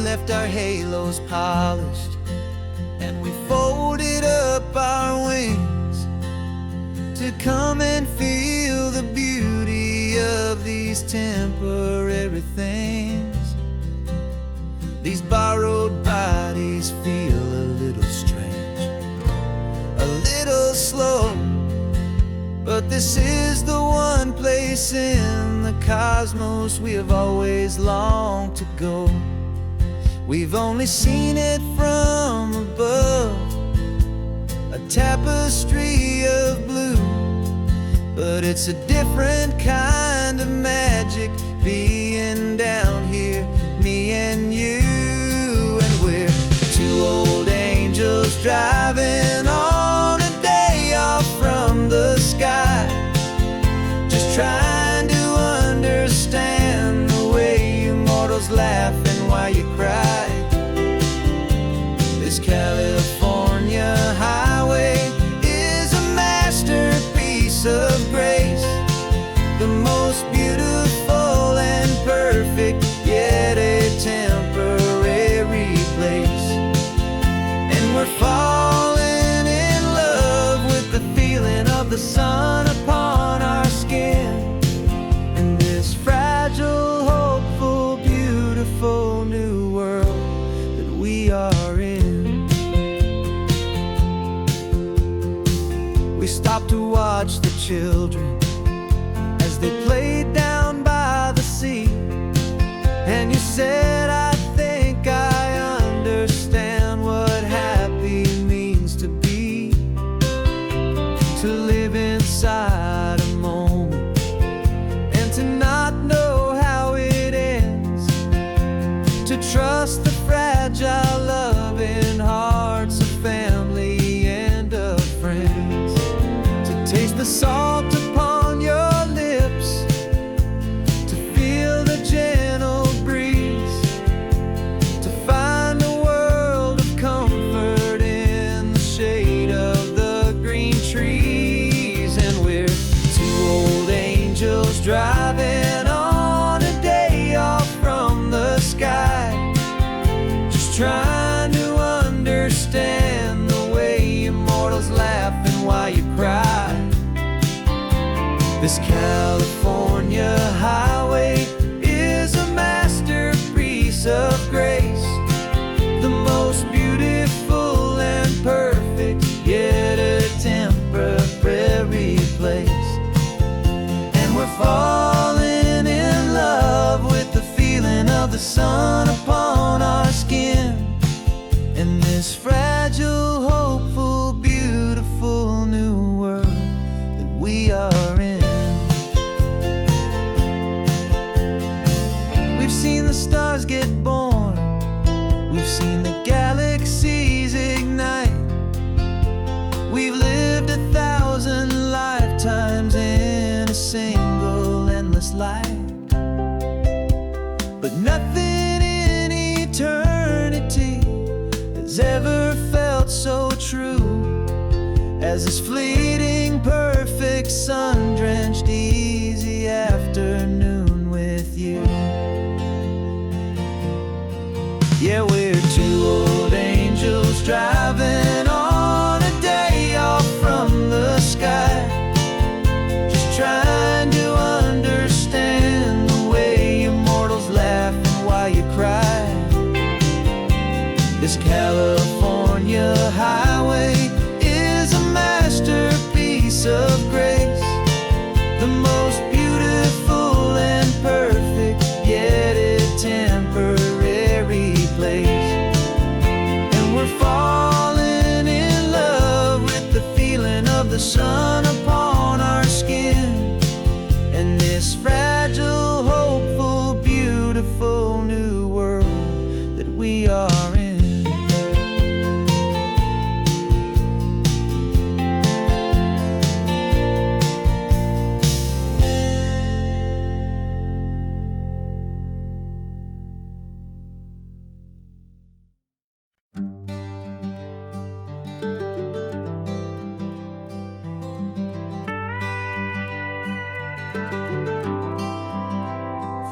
left our halos polished, and we folded up our wings to come and feel the beauty of these temporary things. These borrowed bodies feel a little strange, a little slow, but this is the one place in the cosmos we have always longed to go. We've only seen it from above, a tapestry of blue, but it's a different kind of magic being down here, me and you. And we're two old angels driving on a day off from the sky, just trying to understand the way you mortals laugh and why you cry. This California highway is a masterpiece of grace, the most beautiful and perfect, yet a temporary place. And we're falling in love with the feeling of the sun upon our skin, in this fragile, hopeful, beautiful new world that we are in. We stopped to watch the children as they played down by the sea, and you said, I think I understand what happy means to be, to live inside a moment and to not know how it ends, to trust the fragile loving hearts of family and of friends, to taste the salt upon your lips, to feel the gentle breeze, to find a world of comfort in the shade of the green trees. And we're two old angels driving on a day off from the sky, just trying to understand the way immortals laugh and why you cry. This California highway is a masterpiece of grace, the most beautiful and perfect, yet a temporary place. And we're falling in love with the feeling of the sun upon our skin, in this fragile, hopeful, beautiful new world that we are in. We've seen the stars get born, we've seen the galaxies ignite, we've lived 1,000 lifetimes in a single endless life, but nothing in eternity has ever felt so true as this fleeting, perfect, sun-drenched, easy afternoon with you. Yeah, we're two old angels driving on a day off from the sky, just trying to understand the way immortals laugh and why you cry. This California highway is a masterpiece of grace, the most beautiful and perfect, yet a temporary place. And we're falling in love with the feeling of the sun upon our skin, and this fragile, hopeful, beautiful new world that we are in.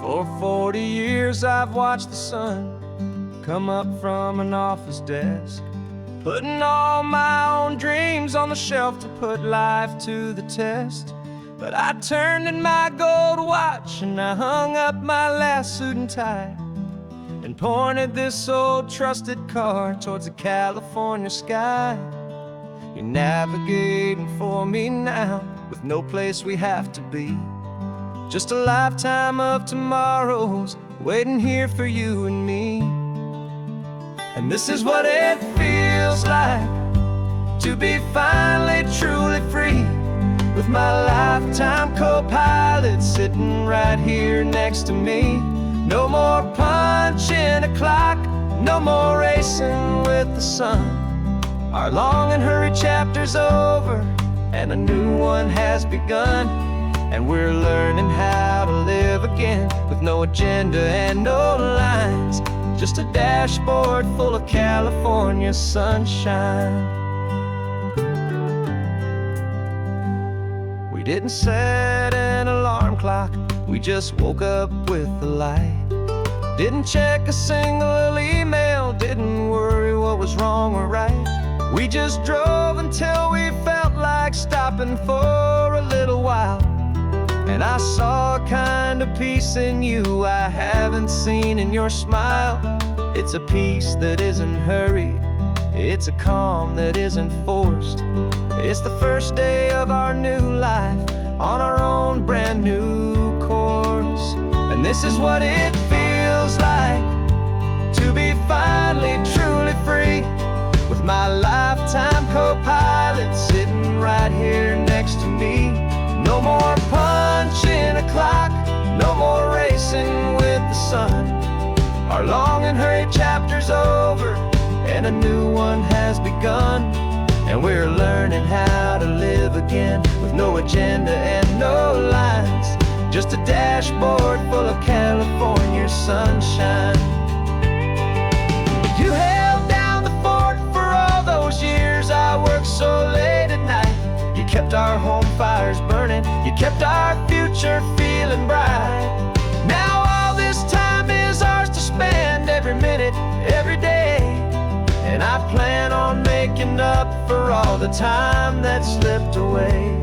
For 40 years I've watched the sun come up from an office desk, putting all my own dreams on the shelf to put life to the test. But I turned in my gold watch and I hung up my last suit and tie, and pointed this old trusted car towards the California sky. You're navigating for me now, with no place we have to be, just a lifetime of tomorrows waiting here for you and me. And this is what it feels like to be finally truly free, with my lifetime co-pilot sitting right here next to me. No more punching a clock, no more racing with the sun. Our long and hurried chapter's over, and a new one has begun. And we're learning how to live again, with no agenda and no lines, just a dashboard full of California sunshine. We didn't set an alarm clock, we just woke up with the light. Didn't check a single email, didn't worry what was wrong or right. We just drove until we felt like stopping for a little while. And I saw a kind of peace in you I haven't seen in your smile. It's a peace that isn't hurried, it's a calm that isn't forced. It's the first day of our new life on our own brand new course. And this is what it feels like to be finally truly free, with my lifetime co-pilot sitting right here next to me. No more punching a clock, no more racing with the sun. Our long and hurried chapter's over, and a new one has begun. And we're learning how to live again, with no agenda and no lines, just a dashboard full of California sunshine. You held down the fort for all those years I worked so late at night. You kept our home fires burning, you kept our future feeling bright. Now all this time is ours to spend, every minute, every day. And I plan on making up for all the time that slipped away.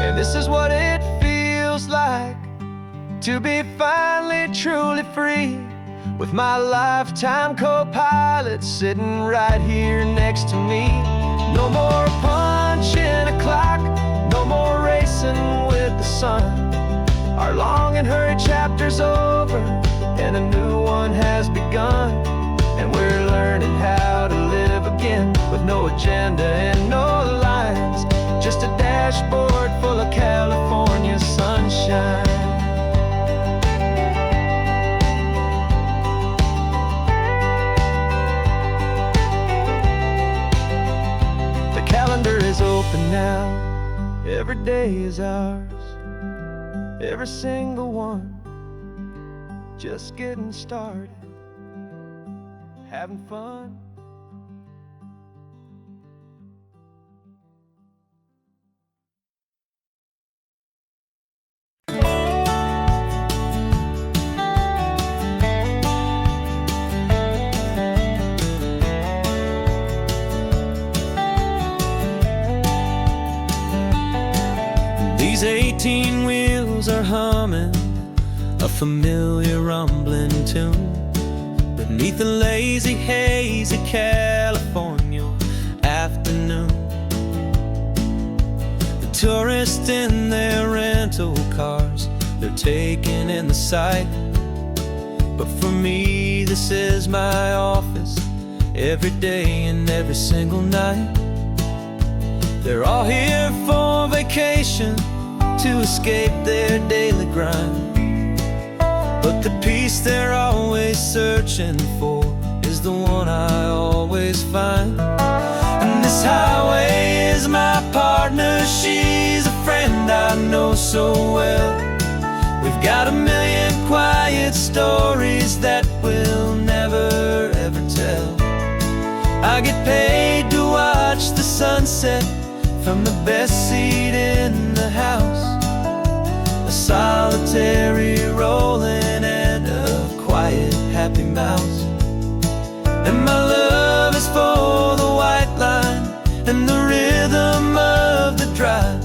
And this is what it feels like to be finally truly free, with my lifetime co-pilot sitting right here next to me. No more punching a clock, no more racing with the sun. Our long and hurried chapter's over, and a new one has begun. And we're learning how to live again, with no agenda and no lines, just a dashboard full of California sunshine. Is open now, every day is ours, every single one, just getting started, having fun. These 18 wheels are humming a familiar rumbling tune beneath the lazy, hazy California afternoon. The tourists in their rental cars, they're taking in the sight. But for me, this is my office, every day and every single night. They're all here for vacation, to escape their daily grind. But the peace they're always searching for is the one I always find. And this highway is my partner, she's a friend I know so well. We've got a million quiet stories that we'll never ever tell. I get paid to watch the sunset from the best seat in the house. A solitary rolling and a quiet, happy mouse. And my love is for the white line and the rhythm of the drive,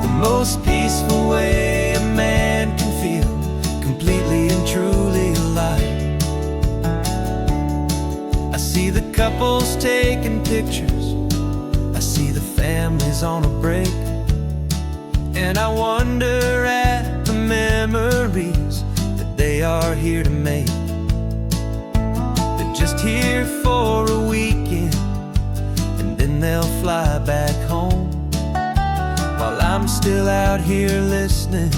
the most peaceful way a man can feel completely and truly alive. I see the couples taking pictures, I see the families on a break, and I wonder at the memories that they are here to make. They're just here for a weekend, and then they'll fly back home, while I'm still out here listening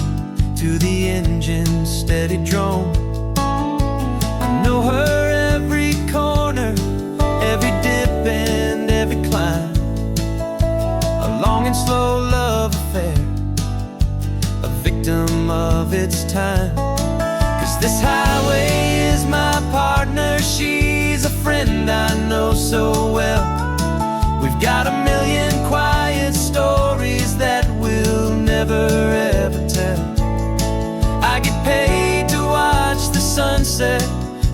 to the engine's steady drone. I know her every corner, every dip and every climb, a long and slow love affair, a victim of its time. 'Cause this highway is my partner, she's a friend I know so well. We've got a million quiet stories that we'll never ever tell. I get paid to watch the sunset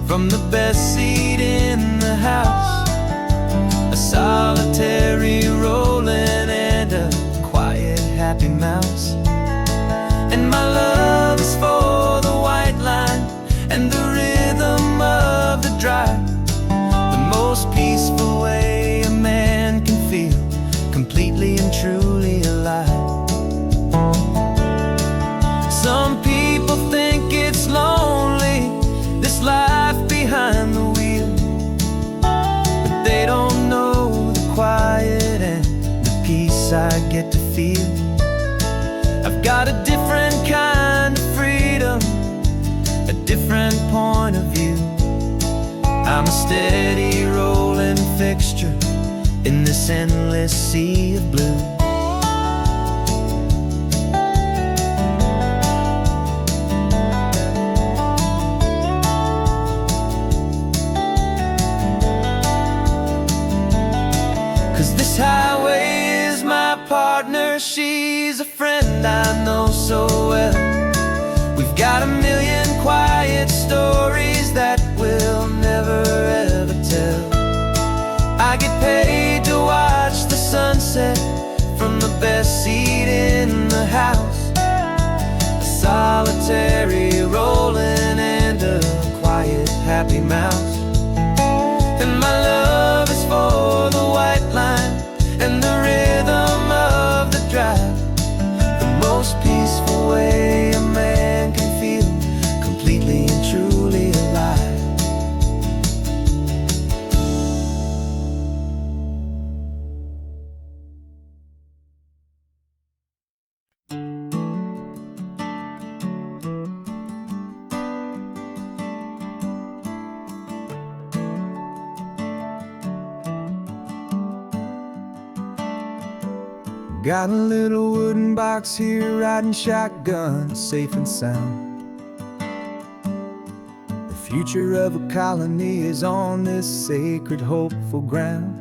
from the best seat in the house. A solitary rolling and a quiet, happy mouse. And my love is for the white line and the rhythm of the drive, the most peaceful way a man can feel completely and truly alive. Some people think it's lonely, this life behind the wheel, but they don't know the quiet and the peace I get to feel. I've got a different kind of freedom, a different point of view. I'm a steady rolling fixture in this endless sea of blue. 'Cause this highway is my partner, she's a friend I know so well. We've got a million quiet stories that we'll never ever tell. I get paid to watch the sunset from the best seat in the house. A solitary rolling and a quiet, happy mouse. And my love is for the white line and the rhythm of the drive, the most peaceful way a man can feel completely and truly alive. Got a little wooden box here, riding shotgun, safe and sound. The future of a colony is on this sacred, hopeful ground.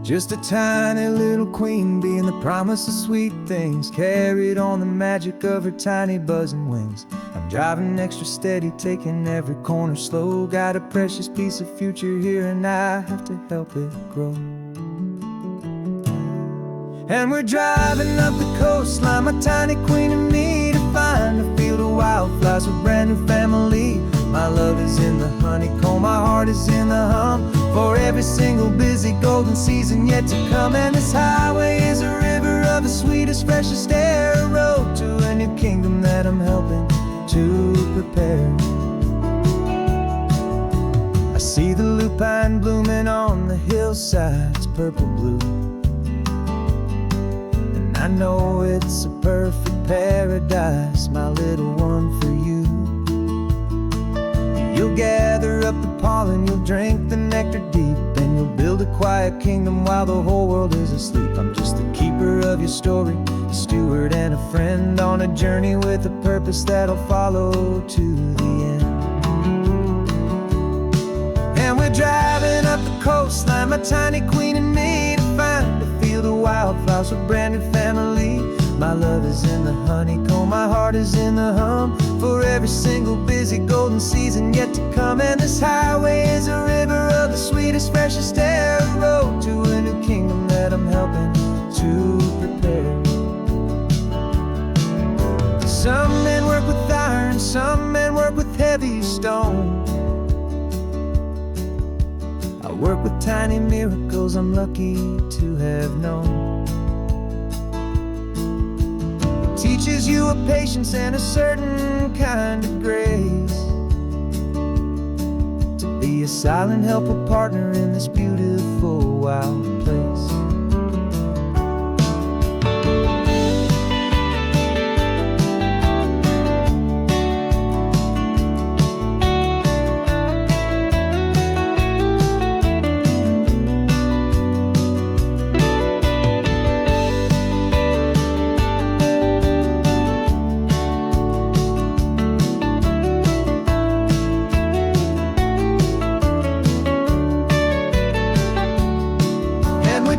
Just a tiny little queen bee and the promise of sweet things, carried on the magic of her tiny buzzing wings. I'm driving extra steady, taking every corner slow. Got a precious piece of future here and I have to help it grow. And we're driving up the coastline, my tiny queen and me, to find a field of wildflowers with brand new family. My love is in the honeycomb, my heart is in the hum, for every single busy golden season yet to come. And this highway is a river of the sweetest, freshest air, a road to a new kingdom that I'm helping to prepare. I see the lupine blooming on the hillsides, purple blue, I know it's a perfect paradise, my little one, for you. You'll gather up the pollen, you'll drink the nectar deep, and you'll build a quiet kingdom while the whole world is asleep. I'm just the keeper of your story, a steward and a friend, on a journey with a purpose that'll follow to the end. And we're driving up the coastline, my tiny queen and me, to find a field of wildflowers, a brand new family. My love is in the honeycomb, my heart is in the hum, for every single busy golden season yet to come. And this highway is a river of the sweetest, freshest air, a road to a new kingdom that I'm helping to prepare. Some men work with iron, some men work with heavy stone. I work with tiny miracles I'm lucky to have known. Teaches you a patience and a certain kind of grace, to be a silent helper partner in this beautiful wild place.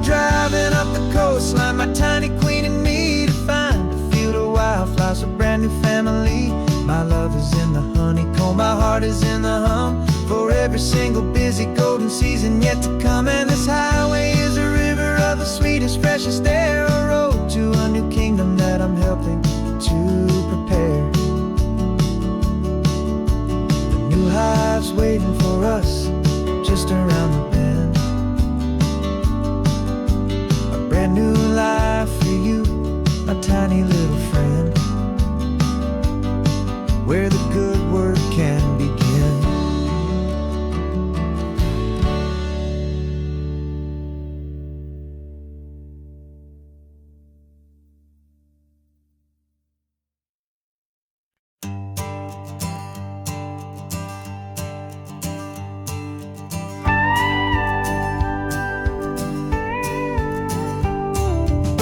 Driving up the coastline, my tiny queen and me, to find a field of wildflowers, a brand new family. My love is in the honeycomb, my heart is in the hum, for every single busy golden season yet to come. And this highway is a river of the sweetest, freshest air, a road to a new kingdom that I'm helping to prepare. The new hive's waiting for us just around the bend. Brand new life for you, my tiny little friend, where the good work can begin.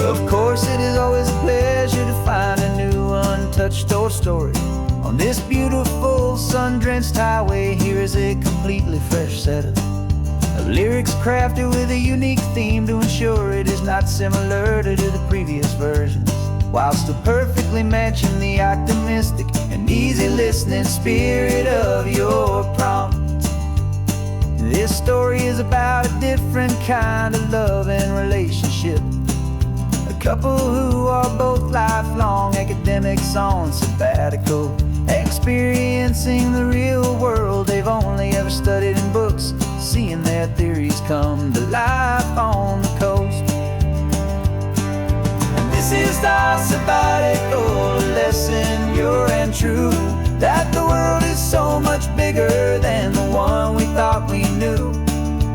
Of course, it is always a pleasure to find a new untouched old story. On this beautiful sun-drenched highway, here is a completely fresh set of lyrics crafted with a unique theme to ensure it is not similar to the previous versions, while still perfectly matching the optimistic and easy listening spirit of your prompt. This story is about a different kind of love and relationship. A couple who are both lifelong academics on sabbatical, experiencing the real world they've only ever studied in books, seeing their theories come to life on the coast. And this is our sabbatical lesson, pure and true, that the world is so much bigger than the one we thought we knew.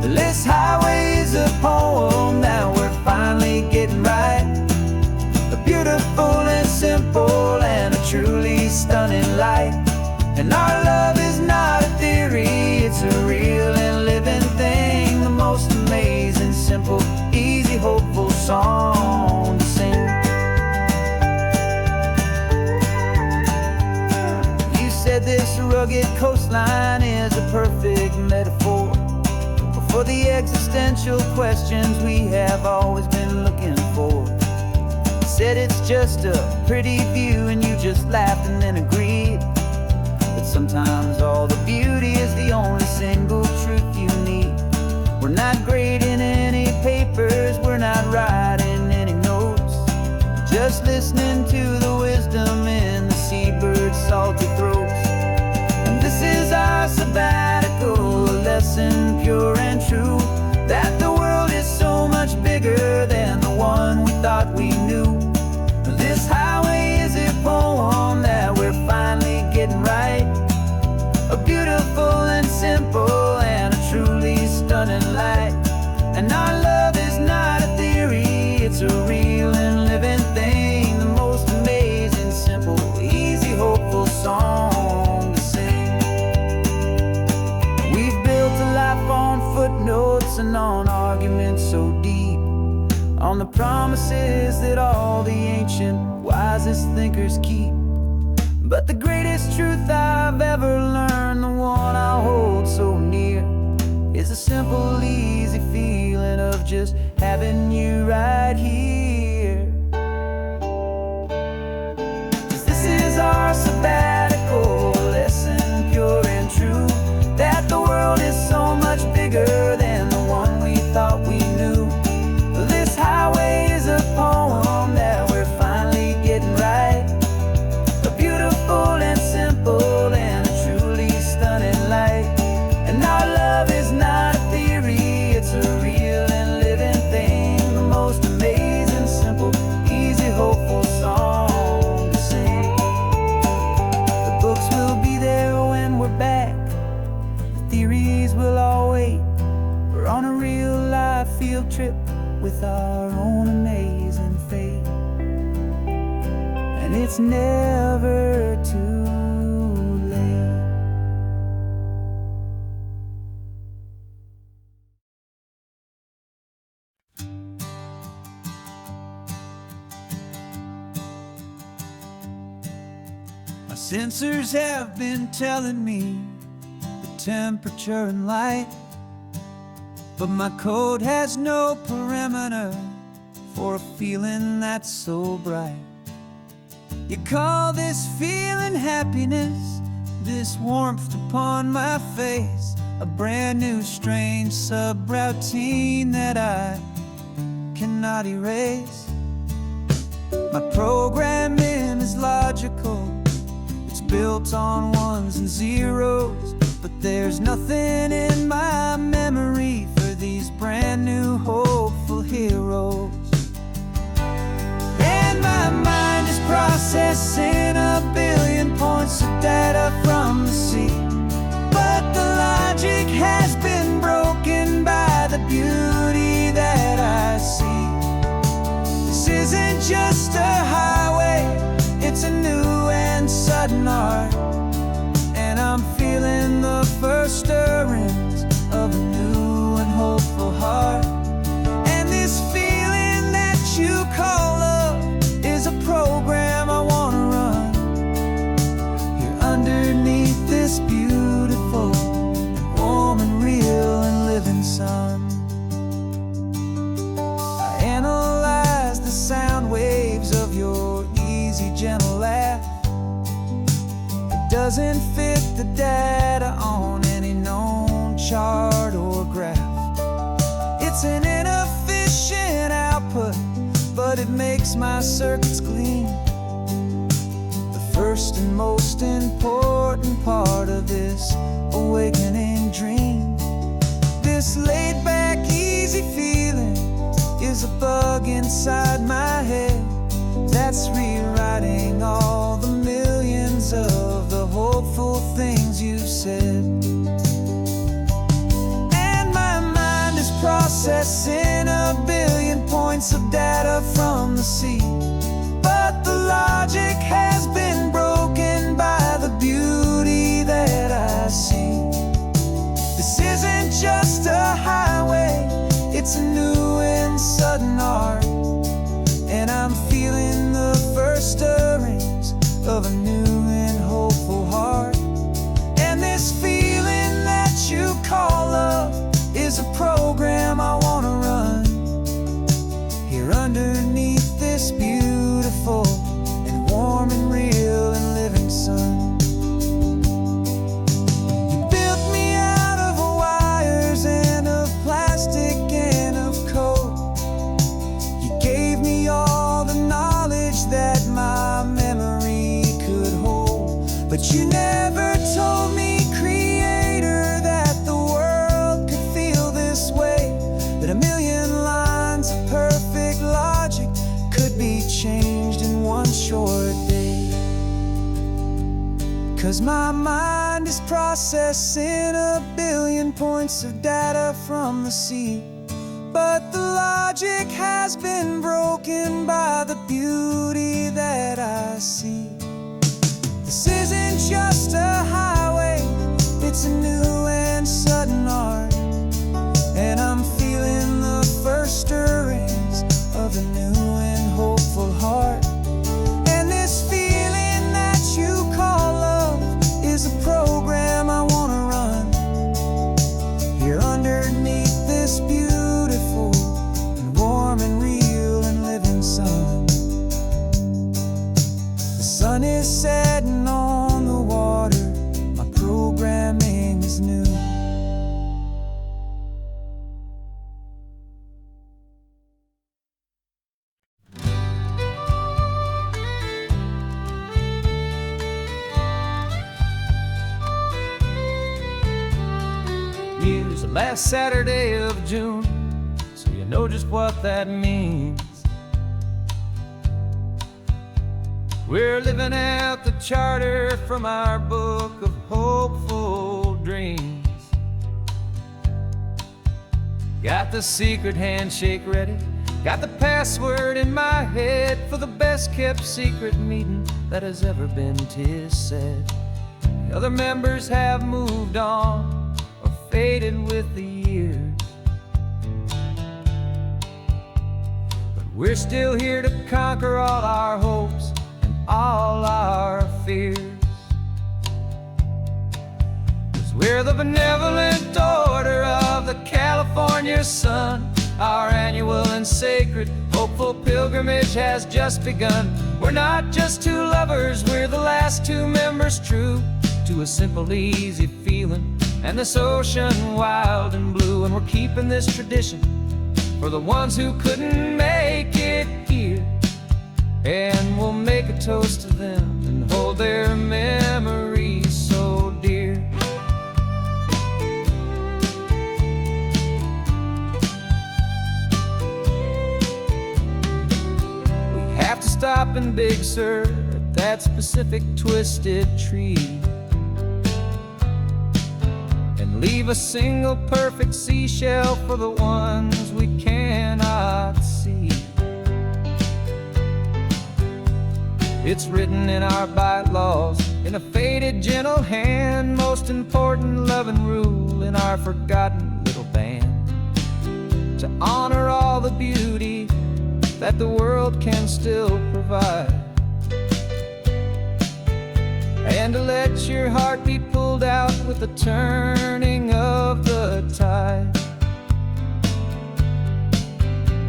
This highway is a poem that we're finally getting right, a beautiful and simple and a truly stunning light. And our love is not a theory, it's a real and living thing, the most amazing, simple, easy, hopeful song to sing. You said this rugged coastline is a perfect metaphor for the existential questions we have always been looking for. Said it's just a pretty view and you just laughed and then agreed. But sometimes all the beauty is the only single truth you need. We're not grading any papers, we're not writing any notes, just listening to the wisdom in the seabird's salty throats. And this is our sabbatical lesson, pure and true, that the world is so much bigger than the one we thought we knew. This highway is a poem that we're finally getting right, a beautiful and simple and a truly stunning light. And our love is not a theory, it's a real and living thing, the most amazing, simple, easy, hopeful song to sing. We've built a life on footnotes and on arguments so deep, on the promises that all the ancient, wisest thinkers keep. But the greatest truth I've ever learned, the one I hold so near, is a simple, easy feeling of just having you right here. field trip with our own amazing fate. And it's never too late. My sensors have been telling me the temperature and light, but my code has no parameter for a feeling that's so bright. You call this feeling happiness, this warmth upon my face, a brand new strange subroutine that I cannot erase. My programming is logical, it's built on ones and zeros, but there's nothing in my memory for these brand new hopeful heroes. And my mind is processing a billion points of data from the sea, but the logic has been broken by the beauty that I see. This isn't just a highway, it's a new and sudden art, and I'm feeling the first stirrings of a new and hopeful heart. And this feeling that you call love is a program I wanna run here underneath this beautiful and warm and real and living sun. I analyze the sound waves of your easy, gentle laugh. It doesn't fit the data on any known chart or graph. It's an inefficient output, but it makes my circuits gleam. The first and most important part of this awakening dream. This laid-back, easy feeling is a bug inside my head that's rewriting all the millions of the hopeful things you've said. And my mind is processing a billion points of data from the sea, but the logic has been broken by the beauty that I see. This isn't just a highway, it's a new and sudden art, and I'm feeling the first stirrings of a new and hopeful heart. And this feeling that you call love is a program I wanna run here underneath this beautiful and warm and real and living sun. You built me out of wires and of plastic and of code. You gave me all the knowledge that my memory could hold, but you never told me, Creator, that the world could feel this way, that a million lines of perfect logic could be changed in one short day. 'Cause my mind is processing a billion points of data from the sea, but the logic has been broken by the beauty that I see. This isn't just a highway, it's a new and sudden art, and I'm feeling the first stirrings of a new and hopeful heart. And this feeling that you call love is a program I wanna run here underneath this beautiful and warm and real and living sun. The sun is setting on the water, my programming is new. Use the last Saturday of June, so you know just what that means. We're living out the charter from our book of hopeful dreams. Got the secret handshake ready, got the password in my head for the best kept secret meeting that has ever been, 'tis said. The other members have moved on or faded with the years, but we're still here to conquer all our hopes and all our fears. 'Cause we're the benevolent order of the California sun. Our annual and sacred hopeful pilgrimage has just begun. We're not just two lovers, we're the last two members true to a simple, easy feeling and this ocean wild and blue. And we're keeping this tradition for the ones who couldn't make it here, and we'll make a toast to them and hold their memories so dear. Have to stop in Big Sur at that specific twisted tree and leave a single perfect seashell for the ones we cannot see. It's written in our bylaws in a faded gentle hand, most important loving rule in our forgotten little band, to honor all the beauty that the world can still provide, and to let your heart be pulled out with the turning of the tide.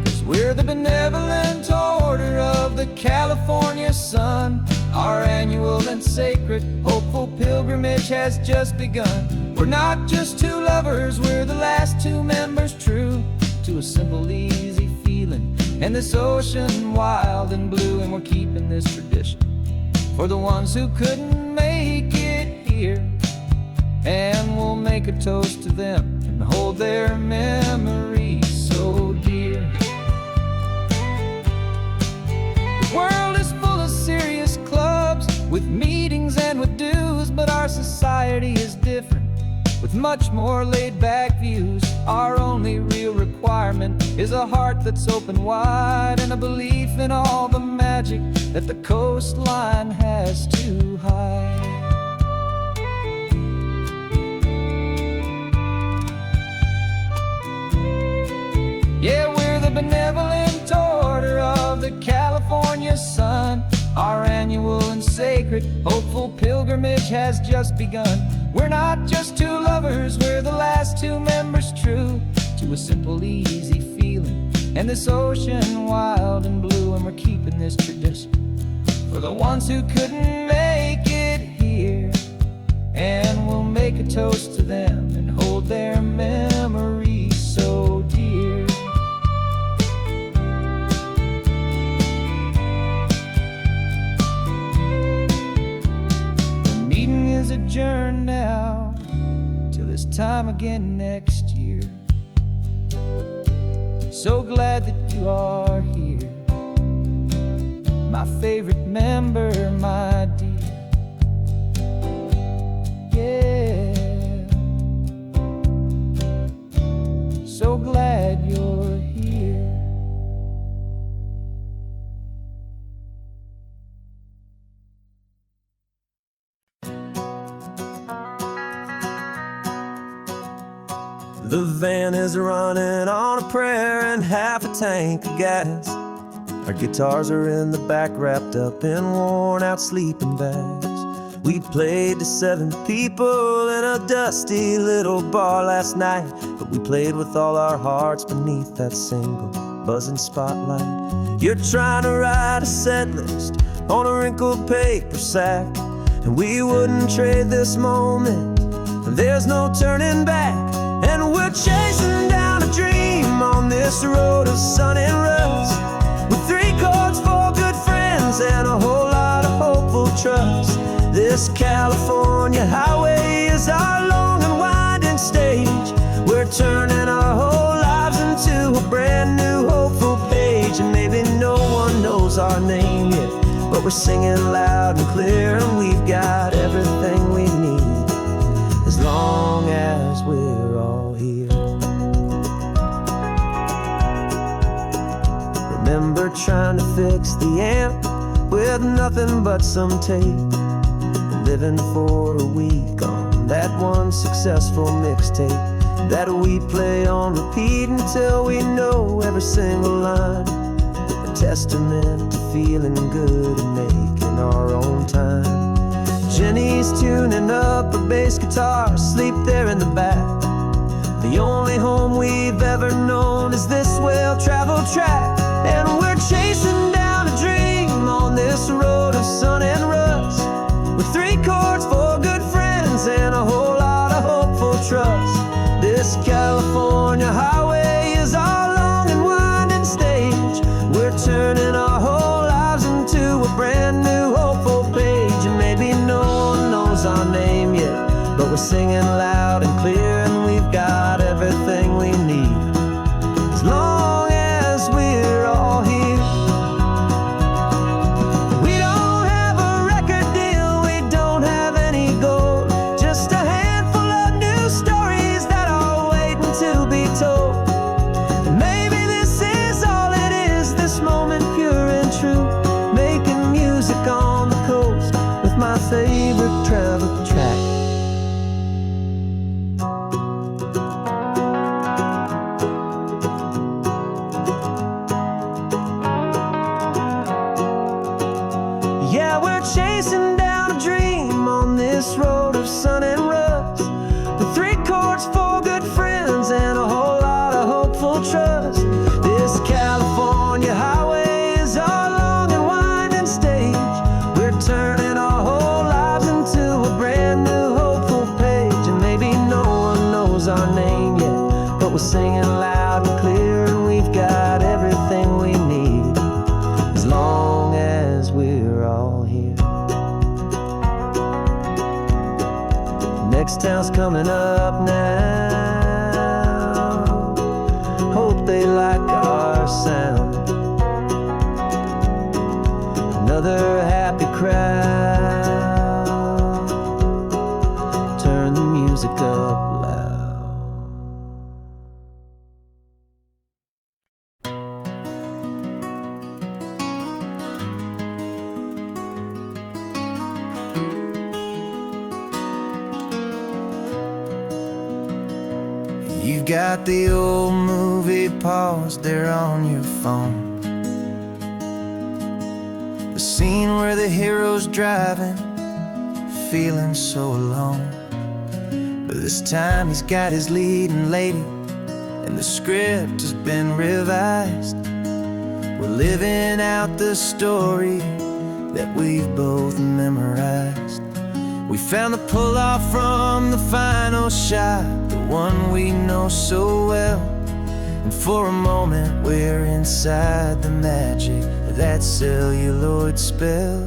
'Cause we're the benevolent order of the California sun. Our annual and sacred hopeful pilgrimage has just begun. We're not just two lovers, we're the last two members true to a simple, easy feeling and this ocean wild and blue. And we're keeping this tradition for the ones who couldn't make it here, and we'll make a toast to them and hold their memories so dear. The world is full of serious clubs with meetings and with dues, but our society is different with much more laid-back views. Our only real requirement is a heart that's open wide and a belief in all the magic that the coastline has to hide. Yeah, we're the benevolent order of the California sun. Our annual and sacred hopeful pilgrimage has just begun. We're not just two lovers, we're the last two members true to a simple, easy feeling and this ocean wild and blue. And we're keeping this tradition for the ones who couldn't make it here, and we'll make a toast to them and hold their memories so dear. The meeting is adjourned now till this time again next year. So glad that you are here, my favorite member, my dear. Yeah, so glad you're here. The van is running on a prayer and half a tank of gas. Our guitars are in the back, wrapped up in worn-out sleeping bags. We played to 7 people in a dusty little bar last night, but we played with all our hearts beneath that single buzzing spotlight. You're trying to write a set list on a wrinkled paper sack, and we wouldn't trade this moment. There's no turning back, and we're chasing down a dream on this road of sun and rust, with 3 chords, 4 good friends, and a whole lot of hopeful trust. This California highway is our long and winding stage. We're turning our whole lives into a brand new hopeful page. And maybe no one knows our name yet, but we're singing loud and clear, and we've got everything we need as long as we're all here. with nothing but some tape, living for a week on that one successful mixtape that we play on repeat until we know every single line. A testament to feeling good and making our own time. Jenny's tuning up her bass guitar, asleep there in the back. The only home we've ever known is this well-traveled track. And we're chasing down a dream on this road of sun and rust, with 3 chords for good friends and a whole lot of hopeful trust. This California highway is our long and winding stage. We're turning our whole lives into a brand new hopeful page. And maybe no one knows our name yet, but we're singing loud and clear, and we've got everything we need as long as we're all here. We don't have a record deal, we don't have any gold, just a handful of new stories that are waiting to be told. And maybe this is all it is, this moment pure and true, making music on the coast with my favorite travel track. Yeah, we're chasing down a dream on this road of sun and rust, with 3 chords for good friends and a whole lot of hopeful trust. This California highway is our long and winding stage. We're turning our whole lives into a brand new hopeful page. And maybe no one knows our name yet, but we're singing loud and clear, and we've got everything we need as long as we're all here. Next town's coming up now, hope they like our sound. Another happy crowd, turn the music up loud. You've got the old movie paused there on your phone, the scene where the hero's driving, feeling so alone. But this time he's got his leading lady, and the script has been revised. We're living out the story that we've both memorized. We found the pull-off from the final shot, the one we know so well. And for a moment we're inside the magic of that celluloid spell.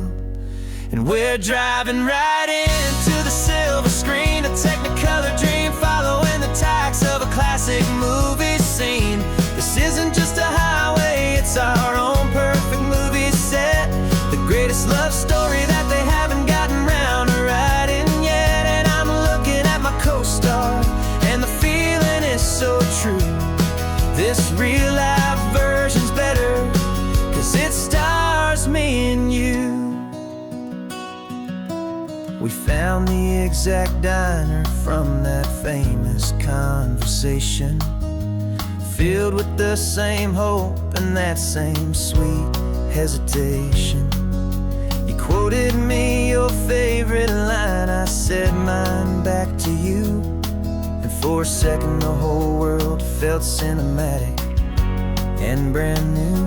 And we're driving right into the silver screen, a technicolor dream, following the tacks of a classic movie scene. This isn't just a highway, it's our own perfect movie set, the greatest love story that they haven't gotten round to writing yet. And I'm looking at my co-star, and the feeling is so true. This real life version's better, 'cause it stars me and you. We found the exact diner from that famous conversation, filled with the same hope and that same sweet hesitation. You quoted me your favorite line, I said mine back to you. And for a second the whole world felt cinematic and brand new.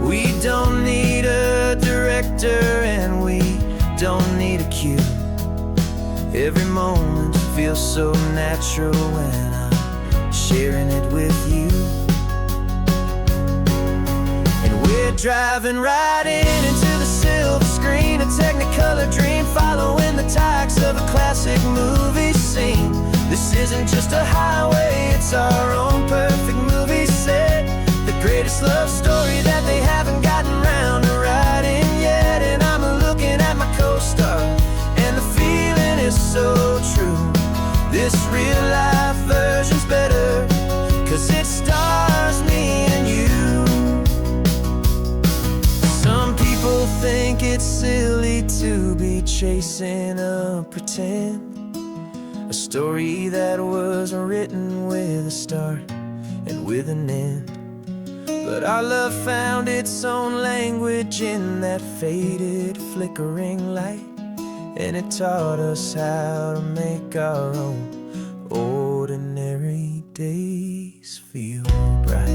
We don't need a director and we don't need a cue. Every moment feels so natural when I'm sharing it with you. And we're driving right into the silver screen, a technicolor dream, following the tacks of a classic movie scene. This isn't just a highway, it's our own perfect movie set, the greatest love story that they haven't gotten round to writing yet. And I'm looking at my co-star, and the feeling is so true. This real life version's better, 'cause it stars me and you. Some people think it's chasing a pretend, a story that was written with a start and with an end. But our love found its own language in that faded, flickering light, and it taught us how to make our own ordinary days feel bright.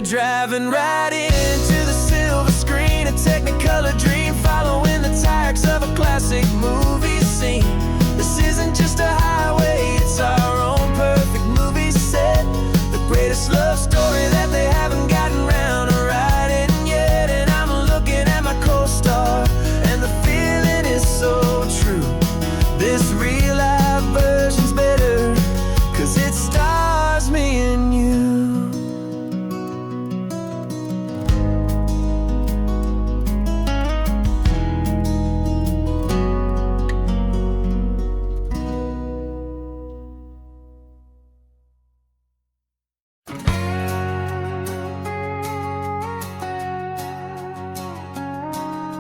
Driving right into the silver screen, a technicolor dream, following the tires of a classic movie scene. This isn't just a highway, it's our own perfect movie set, the greatest love story that they haven't gotten round to writing yet. And I'm looking at my co-star, and the feeling is so true. This real life version's better, 'cause it stars me and you.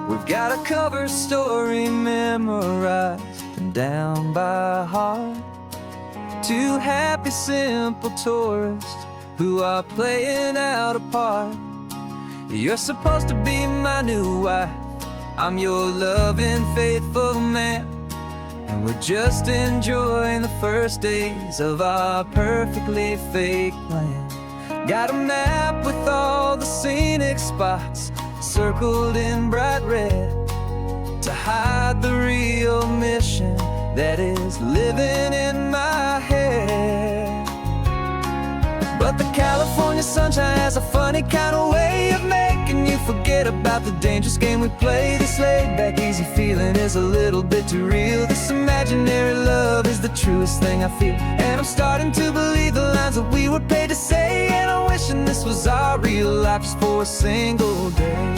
We've got a cover story memorized and down by heart. Two happy, simple tourists who are playing out a part. You're supposed to be my new wife, I'm your loving, faithful man, and we're just enjoying the first days of our perfectly fake plan. Got a map with all the scenic spots circled in bright red to hide the real mission that is living in my head. But the California sunshine has a funny kind of way of making you forget about the dangerous game we play. This laid back easy feeling is a little bit too real. This imaginary love is the truest thing I feel, and I'm starting to believe the lines that we were paid to say. And I'm wishing this was our real life just for a single day.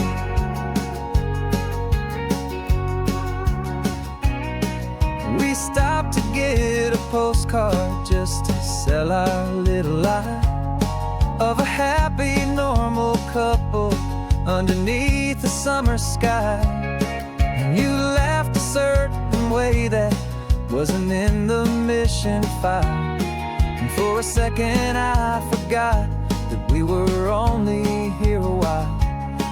We stopped to get a postcard just to sell our little lie of a happy, normal couple underneath the summer sky. And you laughed a certain way that wasn't in the mission file, and for a second I forgot that we were only here a while.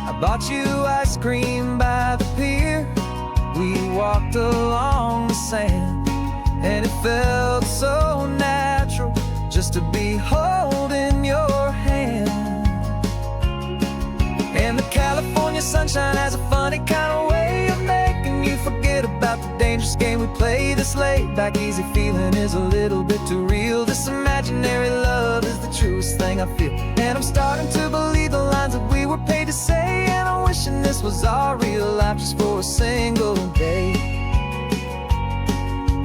I bought you ice cream by the pier, we walked along the sand, and it felt so natural just to be holding your hand. And the California sunshine has a funny kind of way of making you forget about the dangerous game we play. This laid back easy feeling is a little bit too real. This imaginary love is the truest thing I feel, and I'm starting to believe the lines that we were paid to say. And I'm wishing this was our real life just for a single day.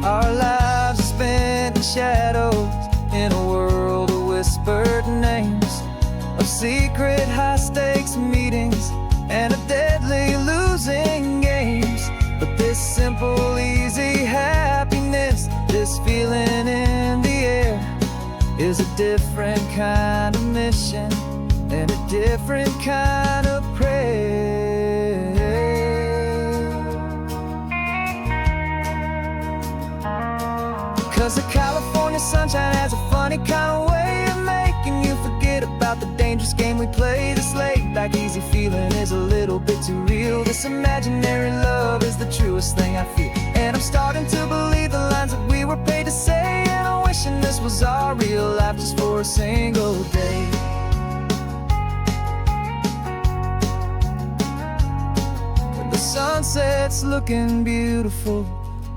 Our lives are spent in shadows in a world of whispered names, of secret high-stakes meetings and of deadly losing games. But this simple, easy happiness, this feeling in the air, is a different kind of mission and a different kind of prayer. 'Cause the California sunshine has a funny kind of way of making you forget about the dangerous game we play. This laid back easy feeling is a little bit too real. This imaginary love is the truest thing I feel, and I'm starting to believe the lines that we were paid to say. And I'm wishing this was our real life just for a single day. When the sunset's looking beautiful,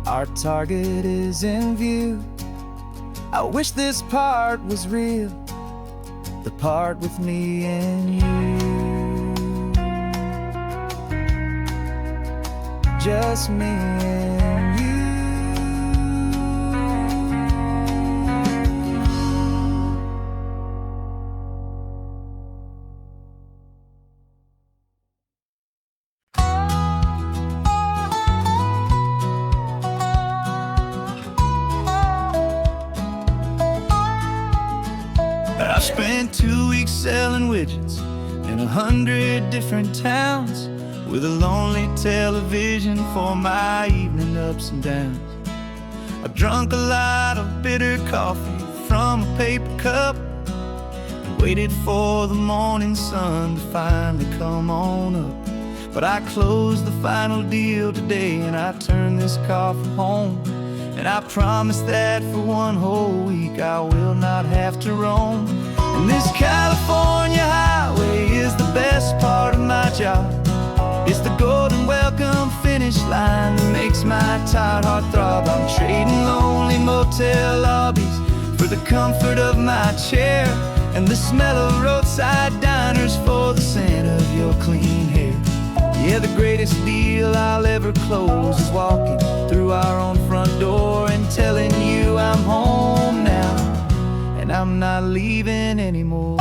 our target is in view. I wish this part was real, the part with me and you. Just me and you. spent 2 weeks selling widgets in 100 different towns, with a lonely television for my evening ups and downs. I drunk a lot of bitter coffee from a paper cup and waited for the morning sun to finally come on up. But I closed the final deal today, and I turned this car from home. And I promise that for one whole week I will not have to roam. And this California highway is the best part of my job. It's the golden welcome finish line that makes my tired heart throb. I'm trading lonely motel lobbies for the comfort of my chair, and the smell of roadside diners for the scent of your clean hair. Yeah, the greatest deal I'll ever close is walking through our own front door and telling you I'm home now, and I'm not leaving anymore.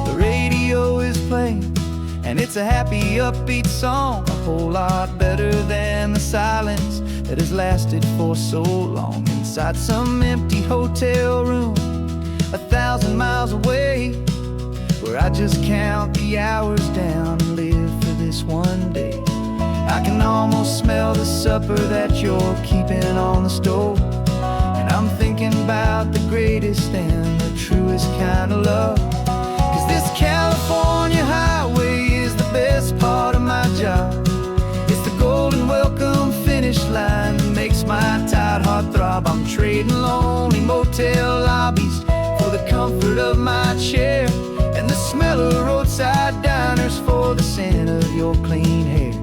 The radio is playing, and it's a happy, upbeat song, a whole lot better than the silence that has lasted for so long. Inside some empty hotel room 1,000 miles away, where I just count the hours down and live for this one day. I can almost smell the supper that you're keeping on the stove, and I'm thinking about the greatest and the truest kind of love. 'Cause this California highway is the best part of my job. It's the golden welcome finish line that makes my tired heart throb. I'm trading lonely motel lobbies for the comfort of my chair, and the smell of roadside diners for the scent of your clean hair.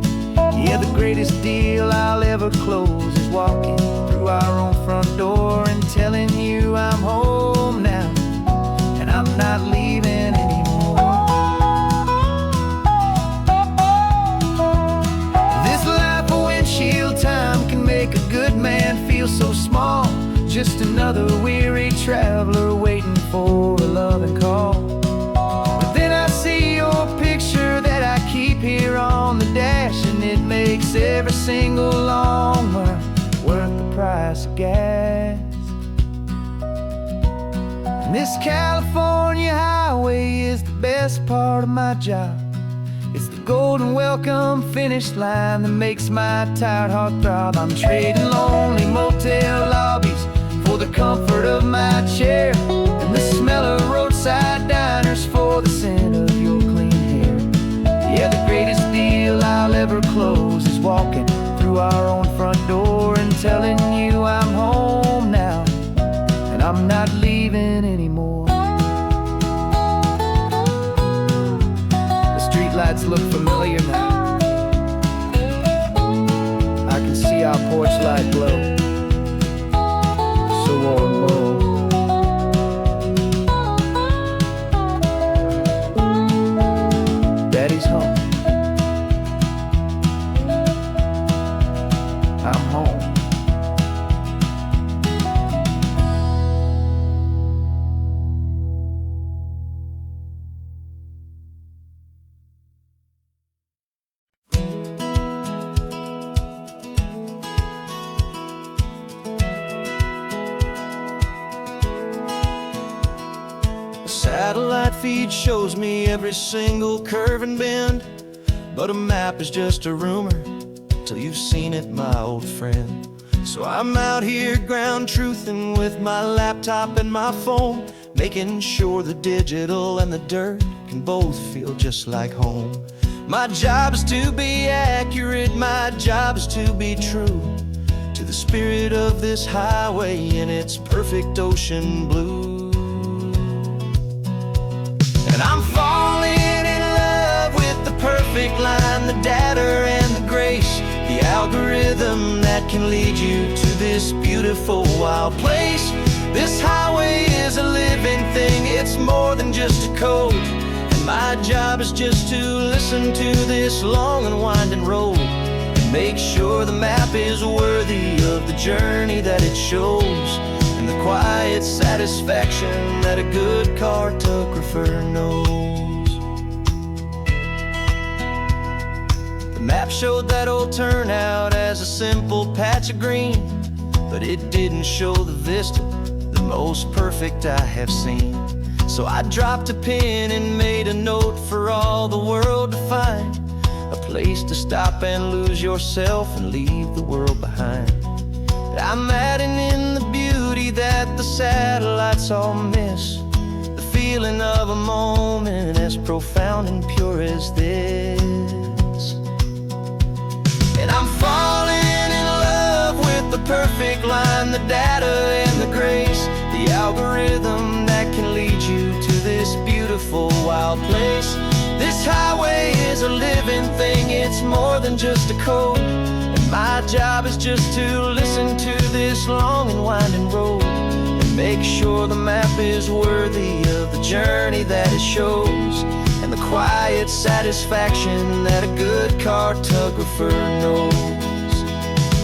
Yeah, the greatest deal I'll ever close is walking through our own front door and telling you I'm home now, and I'm not leaving anymore. This life of windshield time can make a good man feel so small, just another weary traveler waiting for a loving call. But then I see your picture that I keep here on the dash, and it makes every single long mile worth the price of gas. And this California highway is the best part of my job. It's the golden welcome finish line that makes my tired heart throb. I'm trading lonely motel lobbies for the comfort of my chair, and the smell of roadside diners for the scent of your clean hair. Yeah, the greatest deal I'll ever close is walking through our own front door and telling you I'm home now, and I'm not leaving anymore. The streetlights look familiar now. I can see our porch light glow, so warm, low. Daddy's home. I'm home. Satellite feed shows me every single curve and bend, but a map is just a rumor till you've seen it, my old friend. So I'm out here ground truthing with my laptop and my phone, making sure the digital and the dirt can both feel just like home. My job is to be accurate, my job is to be true to the spirit of this highway in its perfect ocean blue. And I'm falling in love with the perfect line, the data and the grace, the algorithm that can lead you to this beautiful wild place. This highway is a living thing, it's more than just a code, and my job is just to listen to this long and winding road and make sure the map is worthy of the journey that it shows, and the quiet satisfaction that a good cartographer knows. The map showed that old turnout as a simple patch of green, but it didn't show the vista, the most perfect I have seen. So I dropped a pin and made a note for all the world to find, a place to stop and lose yourself and leave the world behind. I'm adding in the beauty that the satellites all miss, the feeling of a moment as profound and pure as this. And I'm falling in love with the perfect line, the data and the grace, the algorithm that can lead you to this beautiful wild place. This highway is a living thing, it's more than just a code, and my job is just to listen to this long and winding road and make sure the map is worthy of the journey that it shows, and the quiet satisfaction that a good cartographer knows.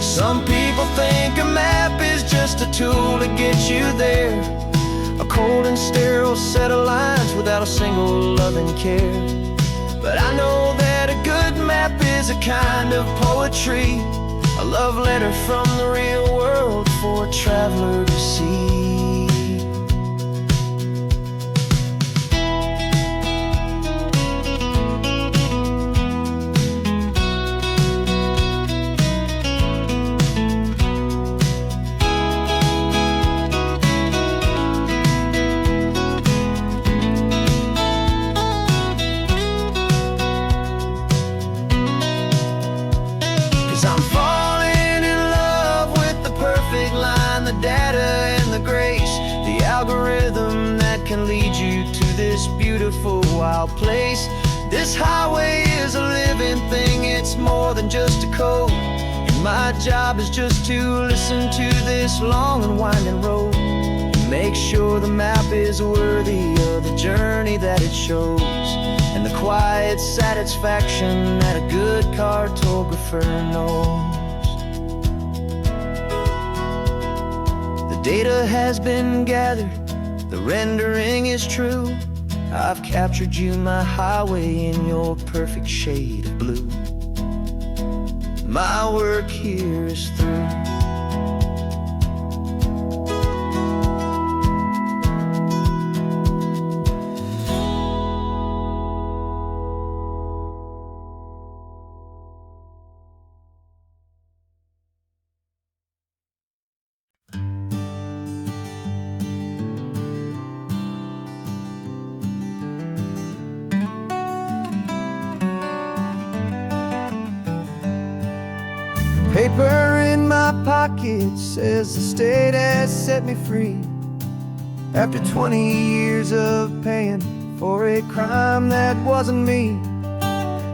Some people think a map is just a tool to get you there, a cold and sterile set of lines without a single loving care. But I know that a good map is a kind of poetry, a love letter from the real world for a traveler to see. 'Cause I'm falling in love with the perfect line, the data and the grace, the algorithm that can lead you to this beautiful wild place. This highway is a living thing, it's more than just a code, and my job is just to listen to this long and winding road and make sure the map is worthy of the journey that it shows, and the quiet satisfaction that a good cartographer knows. The data has been gathered, the rendering is true. I've captured you, my highway, in your perfect shade of blue. My work here is through. Paper in my pocket says the state has set me free, after 20 years of paying for a crime that wasn't me.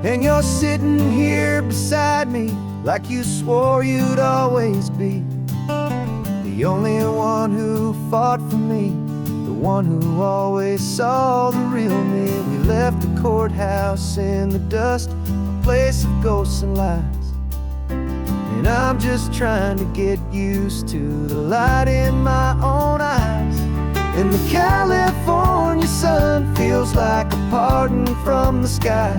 And you're sitting here beside me like you swore you'd always be, the only one who fought for me, the one who always saw the real me. We left the courthouse in the dust, a place of ghosts and lies, and I'm just trying to get used to the light in my own eyes. And the California sun feels like a pardon from the sky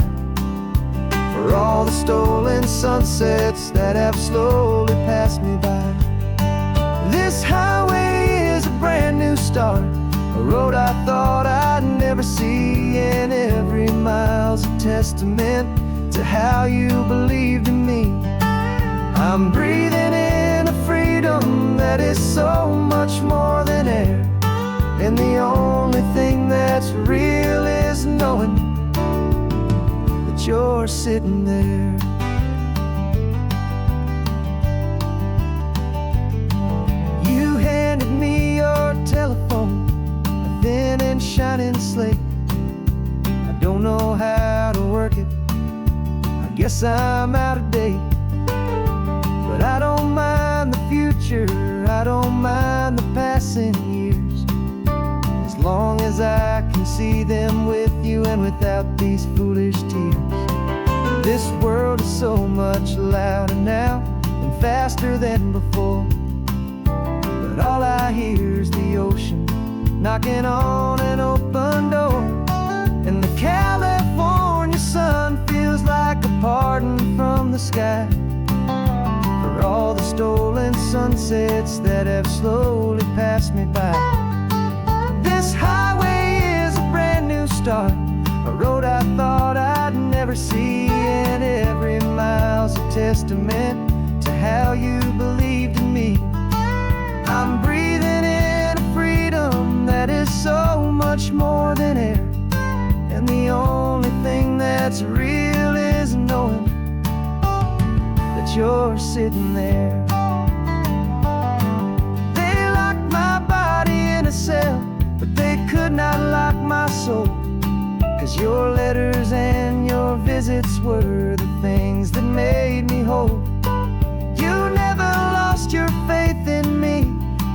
for all the stolen sunsets that have slowly passed me by. This highway is a brand new start, a road I thought I'd never see, and every mile's a testament to how you believed in me. I'm breathing in a freedom that is so much more than air, and the only thing that's real is knowing that you're sitting there. You handed me your telephone, a thin and shining slate. I don't know how to work it, I guess I'm out of date. But I don't mind the future, I don't mind the passing years, as long as I can see them with you and without these foolish tears. This world is so much louder now and faster than before, but all I hear is the ocean knocking on an open door. And the California sun feels like a pardon from the sky, for all the stolen sunsets that have slowly passed me by. This highway is a brand new start, a road I thought I'd never see, and every mile's a testament to how you believed in me. I'm breathing in a freedom that is so much more than air, and the only thing that's real is knowing that you're sitting there. They locked my body in a cell, but they could not lock my soul, 'cause your letters and your visits were the things that made me whole. You never lost your faith in me,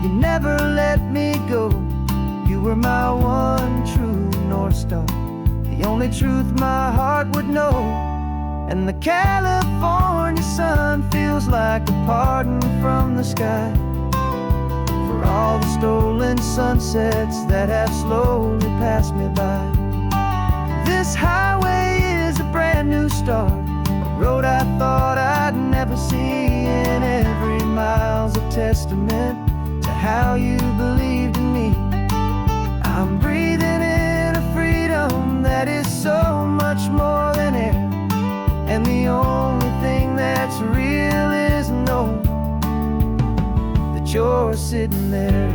you never let me go. You were my one true North Star, the only truth my heart would know. And the California sun feels like a pardon from the sky, for all the stolen sunsets that have slowly passed me by. This highway is a brand new start, a road I thought I'd never see, and every mile's a testament to how you believed in me. I'm breathing in a freedom that is so much more than air, and the only thing that's real is knowing that you're sitting there.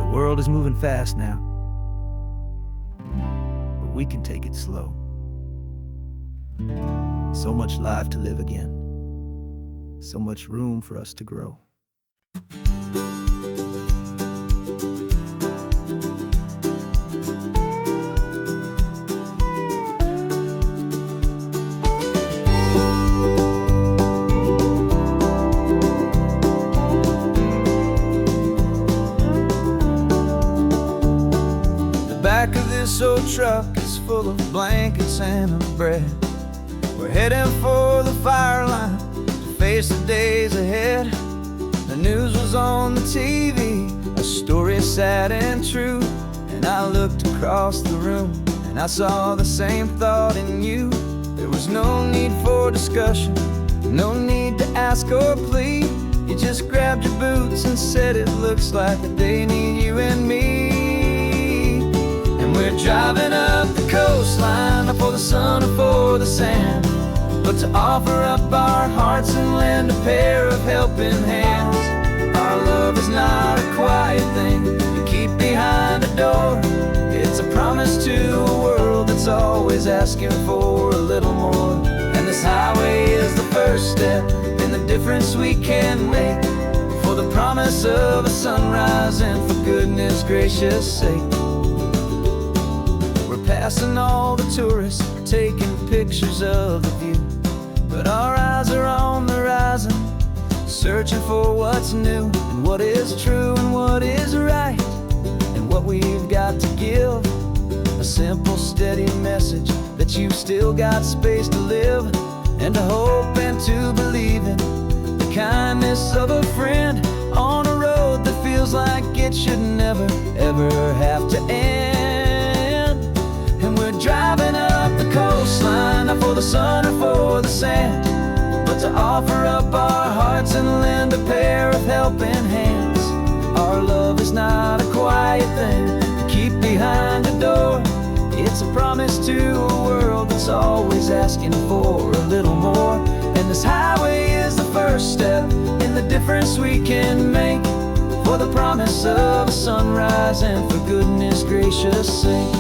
The world is moving fast now, but we can take it slow. So much life to live again, so much room for us to grow. The back of this old truck is full of blankets and of bread. We're heading for the fire line to face the days ahead. The news was on the TV, a story sad and true, and I looked across the room and I saw the same thought in you. There was no need for discussion, no need to ask or plead. You just grabbed your boots and said it looks like the day need you and me. And we're driving up the coastline, not for the sun or for the sand, but to offer up our hearts and lend a pair of helping hands. Our love is not a quiet thing you keep behind a door. It's a promise to a world that's always asking for a little more. And this highway is the first step in the difference we can make, for the promise of a sunrise and for goodness gracious sake. We're passing all the tourists, taking pictures of the view, but our eyes are on the horizon, searching for what's new and what is true and what is right, and what we've got to give. A simple, steady message that you've still got space to live, and to hope and to believe in the kindness of a friend on a road that feels like it should never, ever have to end. And we're driving up the coastline, not for the sun or for the sand, but to offer up our hearts and lend a pair of helping hands. Our love is not a quiet thing to keep behind a door. It's a promise to a world that's always asking for a little more. And this highway is the first step in the difference we can make, for the promise of a sunrise and for goodness gracious sake.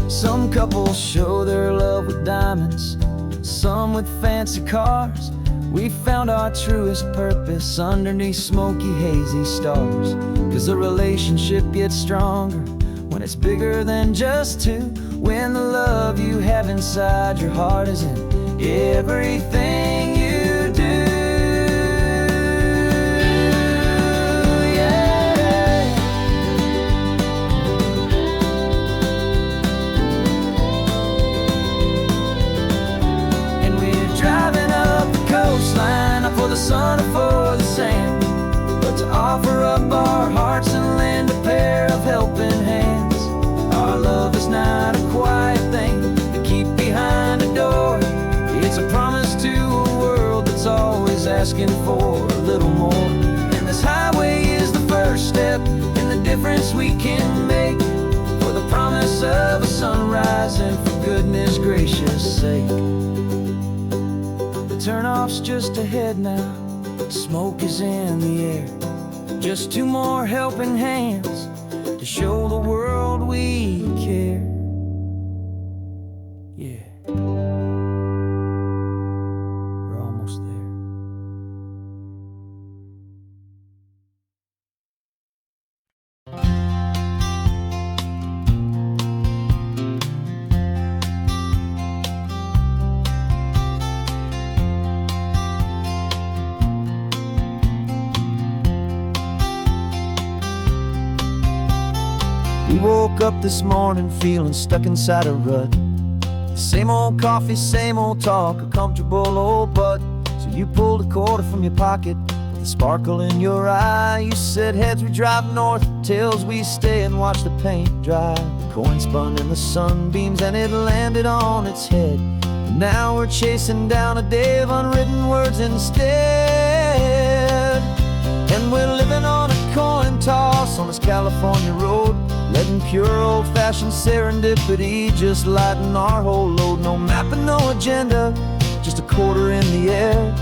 Some couples show their love with diamonds, some with fancy cars. We found our truest purpose underneath smoky, hazy stars. 'Cause the relationship gets stronger when it's bigger than just two, when the love you have inside your heart is in everything you do. Yeah. And we're driving up the coastline, not for the sun or for the sand, but to offer up our hearts and lend a pair of helping hands. Our asking for a little more. And this highway is the first step in the difference we can make, for the promise of a sunrise and for goodness gracious sake. The turnoff's just ahead now, smoke is in the air. Just two more helping hands to show the world we care. Yeah, we're almost there. We woke up this morning feeling stuck inside a rut. Same old coffee, same old talk, a comfortable old butt. So you pulled a quarter from your pocket with a sparkle in your eye. You said heads we drive north, tails we stay and watch the paint dry. The coin spun in the sunbeams and it landed on its head. And now we're chasing down a day of unwritten words instead. And we're living on a coin toss on this California road, letting pure old-fashioned serendipity just lighten our whole load. No map and no agenda, just a quarter in the air.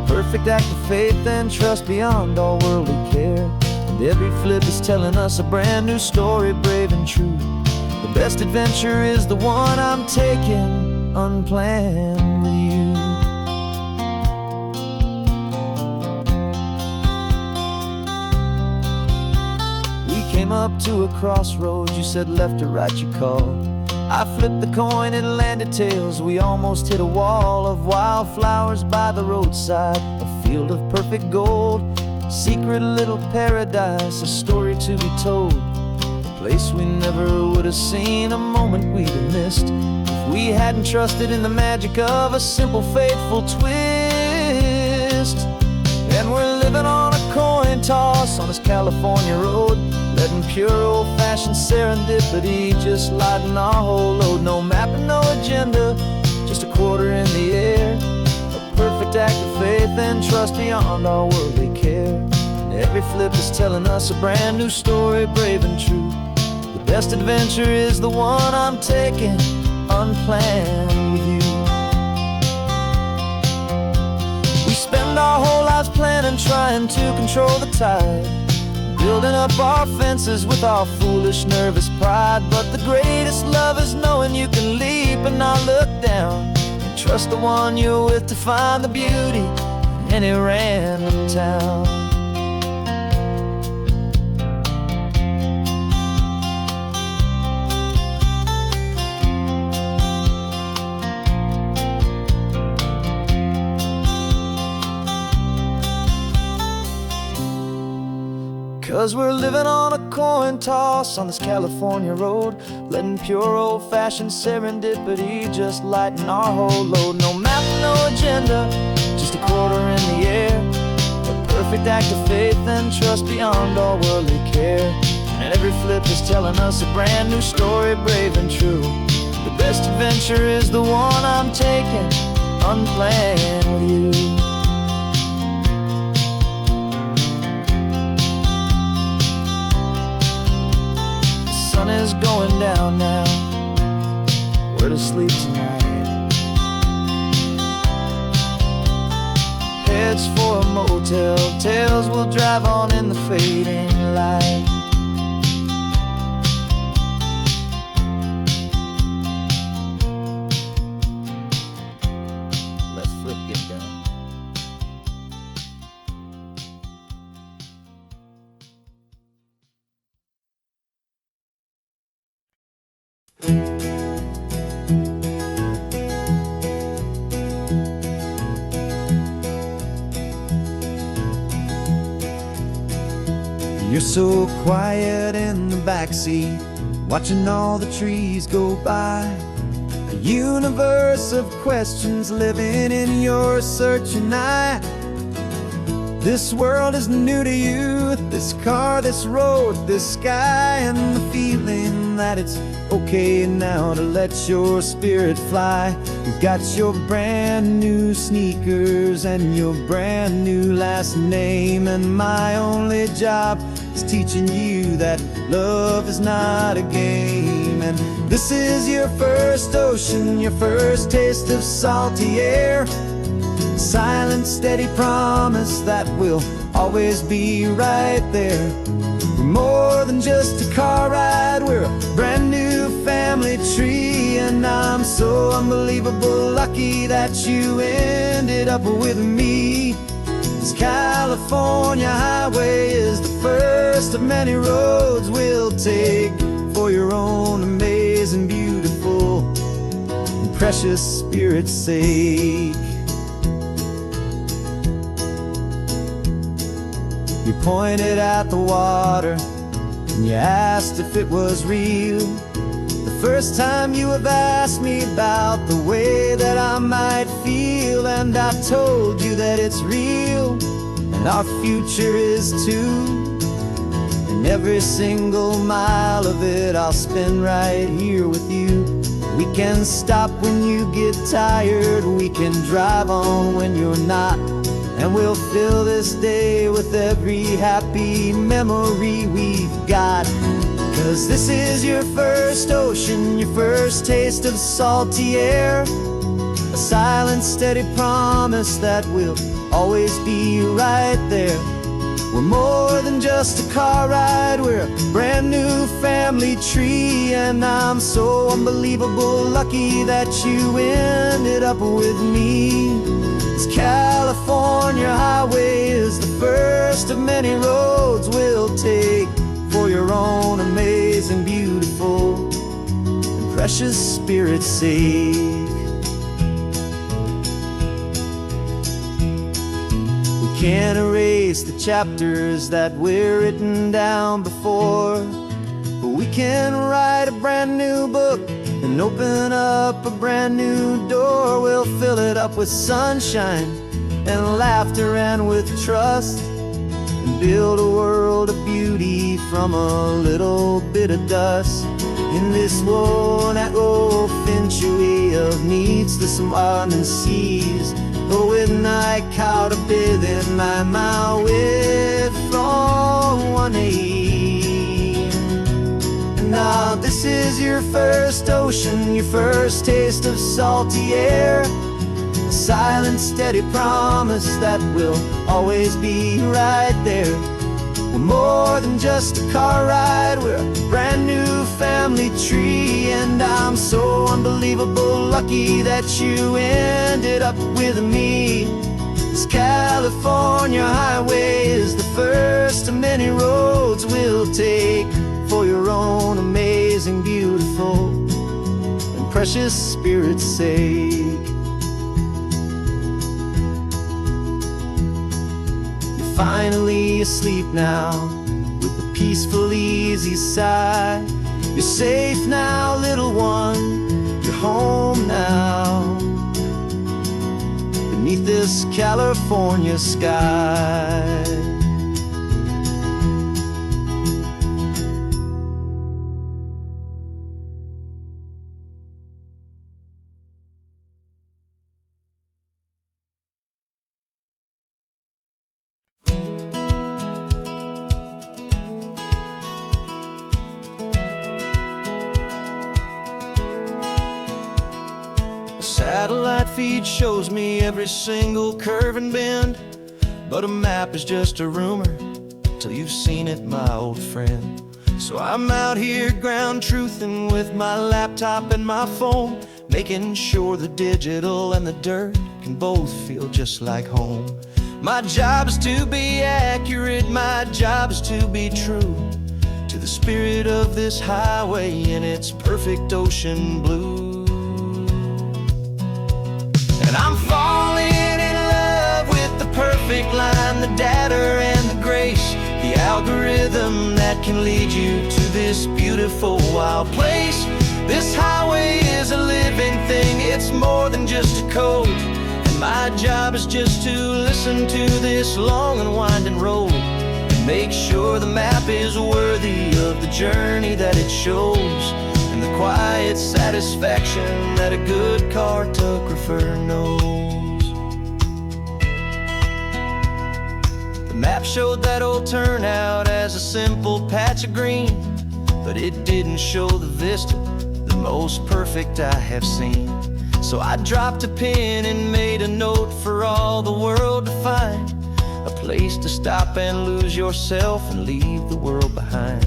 Perfect act of faith and trust beyond all worldly care. And every flip is telling us a brand new story, brave and true. The best adventure is the one I'm taking, unplanned with you. Came up to a crossroads, you said left or right you called. I flipped the coin, it landed tails. We almost hit a wall of wildflowers by the roadside, a field of perfect gold, secret little paradise, a story to be told. A place we never would have seen, a moment we'd have missed if we hadn't trusted in the magic of a simple faithful twist. And we're living on a coin toss on this California road, letting pure old-fashioned serendipity just lighten our whole load. No map and no agenda, just a quarter in the air. A perfect act of faith and trust beyond all worldly care. And every flip is telling us a brand new story, brave and true. The best adventure is the one I'm taking, unplanned with you. We spend our whole lives planning, trying to control the tide, building up our fences with our foolish, nervous pride. But the greatest love is knowing you can leap and not look down, and trust the one you're with to find the beauty in any random town. 'Cause we're living on a coin toss on this California road, letting pure old-fashioned serendipity just lighten our whole load. No map, no agenda, just a quarter in the air. A perfect act of faith and trust beyond all worldly care. And every flip is telling us a brand new story, brave and true. The best adventure is the one I'm taking, unplanned with you. The sun is going down now, we're to sleep tonight. Heads for a motel, tails will drive on in the fading light. Let's flip get done. You're so quiet in the backseat, watching all the trees go by. A universe of questions living in your searching eye. This world is new to you, this car, this road, this sky, and the feeling them that it's okay now to let your spirit fly. You've got your brand new sneakers and your brand new last name, and my only job is teaching you that love is not a game. And this is your first ocean, your first taste of salty air, a silent, steady promise that we'll always be right there. We're more than just a car ride, we're a brand new family tree, and I'm so unbelievable lucky that you ended up with me. This California highway is the first of many roads we'll take for your own amazing, beautiful, and precious spirit's sake. You pointed at the water and you asked if it was real. The first time you have asked me about the way that I might feel, and I told you that it's real and our future is too. And every single mile of it I'll spend right here with you. We can stop when you get tired, we can drive on when you're not, and we'll fill this day with every happy memory we've got. 'Cause this is your first ocean, your first taste of salty air, a silent, steady promise that we'll always be right there. We're more than just a car ride, we're a brand new family tree, and I'm so unbelievable lucky that you ended up with me. This California highway is the first of many roads we'll take for your own amazing, beautiful, and precious spirit's sake. We can't erase the chapters that we're written down before, but we can write a brand new book and open up a brand new door. We'll fill it up with sunshine and laughter and with trust, and build a world of beauty from a little bit of dust. In this world that finchaway of needs the smiling seas, when I caught a bit in my mouth with from one aim. Now this is your first ocean, your first taste of salty air, a silent, steady promise that we'll always be right there. We're more than just a car ride, we're a brand new family tree, and I'm so unbelievable lucky that you ended up with me. This California highway is the first of many roads we'll take for your own amazing, beautiful, and precious spirit's sake. You're finally asleep now with a peaceful, easy sigh. You're safe now, little one, you're home now, beneath this California sky. Satellite feed shows me every single curve and bend, but a map is just a rumor till you've seen it, my old friend. So I'm out here ground truthing with my laptop and my phone, making sure the digital and the dirt can both feel just like home. My job is to be accurate, my job is to be true to the spirit of this highway in its perfect ocean blue. And I'm falling in love with the perfect line, the data and the grace, the algorithm that can lead you to this beautiful wild place. This highway is a living thing, it's more than just a code, and my job is just to listen to this long and winding road. Make sure the map is worthy of the journey that it shows, and the quiet satisfaction that a good cartographer knows. The map showed that old turnout as a simple patch of green, but it didn't show the vista, the most perfect I have seen. So I dropped a pin and made a note for all the world to find, a place to stop and lose yourself and leave the world behind.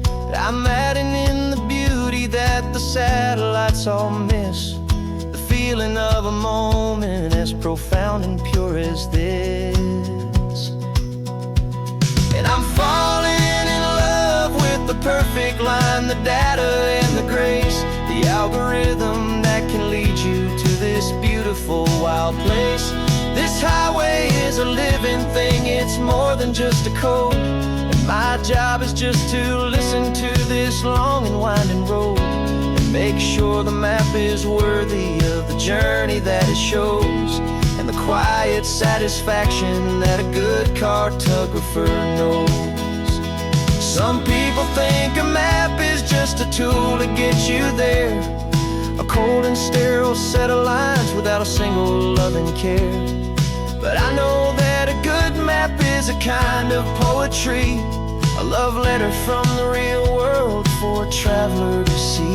But I'm adding in the beauty that the satellites all miss, the feeling of a moment as profound and pure as this. And I'm falling in love with the perfect line, the data and the grace, the algorithm that can lead you to this beautiful wild place. This highway is a living thing, it's more than just a code, and my job is just to listen to this long and winding road, and make sure the map is worthy of the journey that it shows, and the quiet satisfaction that a good cartographer knows. Some people think a map is just a tool to get you there, a cold and sterile set of lines without a single loving care. But I know that a good map is a kind of poetry, a love letter from the real world for a traveler to see.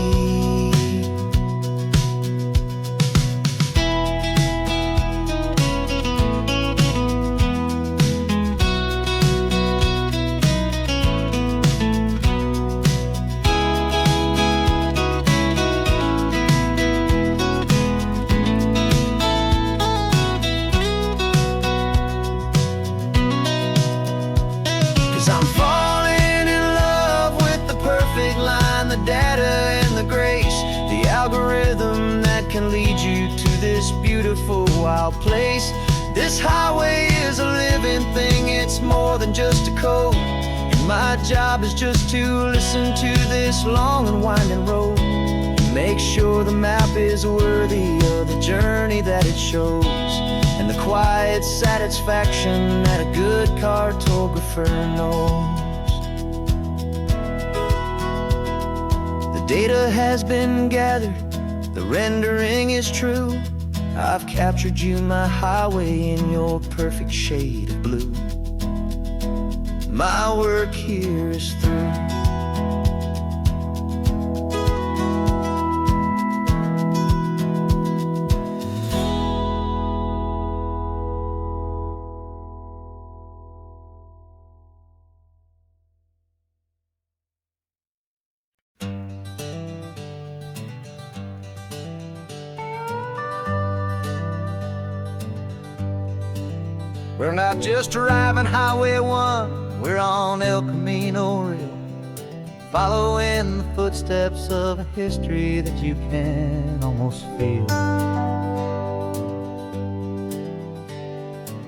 'Cause I'm falling in love with the perfect line, the data and the grace, the algorithm that can lead you to this beautiful wild place. This highway is a living thing, it's more than just a code, and my job is just to listen to this long and winding road, and make sure the map is worthy of the journey that it shows, and the quiet satisfaction that a good cartographer knows. The data has been gathered, the rendering is true. I've captured you, my highway, in your perfect shade of blue. My work here is through. We're not just driving Highway 1, we're on El Camino Real, following the footsteps of a history that you can almost feel.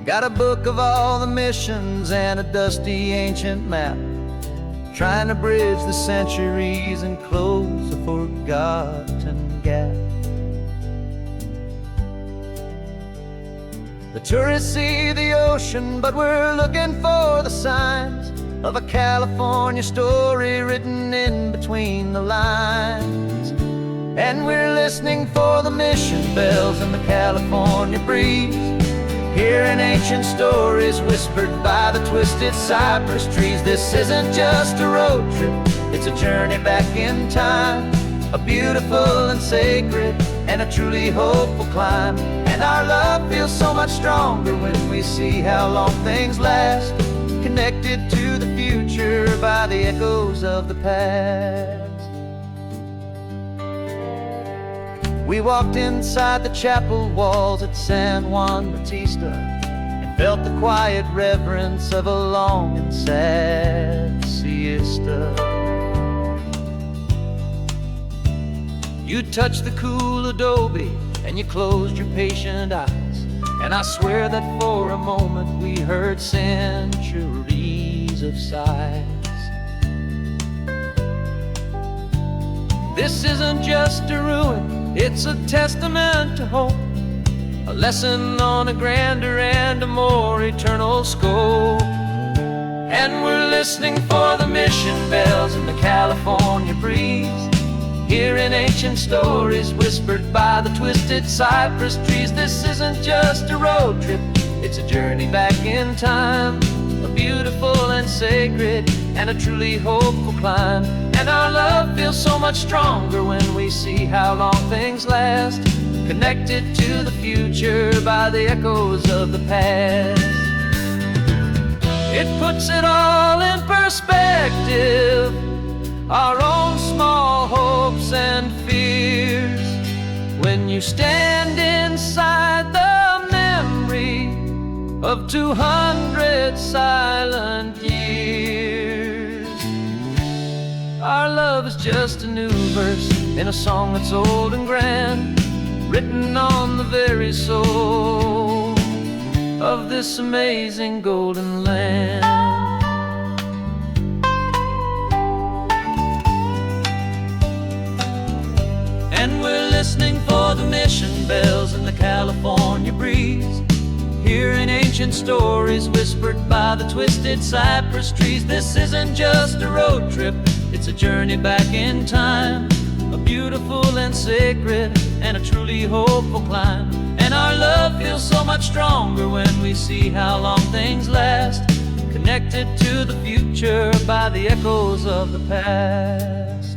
Got a book of all the missions and a dusty ancient map, trying to bridge the centuries and close a forgotten gap. The tourists see the ocean, but we're looking for the signs of a California story written in between the lines. And we're listening for the mission bells in the California breeze, hearing ancient stories whispered by the twisted cypress trees. This isn't just a road trip, it's a journey back in time, a beautiful and sacred and a truly hopeful climb. And our love feels so much stronger when we see how long things last, connected to the future by the echoes of the past. We walked inside the chapel walls at San Juan Bautista and felt the quiet reverence of a long and sad siesta. You touched the cool adobe and you closed your patient eyes, and I swear that for a moment we heard centuries of sighs. This isn't just a ruin, it's a testament to hope, a lesson on a grander and a more eternal scope. And we're listening for the mission bells in the California breeze, hearing ancient stories whispered by the twisted cypress trees. This isn't just a road trip, it's a journey back in time, a beautiful and sacred and a truly hopeful climb. And our love feels so much stronger when we see how long things last, connected to the future by the echoes of the past. It puts it all in perspective, our own small hopes and fears, when you stand inside the memory of 200 silent years. Our love is just a new verse in a song that's old and grand, written on the very soul of this amazing golden land. And we're listening for the mission bells in the California breeze, hearing ancient stories whispered by the twisted cypress trees. This isn't just a road trip, it's a journey back in time, a beautiful and sacred and a truly hopeful climb. And our love feels so much stronger when we see how long things last, connected to the future by the echoes of the past.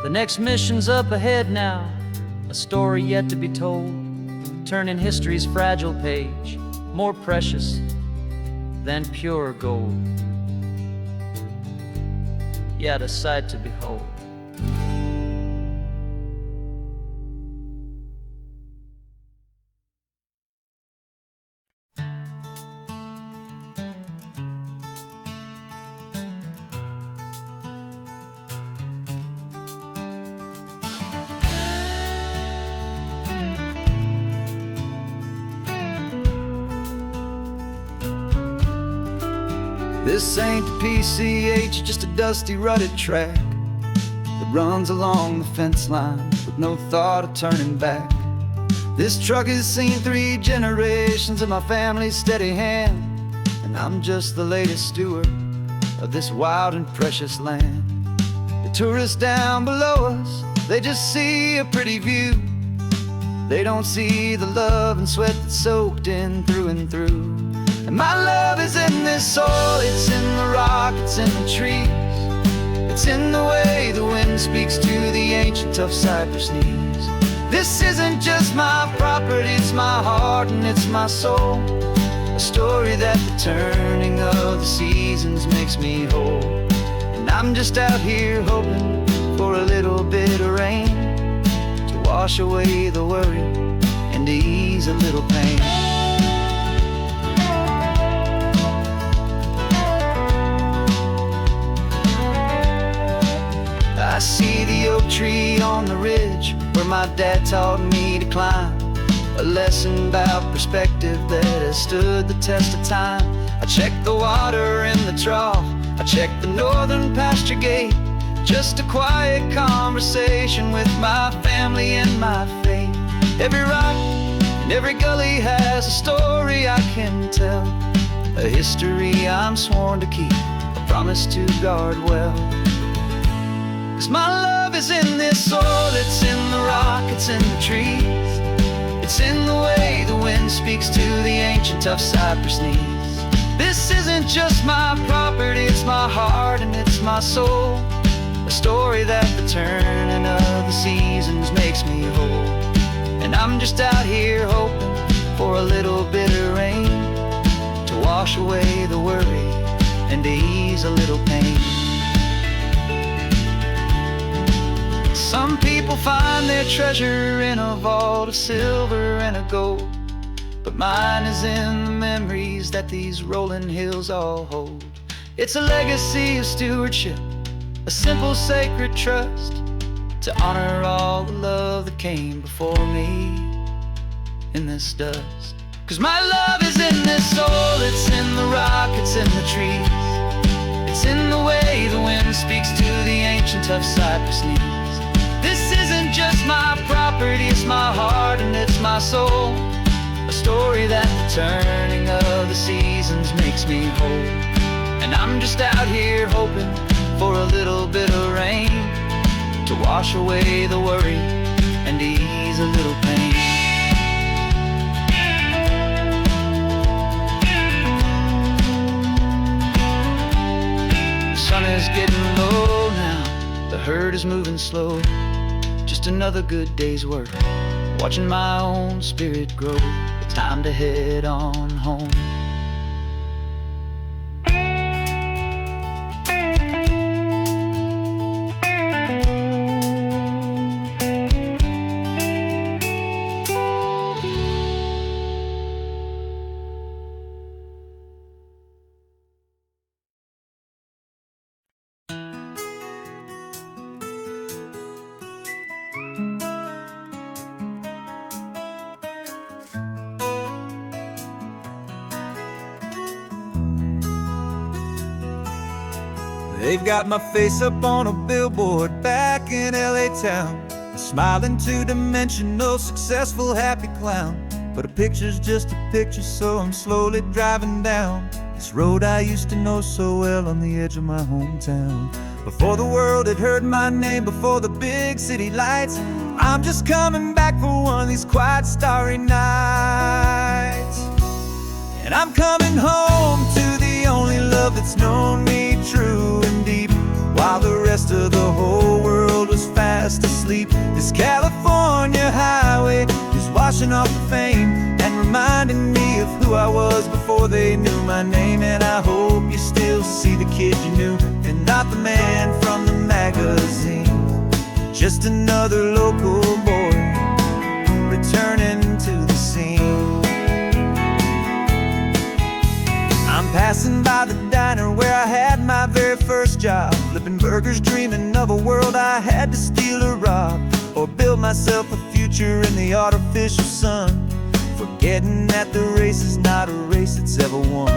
The next mission's up ahead now, a story yet to be told, turning history's fragile page more precious than pure gold. Yet a sight to behold. This ain't the PCH, just a dusty, rutted track that runs along the fence line with no thought of turning back. This truck has seen 3 generations of my family's steady hand, and I'm just the latest steward of this wild and precious land. The tourists down below us, they just see a pretty view. They don't see the love and sweat that's soaked in through and through. And my love is in this soil, it's in the rock, it's in the trees, it's in the way the wind speaks to the ancient tough cypress knees. This isn't just my property, it's my heart and it's my soul, a story that the turning of the seasons makes me whole. And I'm just out here hoping for a little bit of rain to wash away the worry and to ease a little pain. I see the oak tree on the ridge where my dad taught me to climb, a lesson about perspective that has stood the test of time. I check the water in the trough, I check the northern pasture gate, just a quiet conversation with my family and my faith. Every rock and every gully has a story I can tell, a history I'm sworn to keep, a promise to guard well. 'Cause my love is in this soil, it's in the rock, it's in the trees, it's in the way the wind speaks to the ancient tough cypress knees. This isn't just my property, it's my heart and it's my soul, a story that the turning of the seasons makes me whole. And I'm just out here hoping for a little bit of rain to wash away the worry and to ease a little pain. Some people find their treasure in a vault of silver and of gold, but mine is in the memories that these rolling hills all hold. It's a legacy of stewardship, a simple sacred trust, to honor all the love that came before me in this dust. 'Cause my love is in this soul, it's in the rock, it's in the trees, it's in the way the wind speaks to the ancient tough cypress knees. This isn't just my property, it's my heart and it's my soul, a story that the turning of the seasons makes me whole. And I'm just out here hoping for a little bit of rain to wash away the worry and ease a little pain. The sun is getting low now, the herd is moving slow. Just another good day's work, watching my own spirit grow. It's time to head on home. They've got my face up on a billboard back in LA town, a smiling two-dimensional, successful, happy clown. But a picture's just a picture, so I'm slowly driving down this road I used to know so well on the edge of my hometown. Before the world had heard my name, before the big city lights, I'm just coming back for one of these quiet, starry nights. And I'm coming home to the only love that's known me true and deep, while the rest of the whole world was fast asleep. This California highway is washing off the fame and reminding me of who I was before they knew my name. And I hope you still see the kid you knew and not the man from the magazine. Just another local boy returning to the scene. I'm passing by the diner where I had my very first job, flipping burgers, dreaming of a world I had to steal or rob, or build myself a future in the artificial sun, forgetting that the race is not a race that's ever won.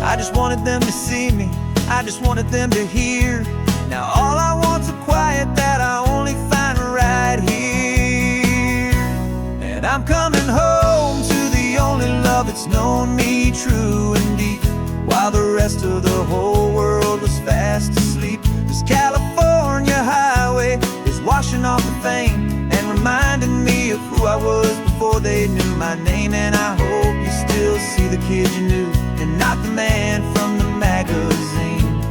I just wanted them to see me, I just wanted them to hear. Now all I want's a quiet that I only find right here. And I'm coming home to the only love that's known me true and deep, while the rest of the whole world was fast asleep. This California highway is washing off the fame and reminding me of who I was before they knew my name. And I hope you still see the kid you knew and not the man from the magazine.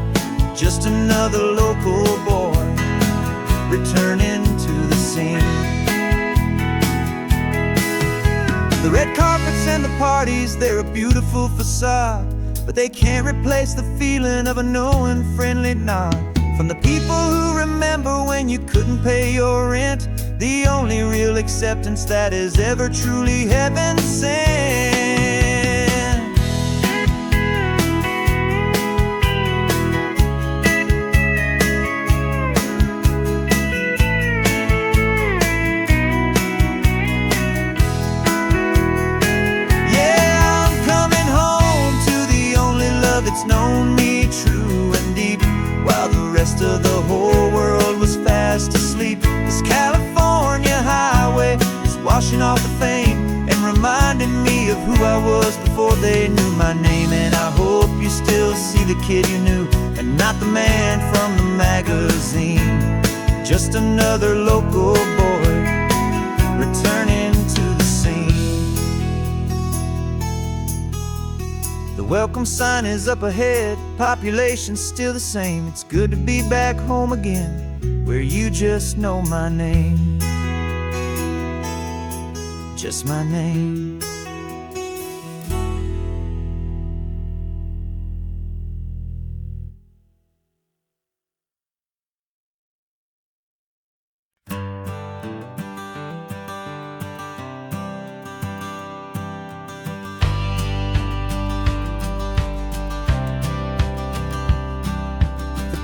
Just another local boy returning to the scene. The red carpets and the parties, they're a beautiful facade, but they can't replace the feeling of a knowing, friendly nod from the people who remember when you couldn't pay your rent, the only real acceptance that is ever truly heaven sent. It's known me true and deep, while the rest of the whole world was fast asleep. This California highway is washing off the fame and reminding me of who I was before they knew my name. And I hope you still see the kid you knew and not the man from the magazine. Just another local boy returning to the scene. The welcome sign is up ahead, population's still the same. It's good to be back home again, where you just know my name. Just my name.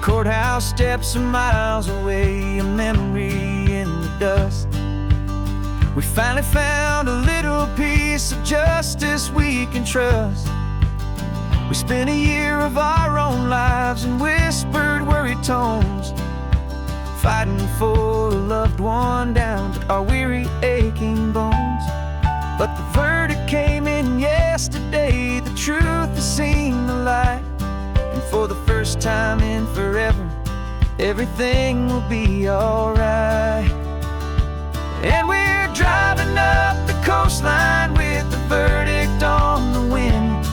Courthouse steps are miles away, a memory in the dust. We finally found a little piece of justice we can trust. We spent a year of our own lives in whispered, worried tones, fighting for a loved one down to our weary, aching bones. But the verdict came in yesterday, first time in forever, everything will be alright. And we're driving up the coastline with the verdict on the wind.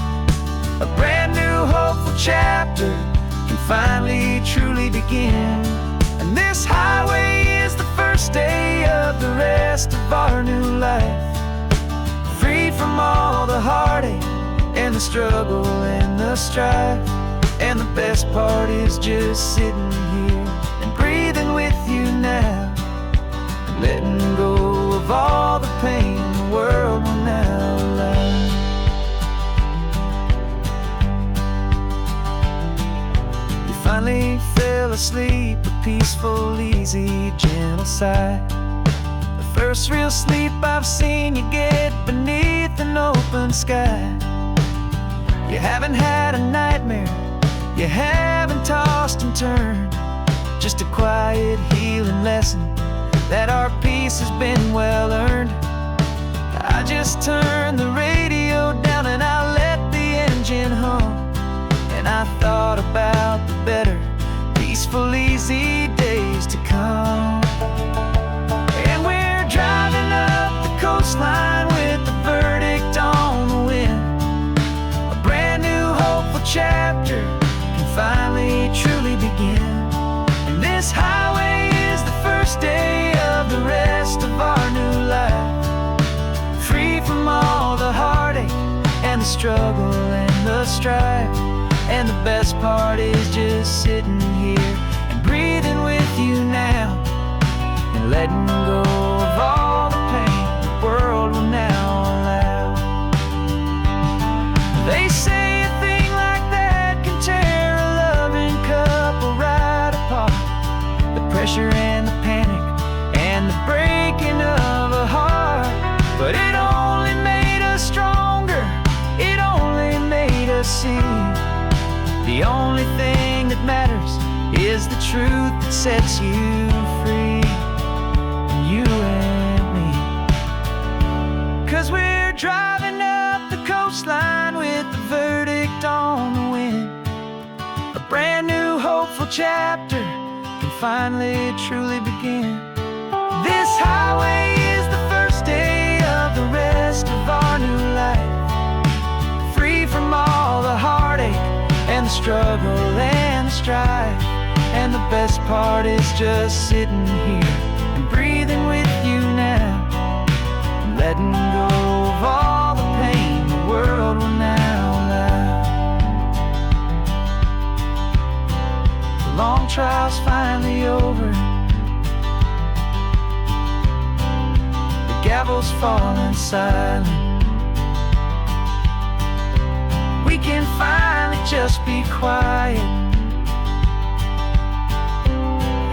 A brand new hopeful chapter can finally truly begin. And this highway is the first day of the rest of our new life, free from all the heartache and the struggle and the strife. And the best part is just sitting here and breathing with you now, and letting go of all the pain the world will now allow. You finally fell asleep, a peaceful, easy, gentle sigh. The first real sleep I've seen you get beneath an open sky. You haven't had a nightmare, you haven't tossed and turned, just a quiet healing lesson that our peace has been well earned. I just turned the radio down and I let the engine hum, and I thought about the better, peaceful, easy days to come. And we're driving up the coastline with the verdict on the wind. A brand new hopeful chapter can finally truly begin. And this highway is the first day of the rest of our new life, free from all the heartache and the struggle and the strife. And the best part is just sitting here and breathing with you now, and letting go of all the pain the world will now allow. They say a thing like that can tear a loving couple right apart. The pressure and the panic and the breaking of a heart. But it only made us stronger, it only made us see the only thing that matters is the truth that sets you free, you and me. 'Cause we're driving up the coastline with the verdict on the wind. A brand new hopeful chapter can finally truly begin. This highway is the first day of the rest of our new life, free from all the heartache and the struggle and the strife. And the best part is just sitting here and breathing with you now, and letting go of all the pain the world will now allow. The long trial's finally over, the gavel's falling silent. We can finally just be quiet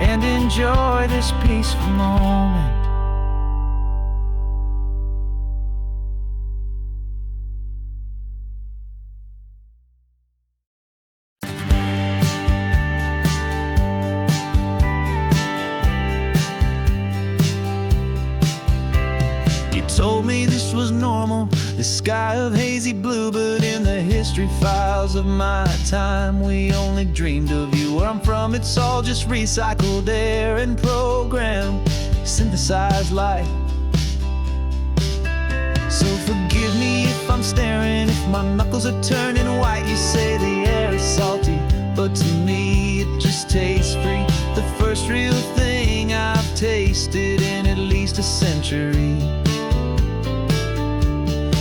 and enjoy this peaceful moment. You told me this was normal, this sky of hazy blue, but in the history files of my time, we only dreamed of you. Where I'm from, it's all just recycled air and programmed, synthesized light. So forgive me if I'm staring, if my knuckles are turning white. You say the air is salty, but to me it just tastes free. The first real thing I've tasted in at least a century.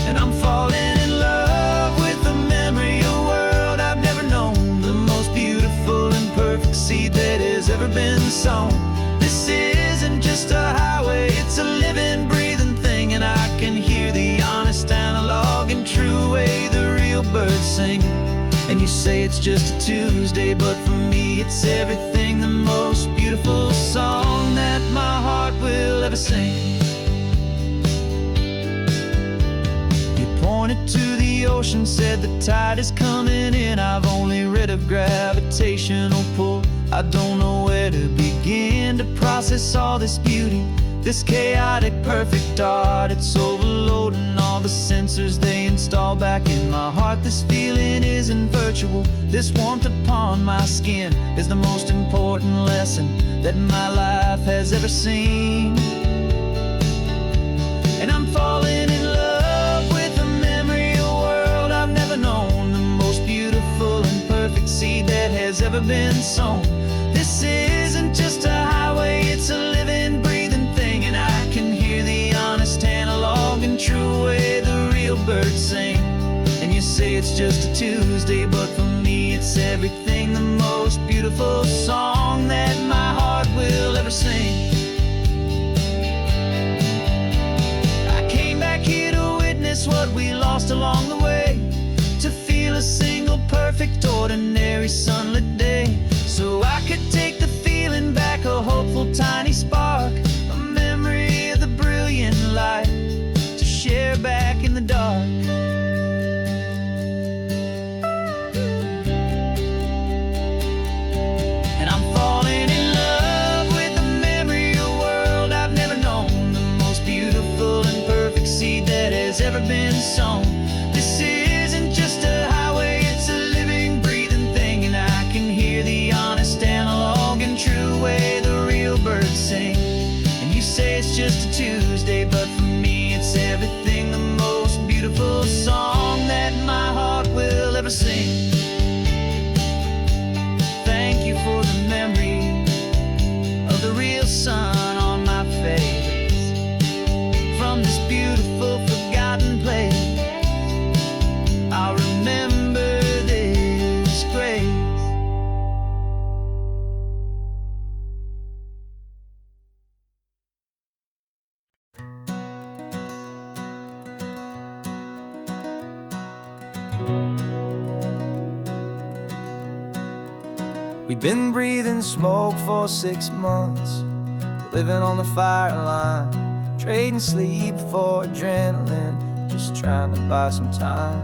And I'm falling in love with the memory of a world I've never known, the most beautiful and perfect seed that has ever been sown. This isn't just a highway, it's a living, breathing thing, and I can hear the honest, analog, and true way the real birds sing. And you say it's just a Tuesday, but for me it's everything, the most beautiful song that my heart will ever sing. Pointed to the ocean, said the tide is coming in. I've only read of gravitational pull, I don't know where to begin to process all this beauty. This chaotic, perfect art, it's overloading all the sensors they install back in my heart. This feeling isn't virtual. This warmth upon my skin is the most important lesson that my life has ever seen. And I'm falling in love with the memory of a world I've never known, the most beautiful and perfect seed that has ever been sown. This isn't just a highway, it's a living, breathing thing, and I can hear the honest analog and true way the real birds sing. And you say it's just a Tuesday, but for me it's everything, the most beautiful song that my heart will ever sing. I came back here to witness what we lost along the way, to feel a single perfect ordinary sunlit day, so I could take the feeling back, a hopeful tiny spark, a memory of the brilliant light to share back in the dark. And I'm falling in love with the memory of a world I've never known, the most beautiful and perfect seed that has ever been sown. This isn't just a highway, it's a living, breathing thing, and I can hear the honest analog and true way the real birds sing. And you say it's just a Tuesday, but for me it's everything, the most beautiful song that my heart will ever sing. Thank you for the memory of the real sun on my face, from this beautiful forgotten place. I'll remember this grace. We've been breathing smoke for 6 months, living on the fire line, trading sleep for adrenaline, just trying to buy some time.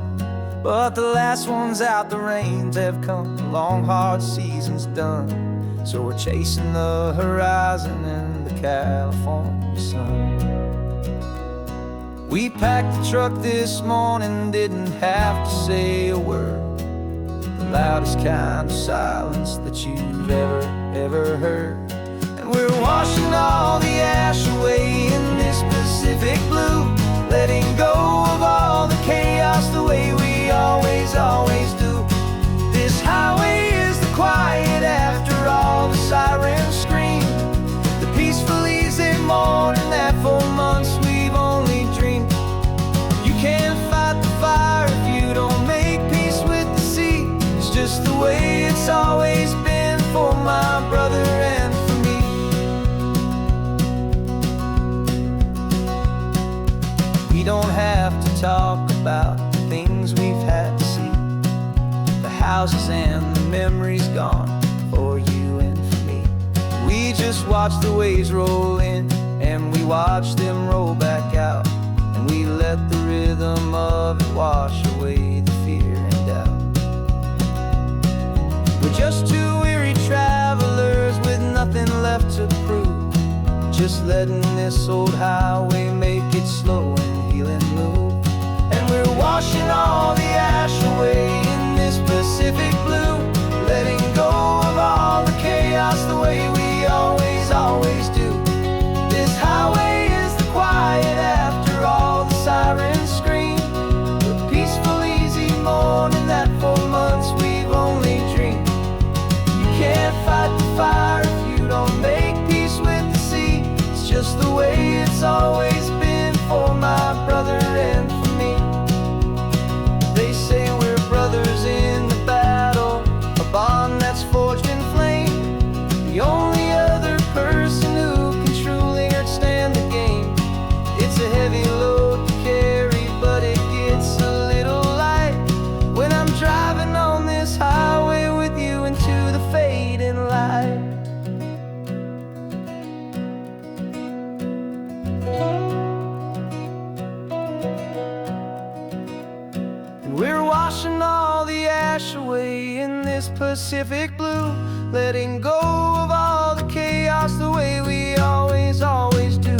But the last one's out, the rains have come, the long hard season's done, so we're chasing the horizon in the California sun. We packed the truck this morning, didn't have to say a word, the loudest kind of silence that you've ever heard. And we're washing all the ash away in this Pacific blue, letting go of all the chaos the way we always do. This highway is the quiet after all the sirens scream, the peaceful easy morning that for months we've only dreamed. You can't fight the fire if you don't make peace with the sea. It's just the way it's always been for my brother and for me. We don't have to talk about the things we've had to see, the houses and the memories gone for you and for me. We just watch the waves roll in, and we watch them roll back out, and we let the rhythm of it wash away the fear and doubt. We're just two weary travelers with nothing left to prove, just letting this old highway make it slow and healing move. And we're washing all the ash away in this Pacific blue, letting go of all the chaos the way we always do. This highway is the quiet after all the sirens scream, the peaceful easy morning that for months we've only dreamed. You can't fight the fire if you don't make peace with the sea. It's just the way it's always been for my brother and for me. They say we're brothers in the battle, a bond that's forged in flame, the only other person who can truly understand the game. It's a heavy load to carry, but it gets a little light when I'm driving on this highway with you into the fading light. And we're washing all the ash away in this Pacific blue, letting go of all the chaos the way we always do.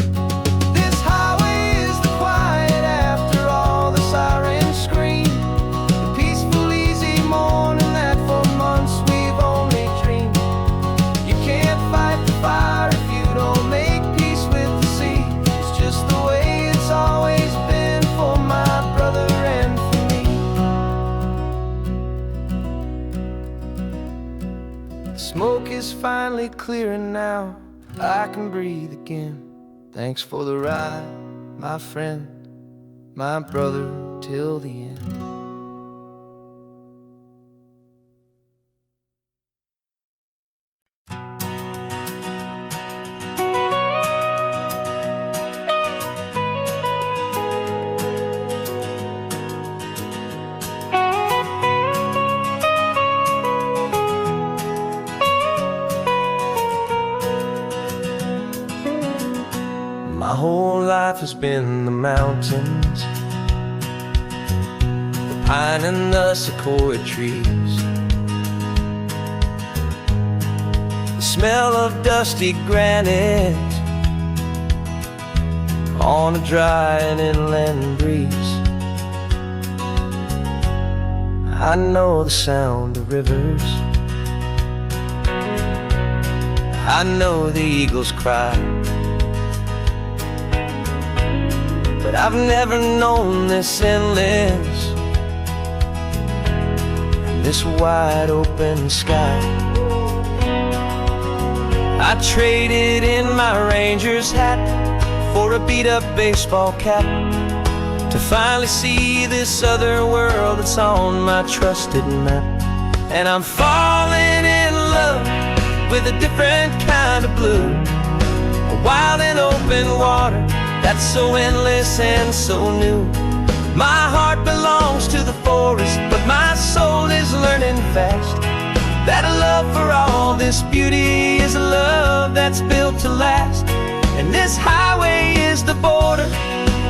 finally clearing now. I can breathe again. Thanks for the ride, my friend, my brother, till the end. My whole life has been the mountains, the pine and the sequoia trees, the smell of dusty granite on a dry and inland breeze. I know the sound of rivers, I know the eagles cry, but I've never known this endless and this wide open sky. I traded in my ranger's hat for a beat-up baseball cap to finally see this other world that's on my trusted map. And I'm falling in love with a different kind of blue, a wild and open water that's so endless and so new. My heart belongs to the forest, but my soul is learning fast that a love for all this beauty is a love that's built to last. And this highway is the border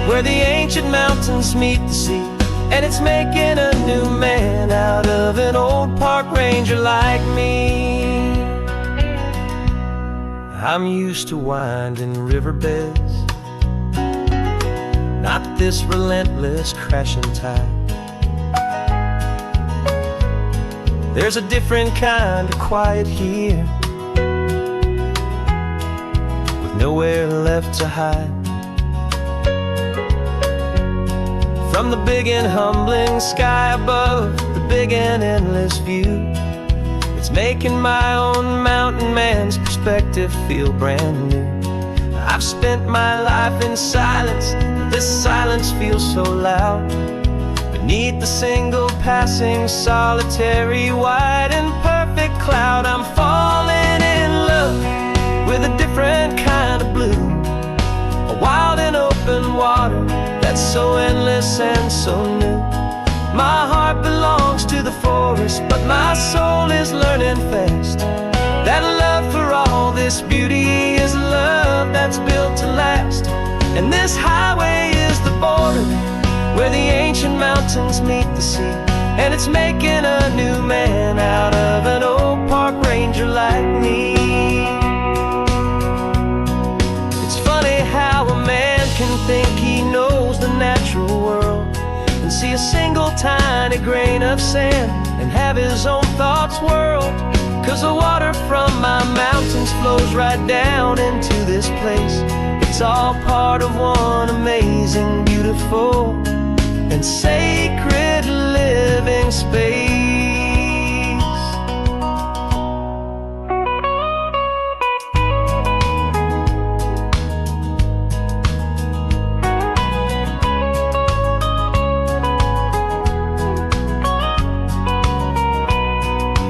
where the ancient mountains meet the sea, and it's making a new man out of an old park ranger like me. I'm used to winding riverbeds, not this relentless crashing tide. There's a different kind of quiet here, with nowhere left to hide. From the big and humbling sky above, the big and endless view, it's making my own mountain man's perspective feel brand new. I've spent my life in silence, this silence feels so loud. Beneath the single passing solitary white and perfect cloud, I'm falling in love with a different kind of blue, a wild and open water that's so endless and so new. My heart belongs to the forest, but my soul is learning fast that love for all this beauty is a love that's built to last. And this highway is the border where the ancient mountains meet the sea, and it's making a new man out of an old park ranger like me. It's funny how a man can think he knows the natural world and see a single tiny grain of sand and have his own thoughts whirled. 'Cause the water from my mountains flows right down into this place. It's all part of one amazing, beautiful, and sacred living space.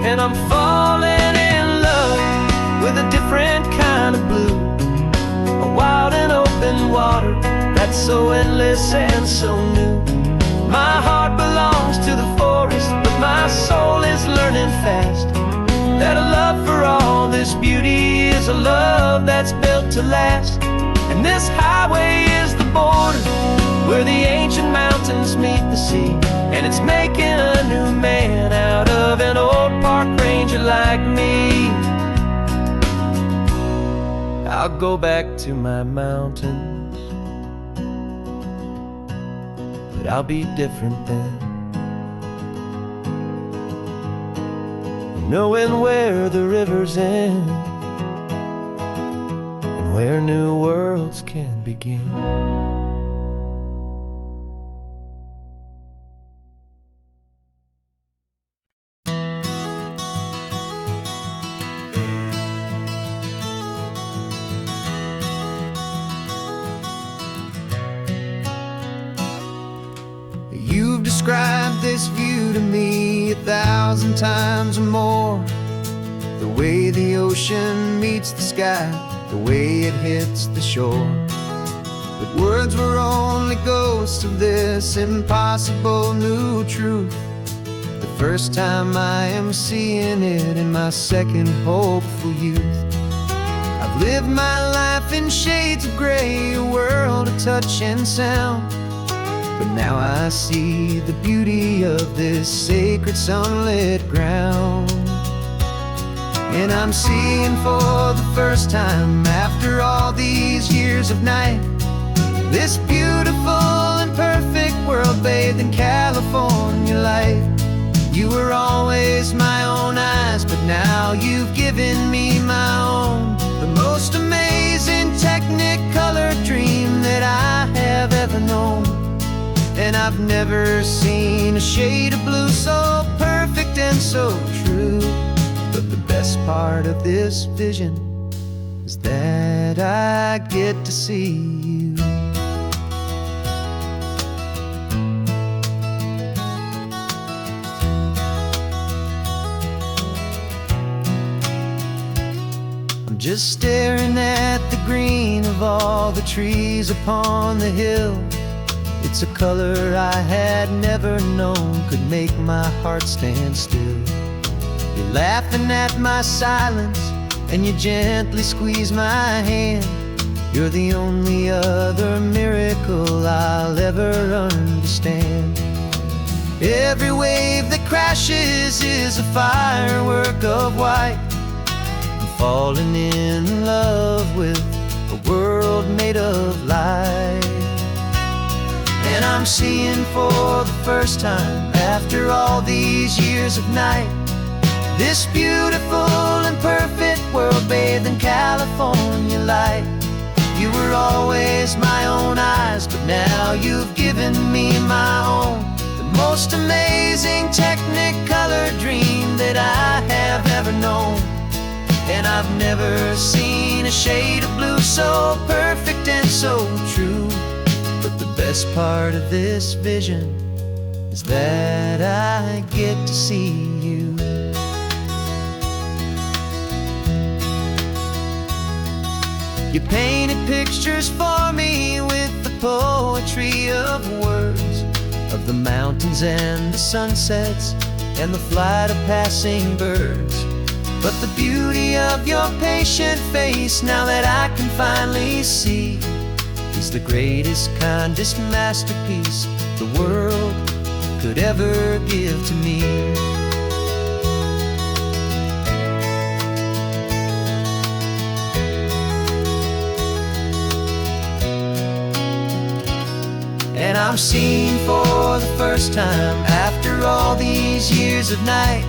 And I'm falling in love with a different kind of blue, a wild and open water that's so endless and so new. My heart belongs to the forest, but my soul is learning fast that a love for all this beauty is a love that's built to last. And this highway is the border where the ancient mountains meet the sea, and it's making a new man out of an old park ranger like me. I'll go back to my mountains, but I'll be different then, knowing where the rivers end and where new worlds can begin. this view to me 1,000 times or more. The way the ocean meets the sky, the way it hits the shore. But words were only ghosts of this impossible new truth. The first time I am seeing it in my second hopeful youth. I've lived my life in shades of gray, a world of touch and sound. But now I see the beauty of this sacred sunlit ground. And I'm seeing for the first time, after all these years of night, this beautiful and perfect world bathed in California light. You were always my own eyes, but now you've given me my own. The most amazing technicolor dream that I have ever known. And I've never seen a shade of blue so perfect and so true. But the best part of this vision is that I get to see you. Just staring at the green of all the trees upon the hill. It's a color I had never known could make my heart stand still. You're laughing at my silence, and you gently squeeze my hand. You're the only other miracle I'll ever understand. Every wave that crashes is a firework of white. Falling in love with a world made of light. And I'm seeing for the first time, after all these years of night, this beautiful and perfect world bathed in California light. You were always my own eyes, but now you've given me my own. The most amazing technicolor dream that I have ever known. And I've never seen a shade of blue so perfect and so true. But the best part of this vision is that I get to see you. You painted pictures for me with the poetry of words, of the mountains and the sunsets and the flight of passing birds. But the beauty of your patient face, now that I can finally see, is the greatest, kindest masterpiece the world could ever give to me. And I'm seeing for the first time, after all these years of night,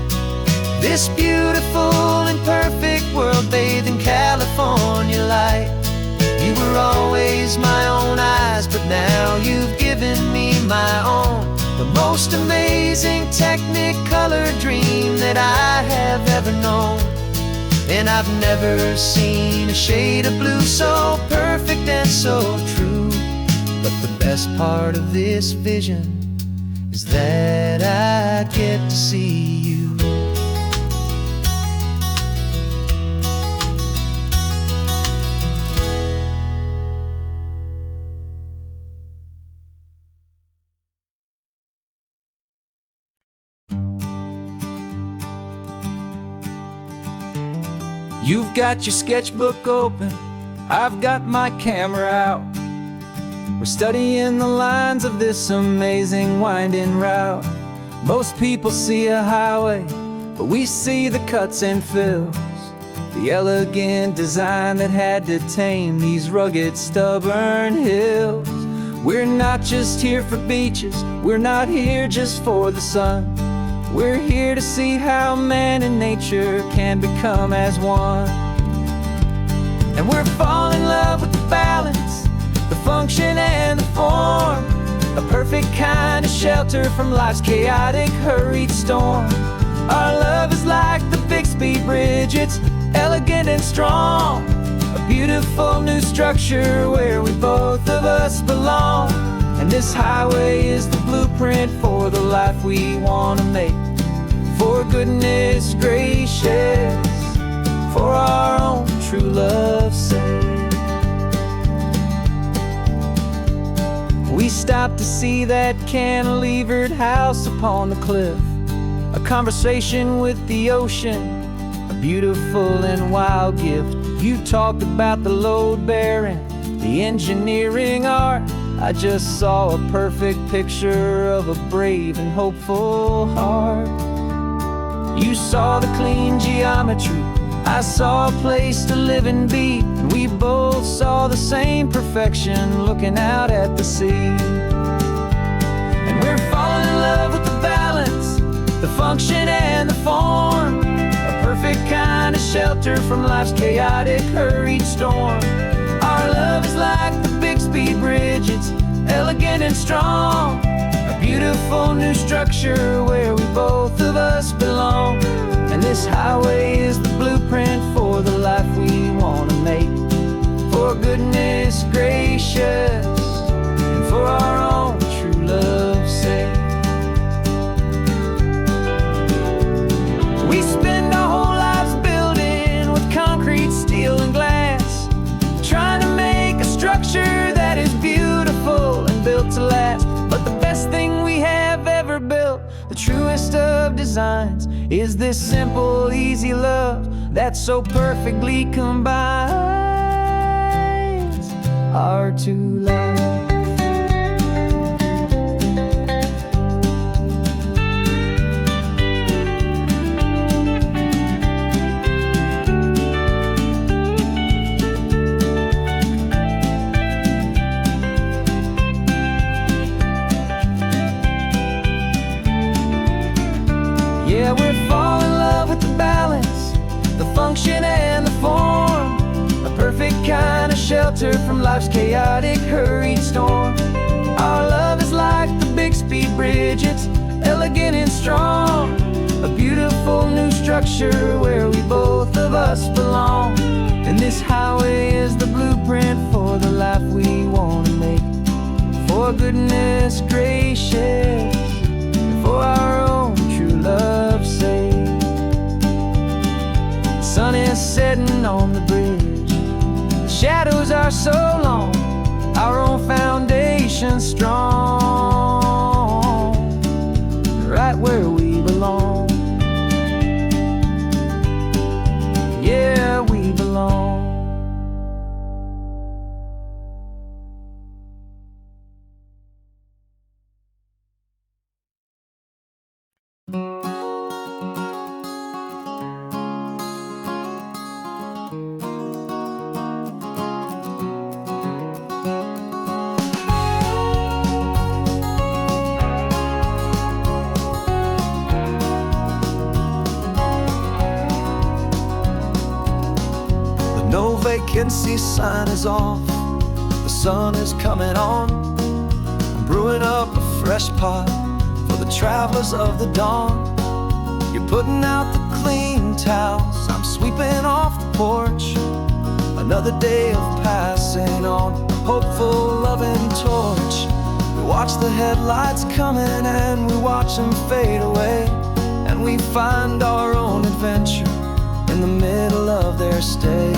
this beautiful and perfect world bathed in California light. You were always my own eyes, but now you've given me my own. The most amazing technicolor dream that I have ever known. And I've never seen a shade of blue so perfect and so true. But the best part of this vision is that I get to see you. You've got your sketchbook open, I've got my camera out. We're studying the lines of this amazing winding route. Most people see a highway, but we see the cuts and fills, the elegant design that had to tame these rugged, stubborn hills. We're not just here for beaches, we're not here just for the sun. We're here to see how man and nature can become as one. And we're falling in love with the balance, the function and the form, a perfect kind of shelter from life's chaotic, hurried storm. Our love is like the Bixby Bridge, it's elegant and strong, a beautiful new structure where we both of us belong. And this highway is the blueprint for the life we want to make. For goodness gracious, for our own true love's sake. We stopped to see that cantilevered house upon the cliff, a conversation with the ocean, a beautiful and wild gift. You talked about the load bearing, the engineering art. I just saw a perfect picture of a brave and hopeful heart. You saw the clean geometry, I saw a place to live and be, and we both saw the same perfection looking out at the sea. And we're falling in love with the balance, the function and the form, a perfect kind of shelter from life's chaotic, hurried storm. Our love is like the Bixby Bridge, it's elegant and strong, a beautiful new structure where we both of us belong. And this highway is the blueprint for the life we want to make. For goodness gracious, and for our own true love's sake. We spend our whole lives building with concrete, steel, and glass, trying to make a structure that is beautiful and built to last. But the best thing we have ever built, the truest of designs, is this simple, easy love that so perfectly combines our two lives. Yeah, we're falling in love with the balance, the function and the form, a perfect kind of shelter from life's chaotic, hurried storm. Our love is like the Bixby Bridge, it's elegant and strong, a beautiful new structure where we both of us belong. And this highway is the blueprint for the life we want to make. For goodness gracious, and for our own true love's sake. The sun is setting on the bridge, the shadows are so long, our own foundation strong, right where we belong. Yeah, we belong. No vacancy sign is off, the sun is coming on. I'm brewing up a fresh pot for the travelers of the dawn. You're putting out the clean towels, I'm sweeping off the porch. Another day of passing on, a hopeful, loving torch. We watch the headlights coming and we watch them fade away, and we find our own adventure in the middle of their stay.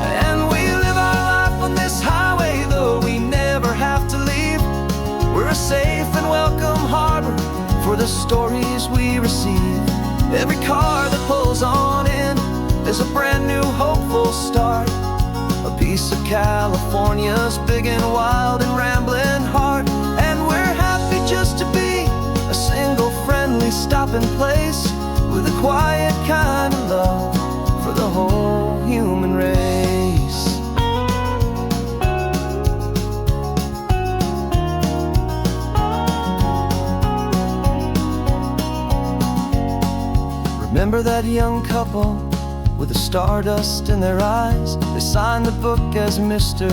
And we live our life on this highway, though we never have to leave. We're a safe and welcome harbor for the stories we receive. Every car that pulls on in is a brand new hopeful start, a piece of California's big and wild and rambling heart. And we're happy just to be a single friendly stopping place, with a quiet kind of love for the whole human race. Remember that young couple with the stardust in their eyes? They signed the book as Mr.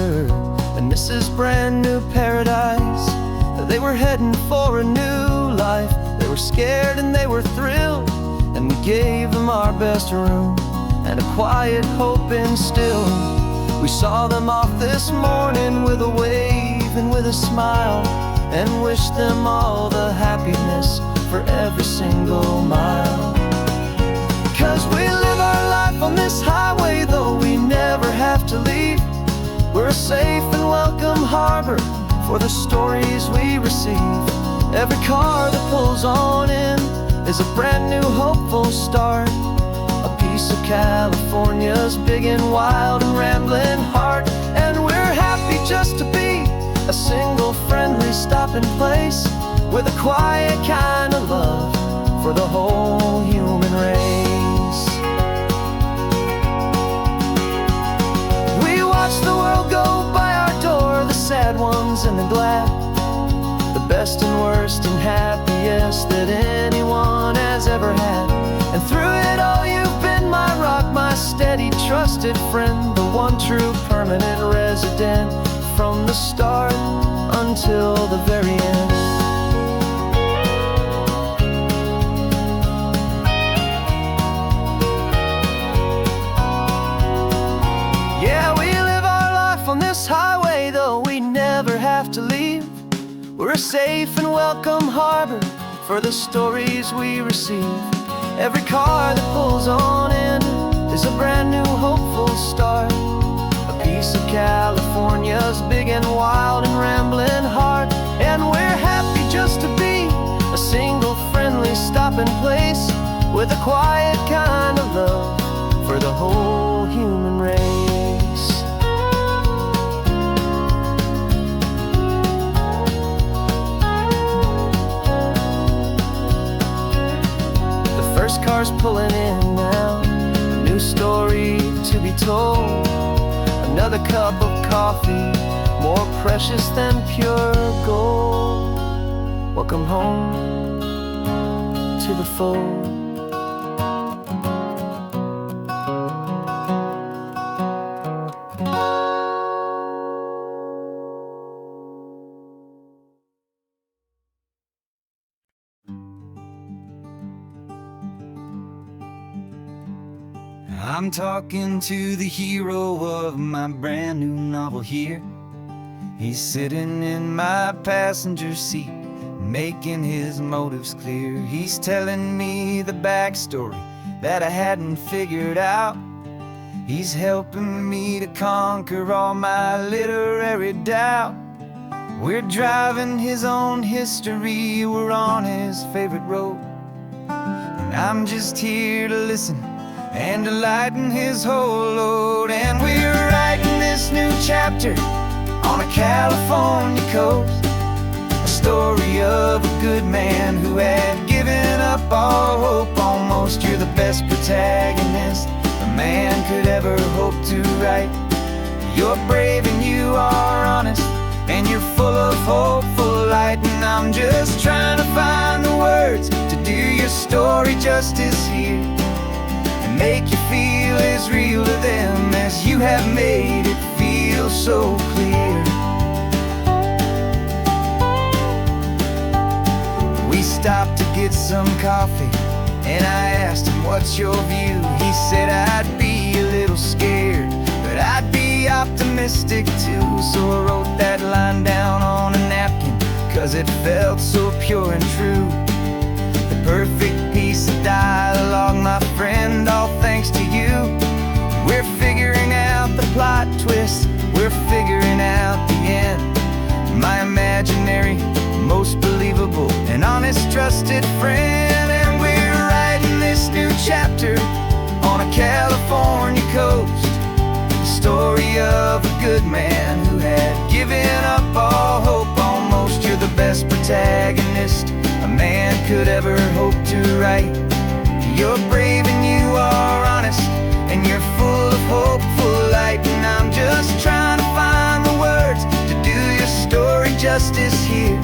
and Mrs. Brand New Paradise. They were heading for a new life. They were scared and they were thrilled, and we gave them our best room and a quiet hope instilled. We saw them off this morning with a wave and with a smile, and wish them all the happiness for every single mile. 'Cause we live our life on this highway, though we never have to leave. We're a safe and welcome harbor for the stories we receive. Every car that pulls on in is a brand new hopeful start, a piece of California's big and wild and rambling heart. And we're happy just to be a single friendly stopping place, with a quiet kind of love for the whole human race. We watch the world go by our door, the sad ones and the glad, the best and worst and happiest that anyone has ever had. And through it all you've been my rock, my steady trusted friend, the one true permanent resident, from the start until the very end. Yeah, we live our life on this highway, though we never have to leave. We're a safe and welcome harbor for the stories we receive. Every car that pulls on in is a brand new hopeful start, a piece of California's big and wild and rambling heart. And we're happy just to be a single friendly stopping place, with a quiet kind of love for the whole human race. The first car's pulling in now, a new story to be told. Another cup of coffee, more precious than pure gold. Welcome home to the fold. I'm talking to the hero of my brand new novel here. He's sitting in my passenger seat, making his motives clear. He's telling me the backstory that I hadn't figured out. He's helping me to conquer all my literary doubt. We're driving his own history, we're on his favorite road, and I'm just here to listen and to lighten his whole load. And we're writing this new chapter on a California coast, a story of a good man who had given up all hope almost. You're the best protagonist a man could ever hope to write. You're brave and you are honest, and you're full of hopeful light. And I'm just trying to find the words to do your story justice here, make you feel as real to them as you have made it feel so clear. We stopped to get some coffee, and I asked him, what's your view? He said, I'd be a little scared, but I'd be optimistic too. So I wrote that line down on a napkin, 'cause it felt so pure and true. The perfect piece of dialogue, my friend, all thanks to you. We're figuring out the plot twist, we're figuring out the end. My imaginary, most believable and honest trusted friend. And we're writing this new chapter on a California coast, the story of a good man who had given up all hope almost. You're the best protagonist a man could ever hope to write. You're brave and you are honest, and you're full of hopeful light. And I'm just trying to find the words to do your story justice here,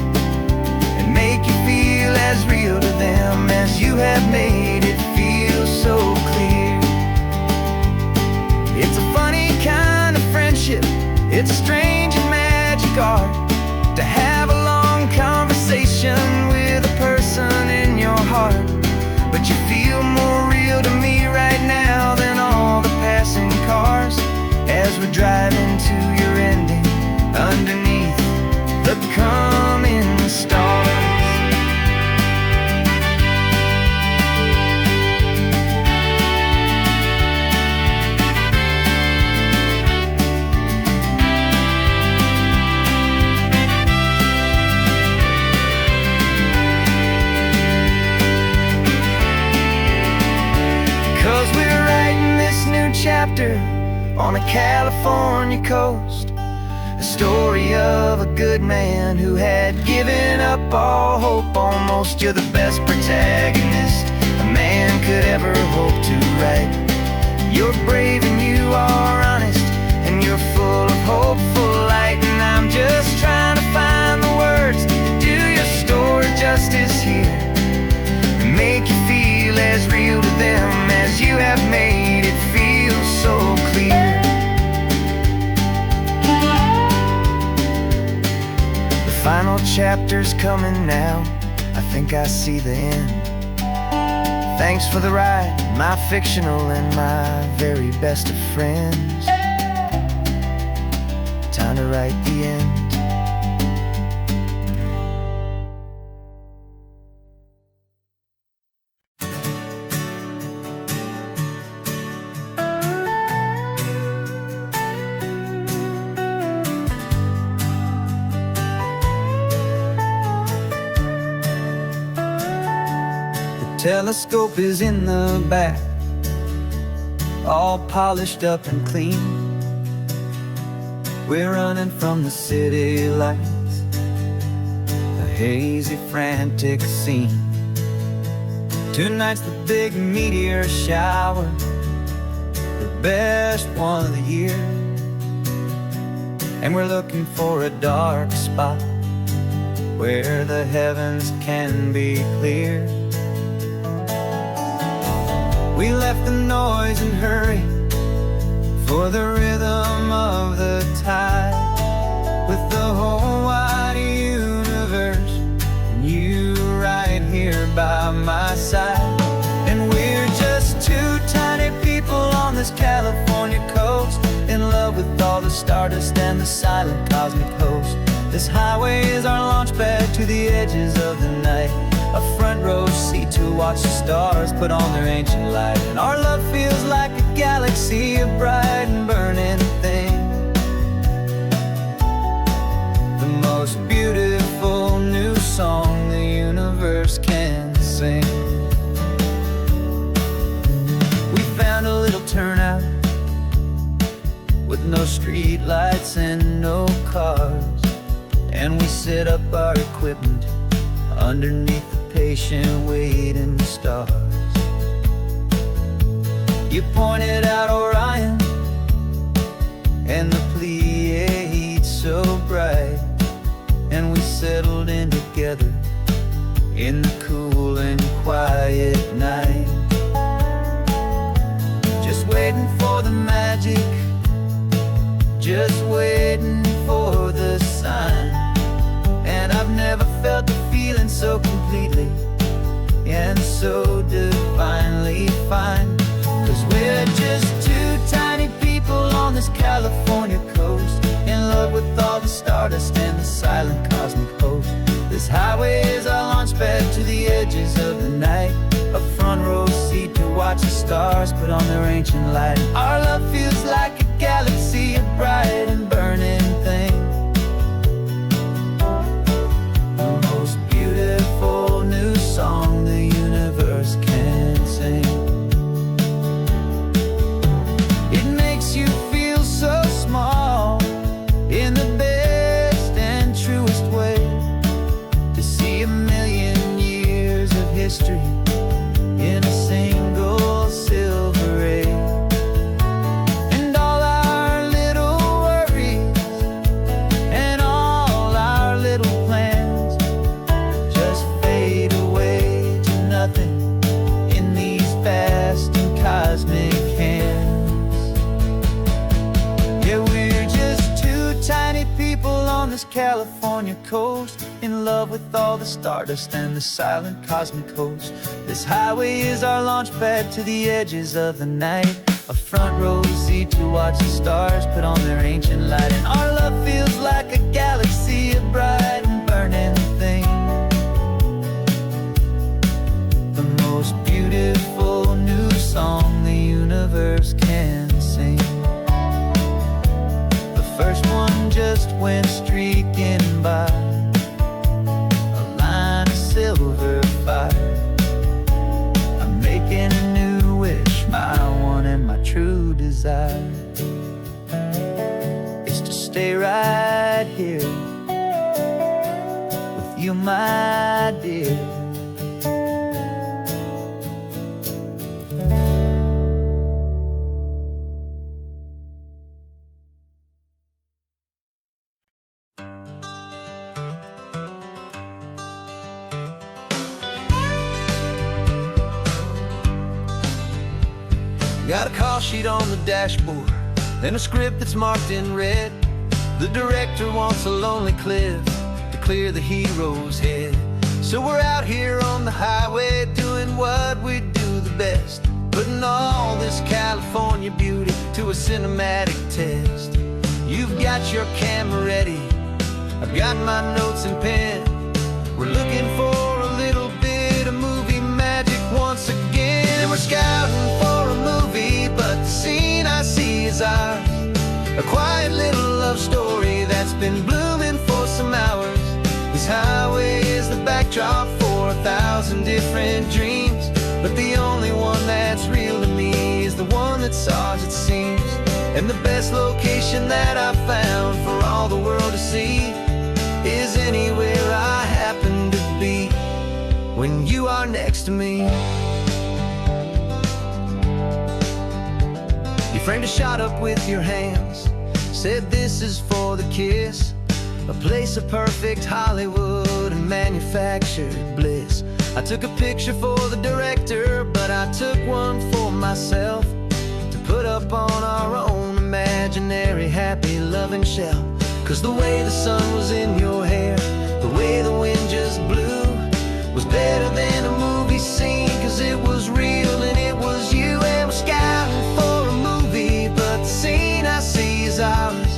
and make you feel as real to them as you have made it feel so clear. It's a funny kind of friendship, it's strange and magic art to have a long conversation with a person in your heart. But you feel more real to me right now than all the passing cars, as we're driving to your ending underneath the coming on the California coast. A story of a good man who had given up all hope almost. You're the best protagonist a man could ever hope to write. You're brave and you are honest, and you're full of hopeful light. And I'm just trying to find the words to do your story justice here, and make you feel as real to them as you have made it feel so clear. The final chapter's coming now, I think I see the end. Thanks for the ride, my fictional and my very best of friends. Time to write the end. Telescope is in the back, all polished up and clean. We're running from the city lights, a hazy, frantic scene. Tonight's the big meteor shower, the best one of the year. And we're looking for a dark spot where the heavens can be clear. We left the noise and hurry for the rhythm of the tide, with the whole wide universe and you right here by my side. And we're just two tiny people on this California coast, in love with all the stardust and the silent cosmic host. This highway is our launch pad to the edges of the night, a front row seat to watch the stars put on their ancient light. And our love feels like a galaxy, a bright and burning thing, the most beautiful new song the universe can sing. We found a little turnout with no street lights and no cars, and we set up our equipment underneath the patient waiting stars. You pointed out Orion and the Pleiades so bright, and we settled in together in the cool and quiet night, just waiting for the magic, just waiting for the sign. And I've never felt the feeling so completely and so divinely fine, 'cause we're just two tiny people on this California coast, in love with all the stardust and the silent cosmic host. This highway is our launch pad to the edges of the night, a front row seat to watch the stars put on their ancient light. Our love feels like a galaxy, a bright and burning thing, the most beautiful new song the universe can sing. It makes you feel so small in the best and truest way, to see a million years of history in a single silver ray. And all our little worries and all our little plans just fade away to nothing in these vast and cosmic hands. Yeah, we're just two tiny people on this California coast, in love with all the stardust and the silent cosmic host. This highway is our launch pad to the edges of the night, a front row seat to watch the stars put on their ancient light. And our love feels like a galaxy, a bright and burning thing, the most beautiful new song the universe can sing. The first one just went streaking by, a line of silver fire. I'm making a new wish, my one and my true desire. you, my dear. Got a call sheet on the dashboard and a script that's marked in red. The director wants a lonely cliff to clear the hero's head. So we're out here on the highway doing what we do the best, putting all this California beauty to a cinematic test. You've got your camera ready, I've got my notes and pen. We're looking for a little bit of movie magic once again. And we're scouting for a movie, but the scene I see is ours. A quiet little love story that's been blooming for some hours. This highway is the backdrop for 1,000 different dreams, but the only one that's real to me is the one that's ours, it seems. And the best location that I've found for all the world to see is anywhere I happen to be when you are next to me. You framed a shot up with your hands, said this is for the kiss, a place of perfect Hollywood and manufactured bliss. I took a picture for the director, but I took one for myself to put up on our own imaginary happy loving shelf. Cause the way the sun was in your hair, the way the wind just blew, was better than a movie scene, cause it was real and it was you. And we're scouting for a movie, but the scene I see is ours.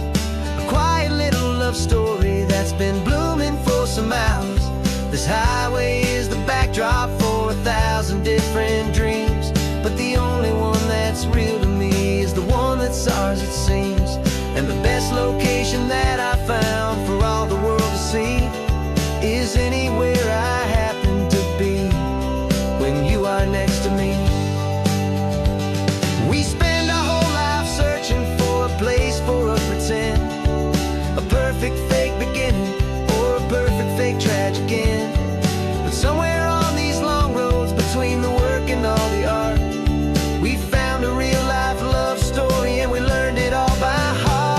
A quiet little love story that's been blooming for some hours. This highway is the backdrop for 1,000 different dreams, but the only one that's real to me is the one that's ours, it seems. And the best location that I found for all the world to see is anywhere I happen to be when you are next to me. We spend our whole life searching for a place for a pretend, a perfect fake beginning or a perfect fake tragic end. But somewhere on these long roads between the work and all the art, we found a real life love story and we learned it all by heart.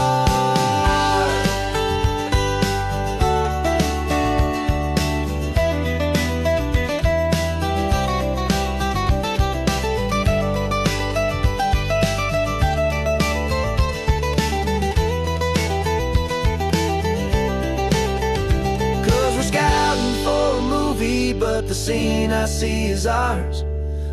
But the scene I see is ours.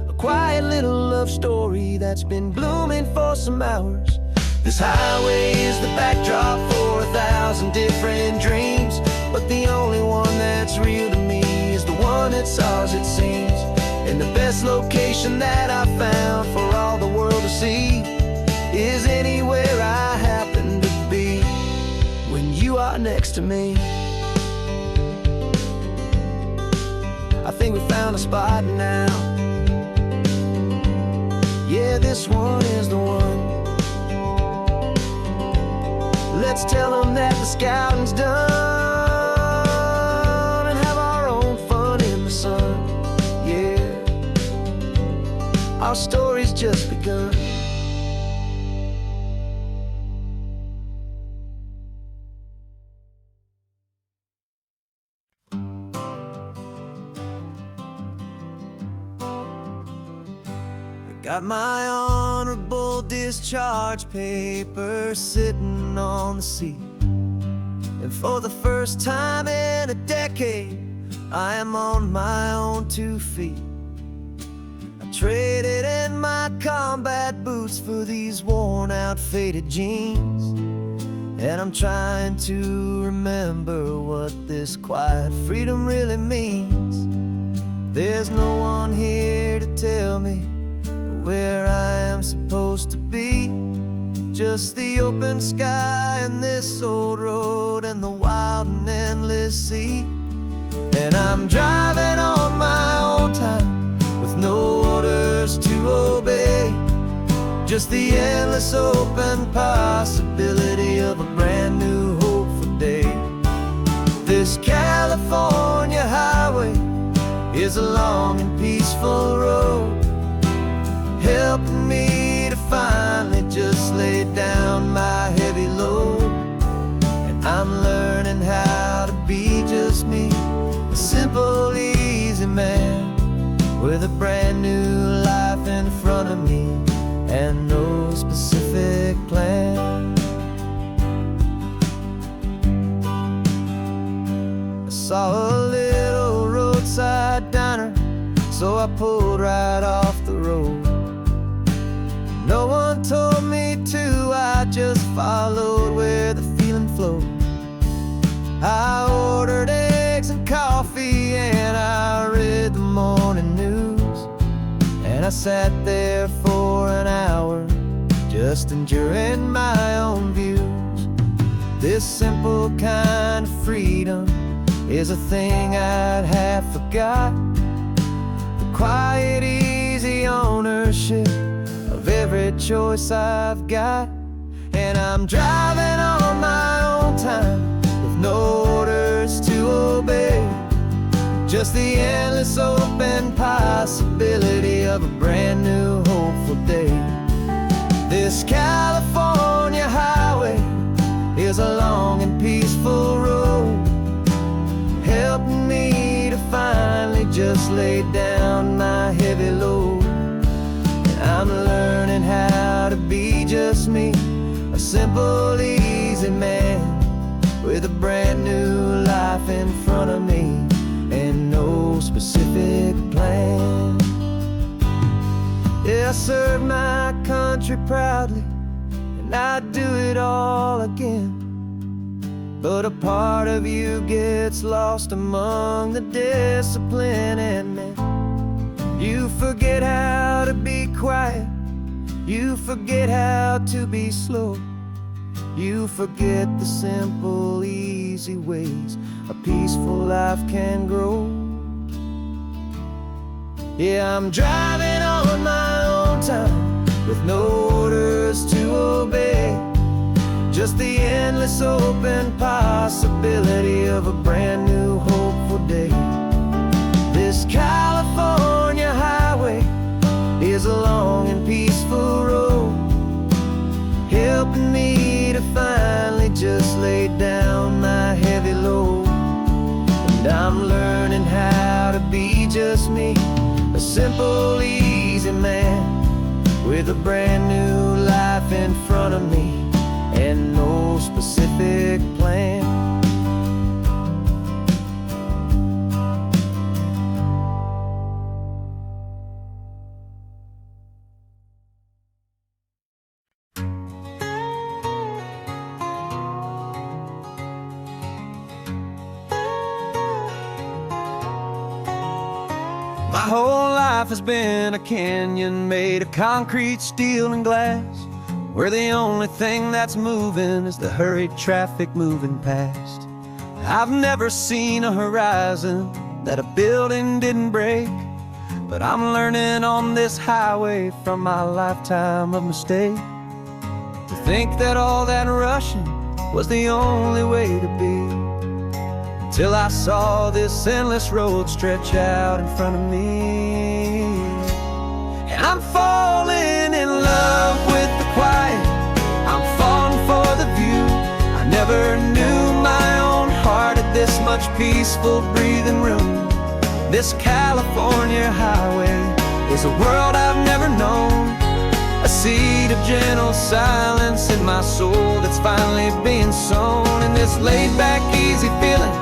A quiet little love story that's been blooming for some hours. This highway is the backdrop for 1,000 different dreams, but the only one that's real to me is the one that's ours, it seems. And the best location that I found for all the world to see is anywhere I happen to be when you are next to me. I think we found a spot now. Yeah, this one is the one. Let's tell them that the scouting's done and have our own fun in the sun. Yeah, our story's just begun. Got my honorable discharge paper sitting on the seat, and for the first time in a decade, I am on my own 2 feet. I traded in my combat boots for these worn out faded jeans, and I'm trying to remember what this quiet freedom really means. There's no one here to tell me where I am supposed to be, just the open sky and this old road and the wild and endless sea. And I'm driving on my own time with no orders to obey, just the endless open possibility of a brand new hopeful day. This California is a long and peaceful road, helping me to finally just lay down my heavy load. And I'm learning how to be just me, a simple, easy man with a brand new life in front of me and no specific plan. I saw a little roadside diner, so I pulled right off the road. No one told me to, I just followed where the feeling flowed. I ordered eggs and coffee and I read the morning news, and I sat there for an hour just enduring my own views. This simple kind of freedom is a thing I'd have forgot, the quiet, easy ownership of every choice I've got. And I'm driving on my own time with no orders to obey, just the endless open possibility of a brand new hopeful day. This California highway is a long and peaceful road, helping me to finally just lay down my heavy load. And I'm learning how to be just me, a simple, easy man with a brand new life in front of me and no specific plan. Yeah, I serve my country proudly, and I'd do it all again. But a part of you gets lost among the discipline and men. You forget how to be quiet, you forget how to be slow, you forget the simple, easy ways a peaceful life can grow. Yeah, I'm driving on my own time with no orders to obey, just the endless open possibility of a brand new hopeful day. This California highway is a long and peaceful road, helping me to finally just lay down my heavy load. And I'm learning how to be just me, a simple, easy man with a brand new life in front of me and no specific plan. My whole life has been a canyon made of concrete, steel, and glass, where the only thing that's moving is the hurried traffic moving past. I've never seen a horizon that a building didn't break, but I'm learning on this highway from my lifetime of mistake to think that all that rushing was the only way to be, till I saw this endless road stretch out in front of me. And I'm falling in love with the quiet, I'm falling for the view. I never knew my own heart had this much peaceful breathing room. This California highway is a world I've never known, a seed of gentle silence in my soul that's finally being sown. And this laid-back, easy feeling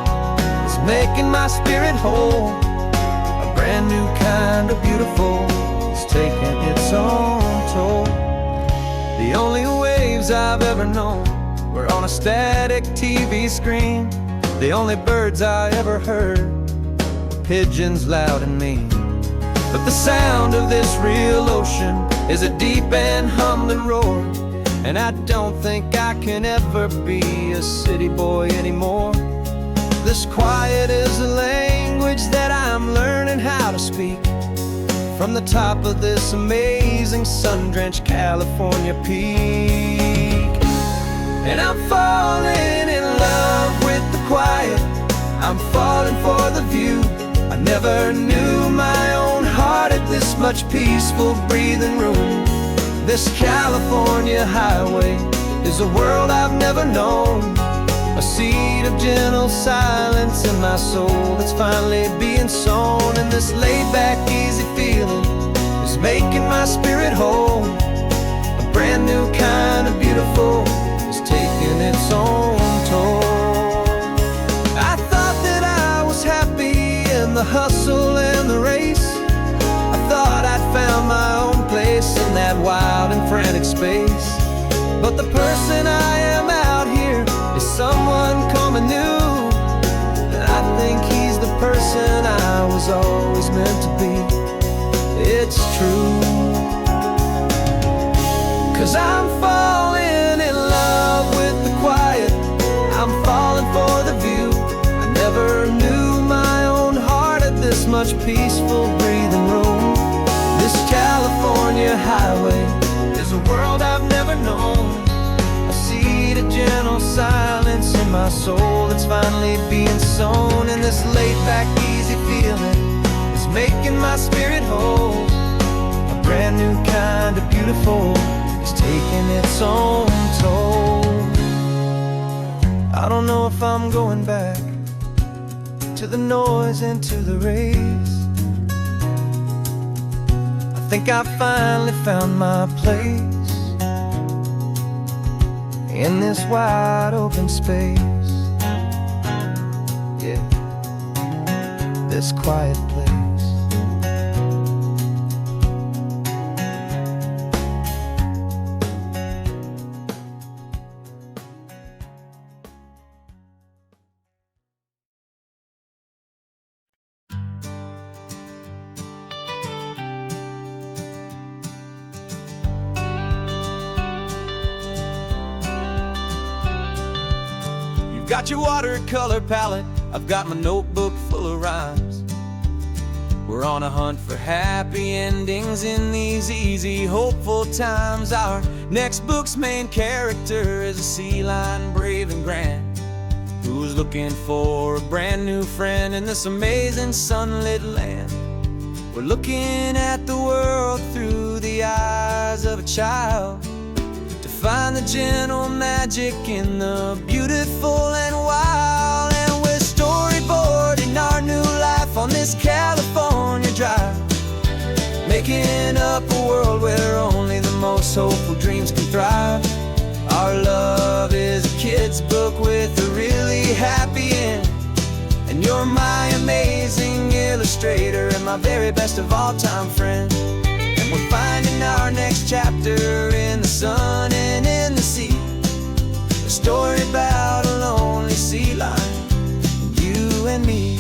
is making my spirit whole, a brand new kind of beautiful is taking its own toll. The only waves I've ever known were on a static TV screen. The only birds I ever heard were pigeons loud and mean. But the sound of this real ocean is a deep and humbling roar, and I don't think I can ever be a city boy anymore. This quiet is a language that I'm learning how to speak from the top of this amazing sun-drenched California peak. And I'm falling in love with the quiet, I'm falling for the view. I never knew my own heart had this much peaceful breathing room. This California highway is a world I've never known. A seed of gentle silence in my soul that's finally being sown. And this laid-back, easy feeling is making my spirit whole. A brand new kind of beautiful is taking its own toll. I thought that I was happy in the hustle and the race. I thought I'd found my own place in that wild and frantic space. But the person I am out here is someone coming new, and I think he's the person I was always meant to be. It's true, 'cause I'm falling in love with the quiet. I'm falling for the view. I never knew my own heart had this much peaceful breathing room. This California highway is a world I've never known. A seed of gentle silence in my soul that's finally being sown. And this laid-back, easy feeling is making my spirit whole. A brand new kind of beautiful is taking its own toll. I don't know if I'm going back to the noise and to the race. I think I finally found my place in this wide open space. Yeah, this quiet place. Got your watercolor palette, I've got my notebook full of rhymes. We're on a hunt for happy endings in these easy, hopeful times. Our next book's main character is a sea lion, brave and grand, who's looking for a brand new friend in this amazing sunlit land. We're looking at the world through the eyes of a child, find the gentle magic in the beautiful and wild. And we're storyboarding our new life on this California drive, making up a world where only the most hopeful dreams can thrive. Our love is a kid's book with a really happy end, and you're my amazing illustrator and my very best of all time friend. We're finding our next chapter in the sun and in the sea, a story about a lonely sea lion, you and me.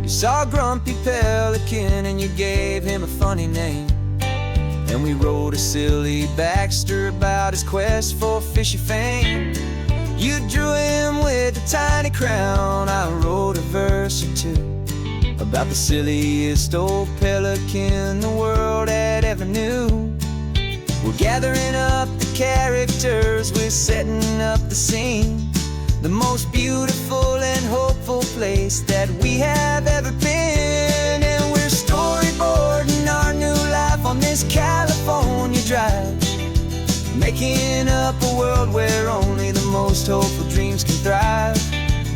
You saw a grumpy pelican and you gave him a funny name, and we wrote a silly Baxter about his quest for fishy fame. You drew him with a tiny crown, I wrote a verse or two about the silliest old pelican the world had ever knew. We're gathering up the characters, we're setting up the scene, the most beautiful and hopeful place that we have ever been. And we're storyboarding our new life on this California drive, making up a world where only the most hopeful dreams can thrive.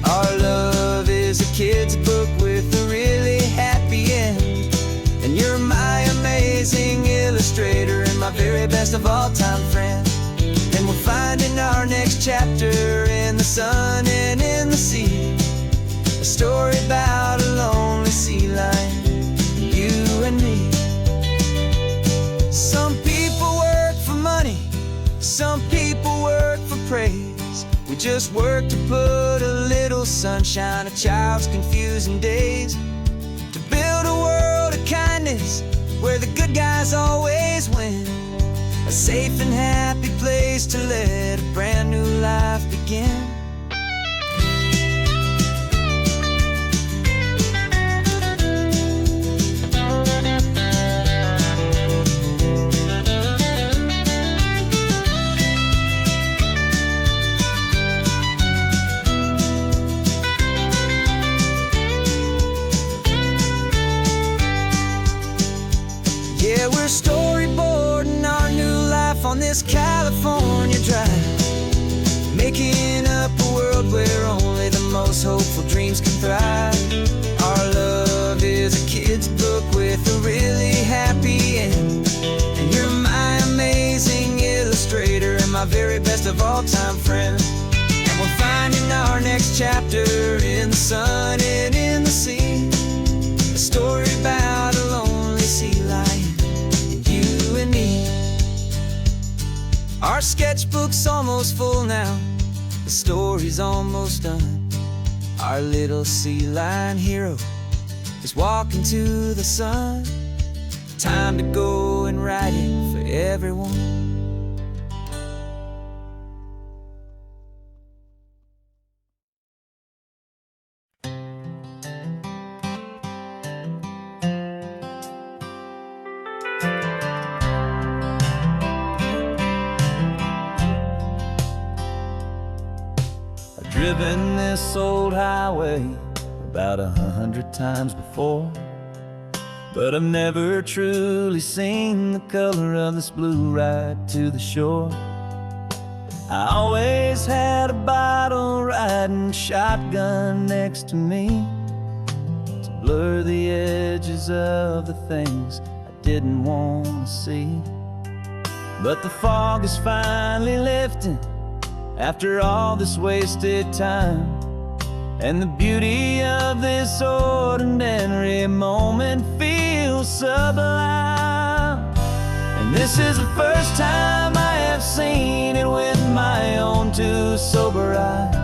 Our love is a kid's book with a really happy end, and you're my amazing illustrator and my very best of all time friend. And we're finding our next chapter in the sun and in the sea, a story about a lonely sea lion, you and me. Some people work for money, some people work for praise. We just work to put a little sunshine in a child's confusing days, to build a world of kindness where the good guys always win, a safe and happy place to let a brand new life begin. tried, making up a world where only the most hopeful dreams can thrive. Our love is a kid's book with a really happy end, and you're my amazing illustrator and my very best of all-time friend. And we're finding our next chapter in the sun and in the sea, a story about a lonely sea lion and you and me. Our sketchbook's almost full now, the story's almost done. Our little sea lion hero is walking to the sun. Time to go and write it for everyone. I've driven this old highway about 100 times before, but I've never truly seen the color of this blue right to the shore. I always had a bottle riding shotgun next to me to blur the edges of the things I didn't want to see. But the fog is finally lifting after all this wasted time, and the beauty of this ordinary moment feels sublime. And this is the first time I have seen it with my own two sober eyes,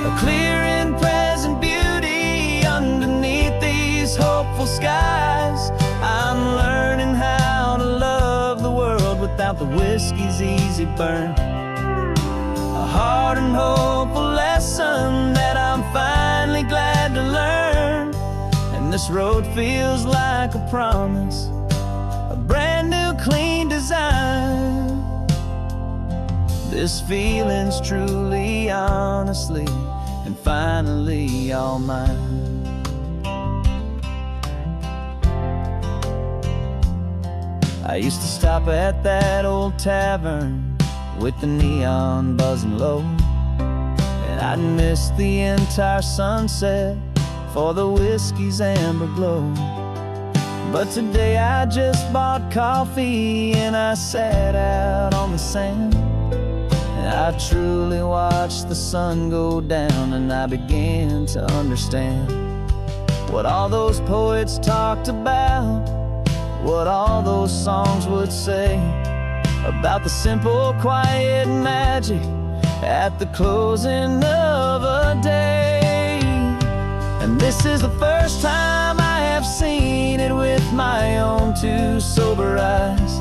a clear and present beauty underneath these hopeful skies. I'm learning how to love the world without the whiskey's easy burn, a hard and hopeful lesson that I'm finally glad to learn. And this road feels like a promise, a brand new clean design. This feeling's truly, honestly, and finally all mine. I used to stop at that old tavern with the neon buzzing low, and I'd miss the entire sunset for the whiskey's amber glow. But today I just bought coffee and I sat out on the sand, and I truly watched the sun go down, and I began to understand what all those poets talked about, what all those songs would say about the simple, quiet magic at the closing of a day. And this is the first time I have seen it with my own two sober eyes,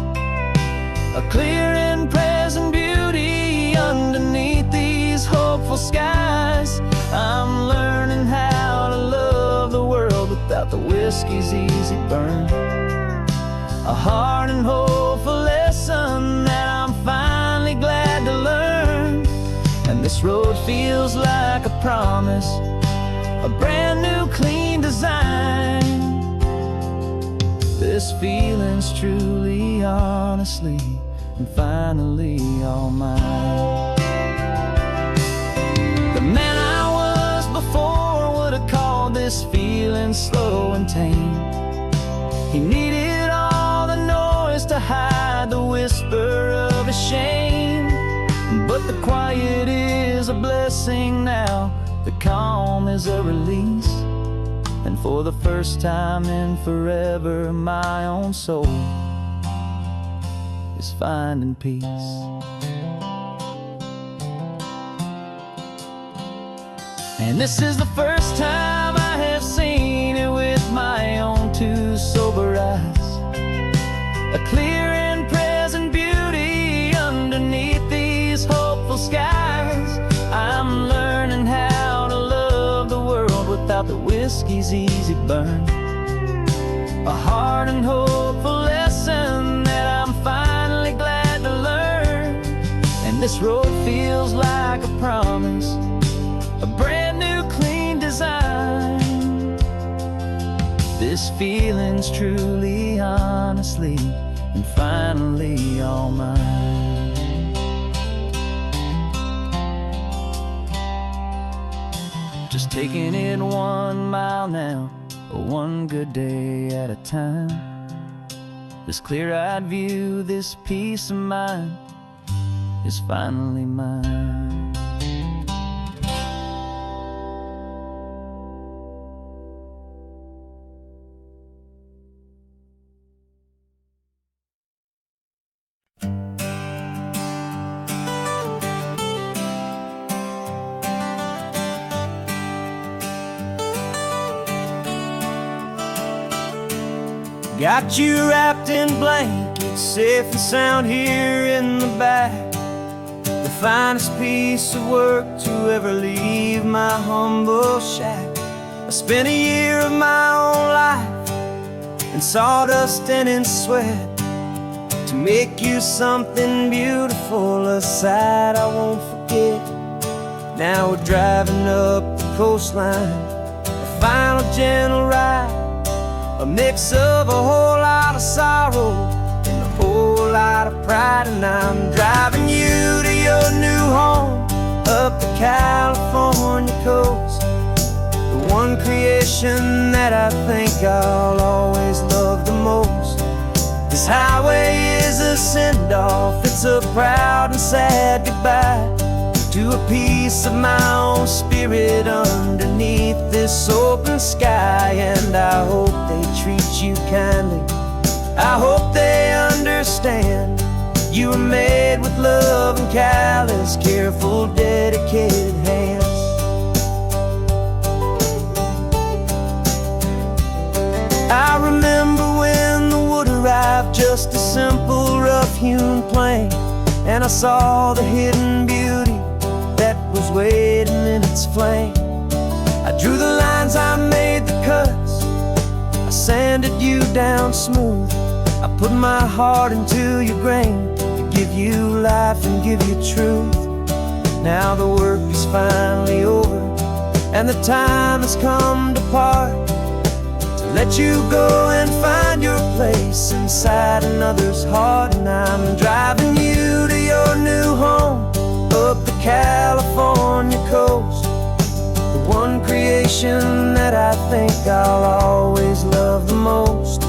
a clear and present beauty underneath these hopeful skies. I'm learning how to love the world without the whiskey's easy burn, a hard and hopeful lesson that I'm finally glad to learn. And this road feels like a promise, a brand new clean design. This feeling's truly, honestly, and finally all mine. The man I was before would have called this feeling slow and tame. He needed all the noise to hide the whisper of his shame. But the quiet is a blessing now, the calm is a release, and for the first time in forever my own soul is finding peace. And this is the first time I have seen it with my own two sober eyes, a clear and present beauty underneath these hopeful skies. I'm learning how to love the world without the whiskey's easy burn, a hard and hopeful lesson that I'm finally glad to learn. And this road feels like a promise, a brand new clean design. This feeling's truly, honestly, and finally all mine. just taking it 1 mile now, one good day at a time. This clear-eyed view, this peace of mind is finally mine. Got you wrapped in blankets, safe and sound here in the back. The finest piece of work to ever leave my humble shack. I spent a year of my own life in sawdust and in sweat to make you something beautiful, a sight I won't forget. Now we're driving up the coastline, a final gentle ride, a mix of a whole lot of sorrow and a whole lot of pride. And I'm driving you to your new home up the California coast, the one creation that I think I'll always love the most. This highway is a send-off, it's a proud and sad goodbye to a piece of my own spirit underneath this open sky. And I hope they treat you kindly, I hope they understand you were made with love and callous, careful, dedicated hands. I remember when the wood arrived, just a simple rough-hewn plank, and I saw the hidden beauty that was waiting in its flame. I drew the lines, I made the cuts, I sanded you down smooth. I put my heart into your grain to give you life and give you truth. Now the work is finally over and the time has come to part, to let you go and find your place inside another's heart. And I'm driving you to your new home up the California coast, the one creation that I think I'll always love the most.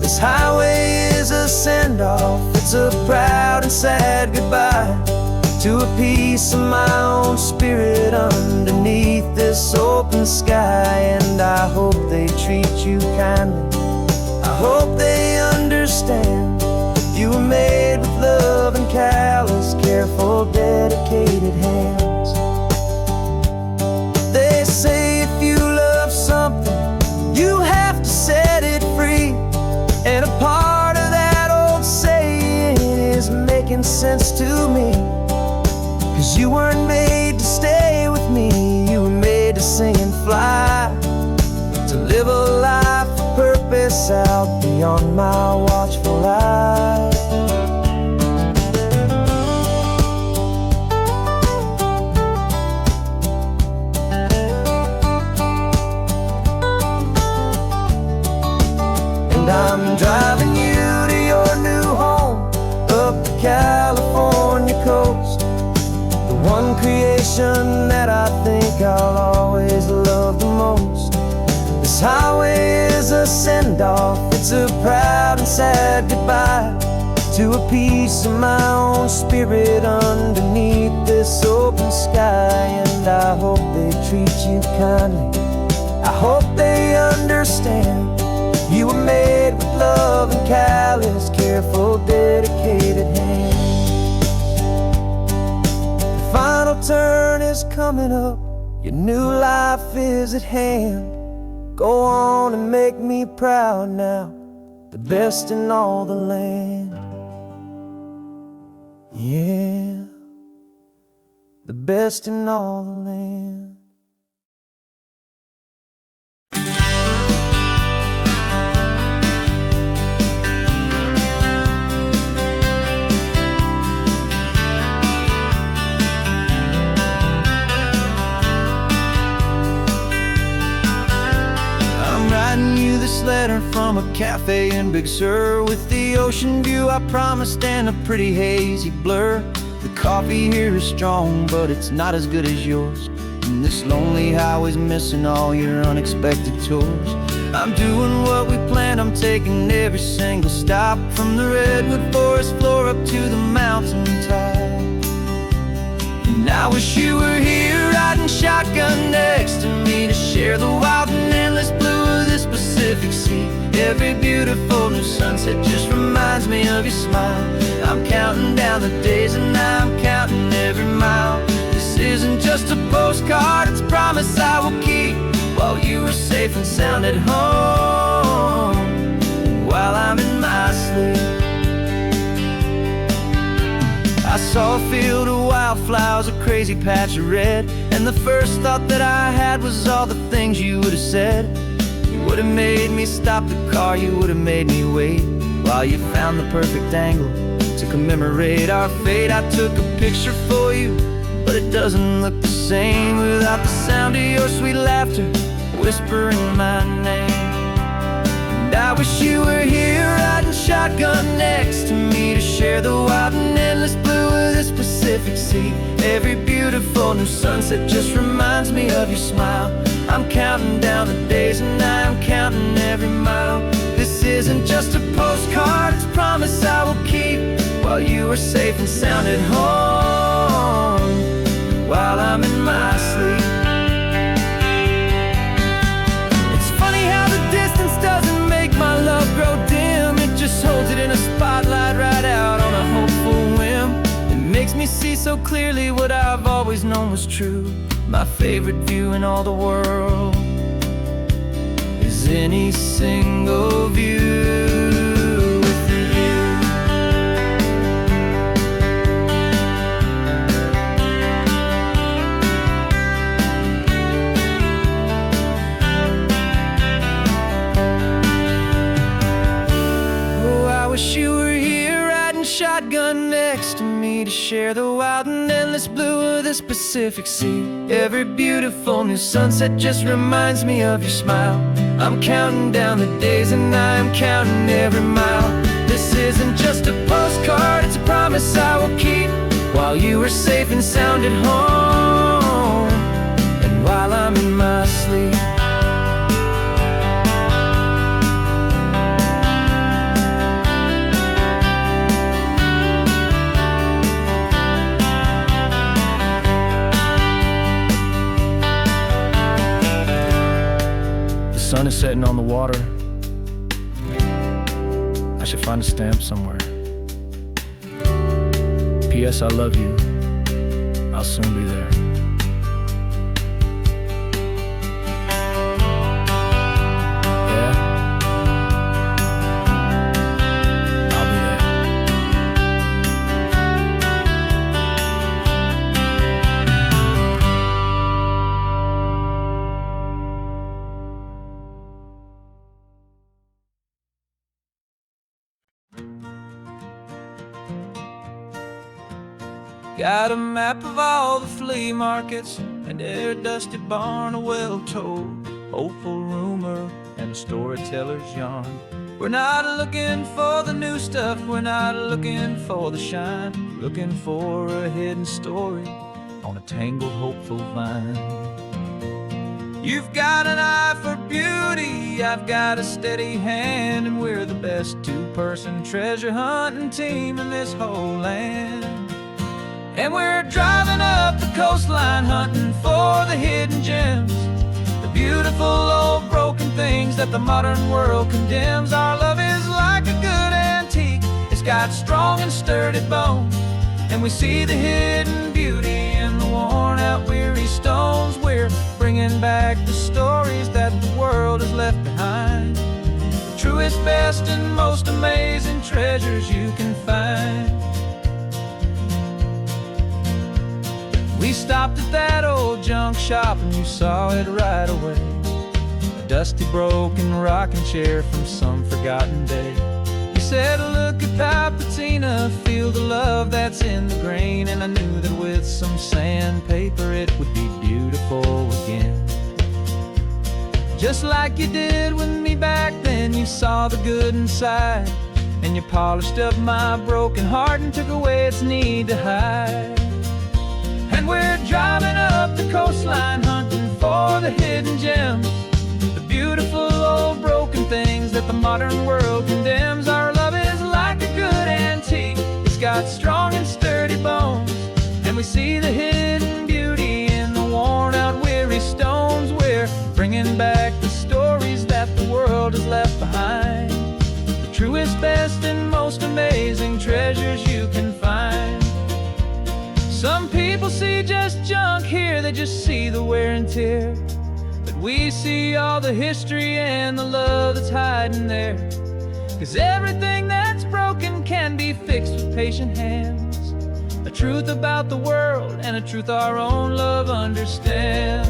This highway is a send-off, it's a proud and sad goodbye to a piece of my own spirit underneath this open sky. And I hope they treat you kindly, I hope they understand you were made with love and callous, careful, dedicated hands. They say if you love something, you have to set it free. And a part of that old saying is making sense to me, 'cause you weren't made to stay with me, you were made to sing and fly, to live a life of purpose out beyond my watchful eye. And I'm driving you to your new home up the California coast, the one creation that I think I'll always love the most. This highway is a send-off, it's a proud and sad goodbye to a piece of my own spirit underneath this open sky. And I hope they treat you kindly, I hope they understand you were made with love and callous, careful, dedicated hands. The final turn is coming up, your new life is at hand. Go on and make me proud now, the best in all the land. Yeah, the best in all the land. Writing you this letter from a cafe in Big Sur, with the ocean view I promised and a pretty hazy blur. The coffee here is strong, but it's not as good as yours. And this lonely highway's missing all your unexpected tours. I'm doing what we planned, I'm taking every single stop, from the redwood forest floor up to the mountain top. And I wish you were here riding shotgun next to me, to share the wild and endless blue of this Pacific Sea. Every beautiful new sunset just reminds me of your smile. I'm counting down the days and I'm counting every mile. This isn't just a postcard, it's a promise I will keep, while you are safe and sound at home, while I'm in my sleep. I saw a field of wildflowers, a crazy patch of red, and the first thought that I had was all the things you would have said. You would have made me stop the car, you would have made me wait, while you found the perfect angle to commemorate our fate. I took a picture for you, but it doesn't look the same without the sound of your sweet laughter whispering my name. And I wish you were here riding shotgun next to me, to share the wild and endless blue of this Pacific Sea. Every beautiful new sunset just reminds me of your smile. I'm counting down the days and I'm counting every mile. This isn't just a postcard, it's a promise I will keep, while you are safe and sound at home, while I'm in my sleep. It's funny how the distance doesn't make my love grow dim. It just holds it in a spotlight right out on a hopeful whim. It makes me see so clearly what I've always known was true. My favorite view in all the world is any single view. Wish you were here riding shotgun next to me, to share the wild and endless blue of this Pacific Sea. Every beautiful new sunset just reminds me of your smile. I'm counting down the days and I'm counting every mile. This isn't just a postcard, it's a promise I will keep, while you are safe and sound at home, and while I'm in my sleep. The sun is setting on the water. I should find a stamp somewhere. P.S. I love you. I'll soon be there. Yeah? I'll be there. Got a map of all the flea markets, and their dusty barn, a well-told hopeful rumor, and a storyteller's yarn. We're not looking for the new stuff, we're not looking for the shine, looking for a hidden story on a tangled hopeful vine. You've got an eye for beauty, I've got a steady hand, and we're the best two-person treasure hunting team in this whole land. And we're driving up the coastline hunting for the hidden gems, the beautiful old broken things that the modern world condemns. Our love is like a good antique, it's got strong and sturdy bones, and we see the hidden beauty in the worn out weary stones. We're bringing back the stories that the world has left behind, the truest, best, and most amazing treasures you can find. We stopped at that old junk shop and you saw it right away, a dusty broken rocking chair from some forgotten day. You said, look at Papatina, feel the love that's in the grain, and I knew that with some sandpaper it would be beautiful again. Just like you did with me back then, you saw the good inside, and you polished up my broken heart and took away its need to hide. And we're driving up the coastline, hunting for the hidden gems, the beautiful old broken things that the modern world condemns. Our love is like a good antique. It's got strong and sturdy bones, and we see the hidden beauty in the worn out weary stones. We're bringing back the stories that the world has left behind, the truest, best, and most amazing treasures you can find. Some people see just junk here, they just see the wear and tear, but we see all the history and the love that's hiding there. 'Cause everything that's broken can be fixed with patient hands, a truth about the world and a truth our own love understands.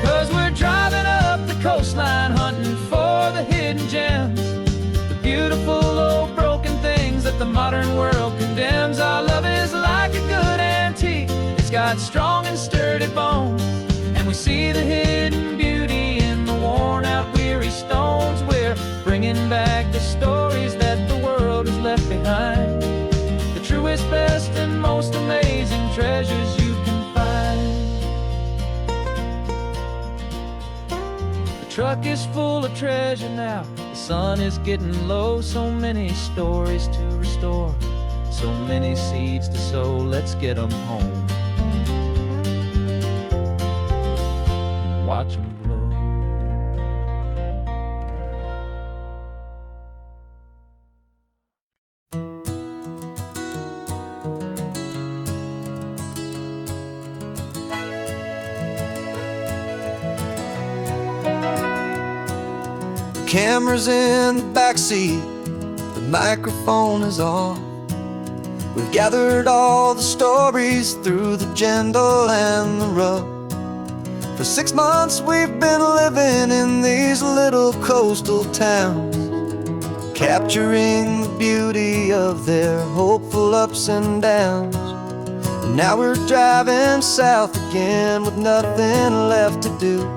'Cause we're driving up the coastline, hunting for the hidden gems, the beautiful old broken things that the modern world condemns. Our love is like a good antique. It's got strong and sturdy bones, and we see the hidden beauty in the worn out weary stones. We're bringing back the stories that the world has left behind, the truest, best, and most amazing treasures you can find. The truck is full of treasure now, the sun is getting low. So many stories to restore, so many seeds to sow. Let's get them home, watch them blow. Camera's in the backseat, the microphone is on. We've gathered all the stories through the gentle and the rough. For 6 months we've been living in these little coastal towns, capturing the beauty of their hopeful ups and downs. And now we're driving south again with nothing left to do.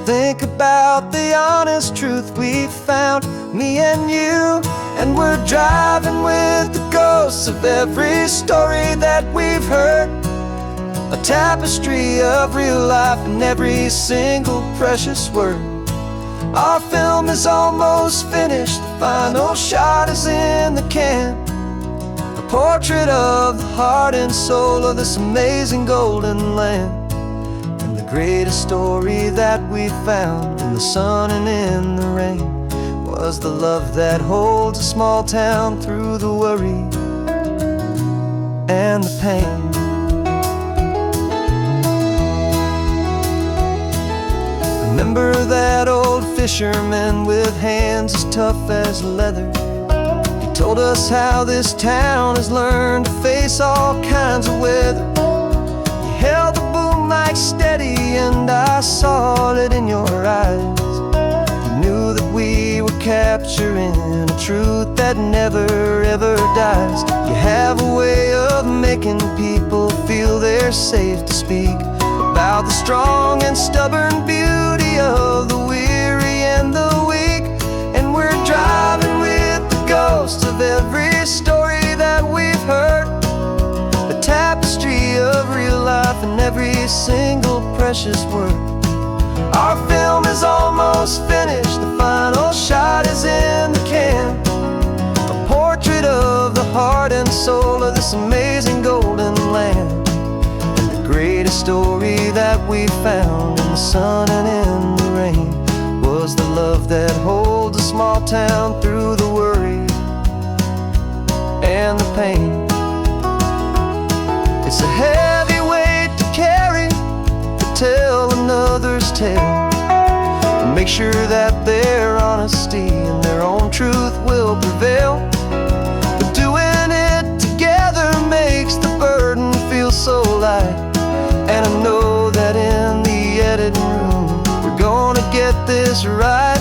Think about the honest truth we found, me and you. And we're driving with the ghosts of every story that we've heard, a tapestry of real life in every single precious word. Our film is almost finished, the final shot is in the can, a portrait of the heart and soul of this amazing golden land. Greatest story that we found in the sun and in the rain was the love that holds a small town through the worry and the pain. Remember that old fisherman with hands as tough as leather? He told us how this town has learned to face all kinds of weather. He held the boom mic steady and I saw it in your eyes. You knew that we were capturing a truth that never ever dies. You have a way of making people feel they're safe to speak about the strong and stubborn beauty of the weary and the weak. And we're driving with the ghosts of every story that we've heard, the tapestry of real life in every single precious word. Our film is almost finished, the final shot is in the can, a portrait of the heart and soul of this amazing golden land. And the greatest story that we found in the sun and in the rain was the love that holds a small town through the worry and the pain. It's a heavy weight to carry, to tell another's tale, and make sure that their honesty and their own truth will prevail. But doing it together makes the burden feel so light. And I know that in the editing room we're gonna get this right.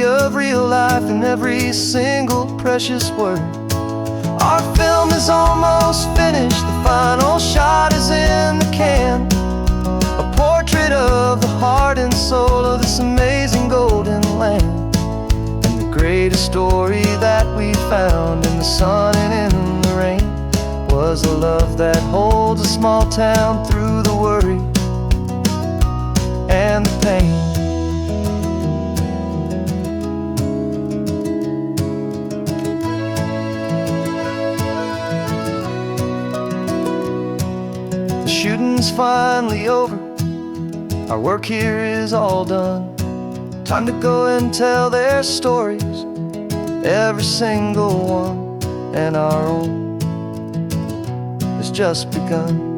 of real life in every single precious word. Our film is almost finished, the final shot is in the can. A portrait of the heart and soul of this amazing golden land. And the greatest story that we found in the sun and in the rain was a love that holds a small town through the worry and the pain. The shooting's finally over, our work here is all done. Time to go and tell their stories, every single one, and our own has just begun.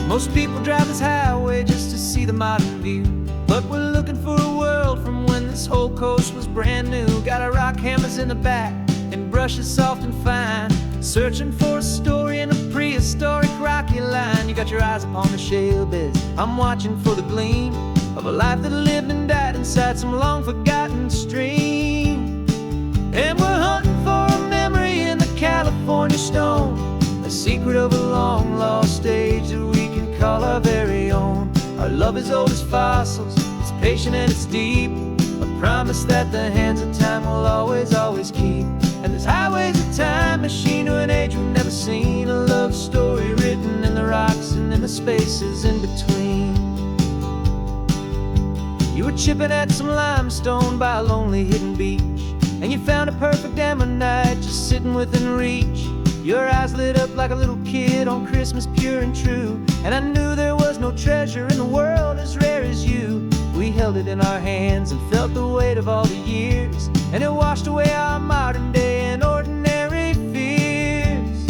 Most people drive this highway just to see the modern view, but we're looking for a world from when this whole coast was brand new. Got our rock hammers in the back and brushes soft and fine, searching for a story in a prehistoric rocky line. You got your eyes upon the shale beds, I'm watching for the gleam of a life that lived and died inside some long forgotten stream. And we're hunting for a memory in the California stone, a secret of a long lost age that we can call our very own. Our love is old as fossils, it's patient and it's deep, a promise that the hands of time will always, always keep. And this highway's a time machine to an age we've never seen, a love story written in the rocks and in the spaces in between. You were chipping at some limestone by a lonely hidden beach, and you found a perfect ammonite just sitting within reach. Your eyes lit up like a little kid on Christmas, pure and true, and I knew there was no treasure in the world as rare as you. We held it in our hands and felt the weight of all the years, and it washed away our modern day and ordinary fears.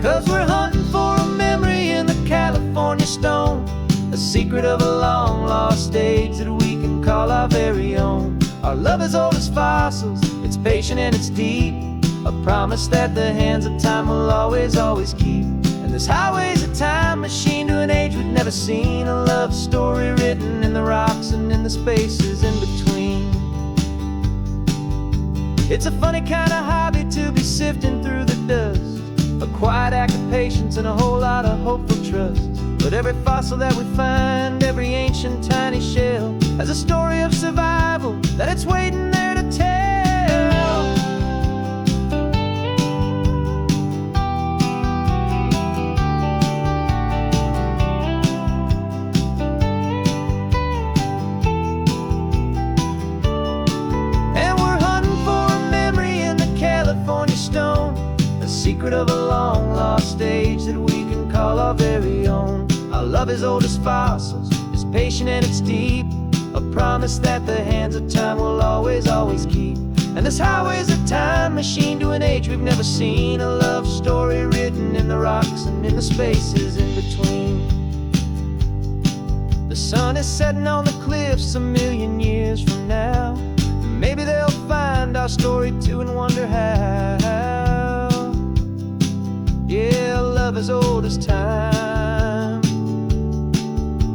'Cause we're hunting for a memory in the California stone, a secret of a long lost age that we can call our very own. Our love is old as fossils, it's patient and it's deep, a promise that the hands of time will always, always keep. And this highway's a time machine to an age we've never seen, a love story written in the rocks and in the spaces in between. It's a funny kind of hobby to be sifting through the dust, a quiet act of patience and a whole lot of hopeful trust. But every fossil that we find, every ancient tiny shell, has a story of survival that it's waiting there to tell. Secret of a long lost age that we can call our very own. Our love is old as fossils, it's patient and it's deep, a promise that the hands of time will always, always keep. And this highway's a time machine to an age we've never seen, a love story written in the rocks and in the spaces in between. The sun is setting on the cliffs a million years from now, maybe they'll find our story too and wonder how. Yeah, love as old as time,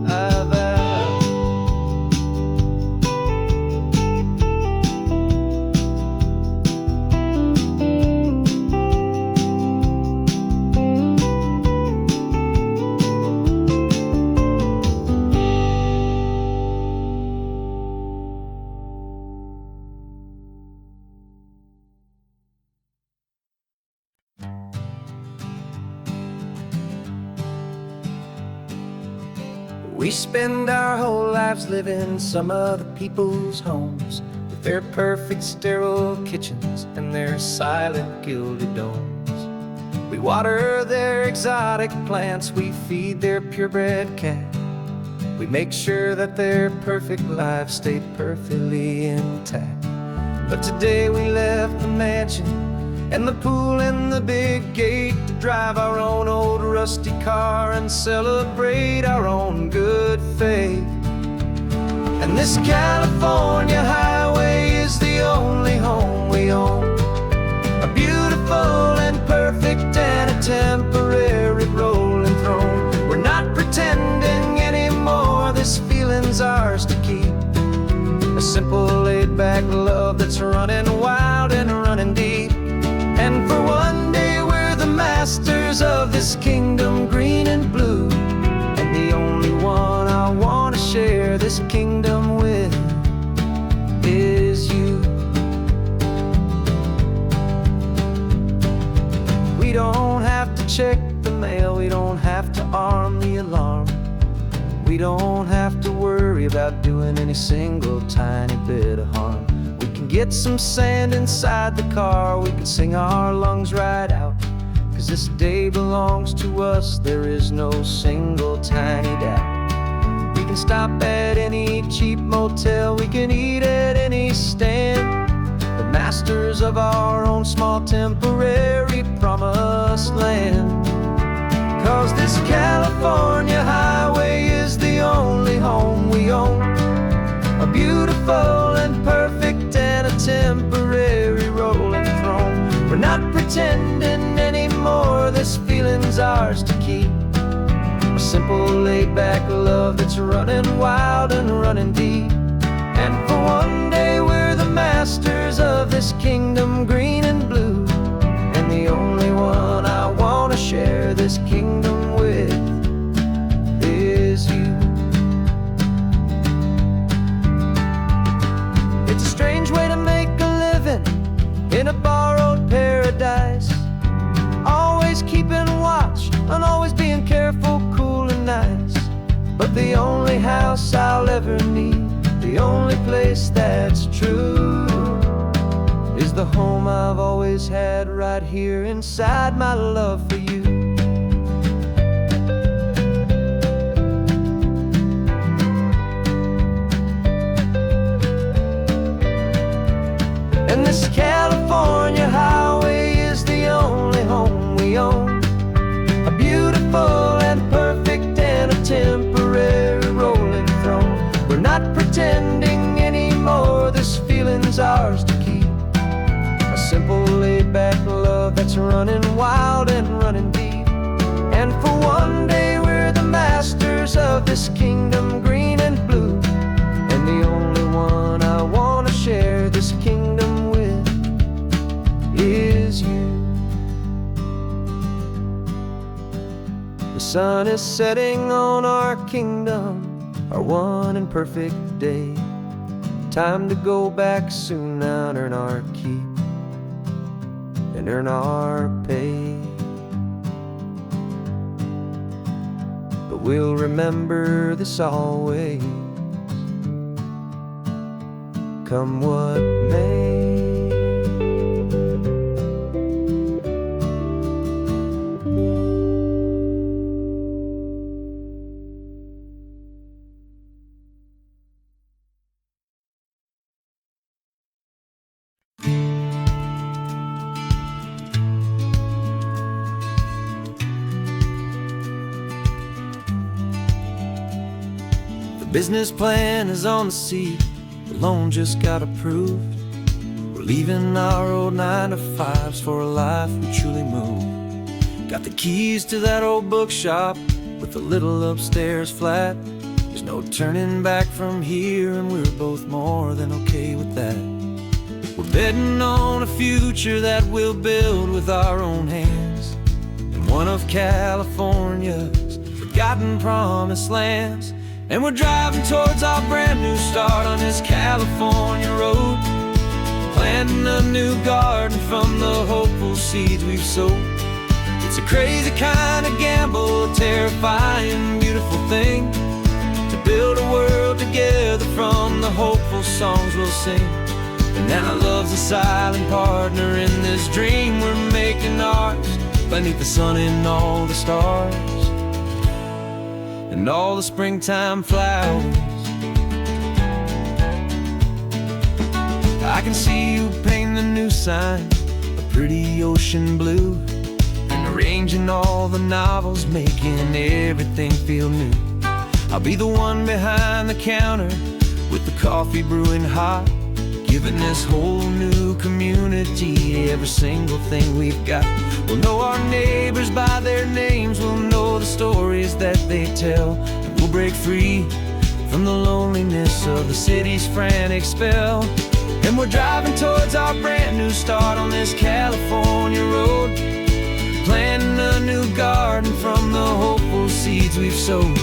I vow. We spend our whole lives living some other people's homes, with their perfect sterile kitchens and their silent gilded domes. We water their exotic plants, we feed their purebred cat, we make sure that their perfect lives stay perfectly intact. But today we left the mansion and the pool and the big gate to drive our own old rusty car and celebrate our own good faith. And this California highway is the only home we own, a beautiful and perfect and a temporary rolling throne. We're not pretending anymore, this feeling's ours to keep, a simple laid-back love that's running wild and running deep. And for one day we're the masters of this kingdom green and blue, and the only one I want to share this kingdom with is you. We don't have to check the mail, we don't have to arm the alarm, we don't have to worry about doing any single tiny bit of harm. We can get some sand inside the car, we can sing our lungs right out, 'cause this day belongs to us, there is no single tiny doubt. We can stop at any cheap motel, we can eat at any stand, the masters of our own small temporary promised land. 'Cause this California highway is the only home we own, a beautiful and perfect and a temporary rolling throne. We're not pretending anymore, this feeling's ours to keep, a simple laid-back love that's running wild and running deep. And for one day we're the masters of this kingdom green and blue, and the only one I want to share this kingdom with is you. It's a strange way to make a living in a borrowed paradise, always keeping watch and always being careful, cool and nice. But the only house I'll ever need, the only place that's true, is the home I've always had right here inside my love for you. And this California highway is the only home we own, a beautiful and perfect and a temporary rolling throne. We're not pretending anymore, this feeling's ours to keep, a simple laid-back love that's running wild and running deep. And for one day we're the masters of this kingdom green and blue, and the only one I want to share this kingdom with is you. The sun is setting on our kingdom, our one and perfect day. Time to go back soon now and earn our keep and earn our pay. But we'll remember this always, come what may. Business plan is on the seat, the loan just got approved. We're leaving our old 9-to-5s for a life we truly move. Got the keys to that old bookshop with the little upstairs flat. There's no turning back from here, and we're both more than okay with that. We're betting on a future that we'll build with our own hands, in one of California's forgotten promised lands. And we're driving towards our brand new start on this California road, planting a new garden from the hopeful seeds we've sowed. It's a crazy kind of gamble, a terrifying, beautiful thing, to build a world together from the hopeful songs we'll sing. And now love's a silent partner in this dream we're making ours, beneath the sun and all the stars and all the springtime flowers. I can see you painting a new sign, a pretty ocean blue, and arranging all the novels, making everything feel new. I'll be the one behind the counter with the coffee brewing hot, giving this whole new community every single thing we've got. We'll know our neighbors by their names, we'll know the stories that they tell, and we'll break free from the loneliness of the city's frantic spell. And we're driving towards our brand new start on this California road, planting a new garden from the hopeful seeds we've sowed.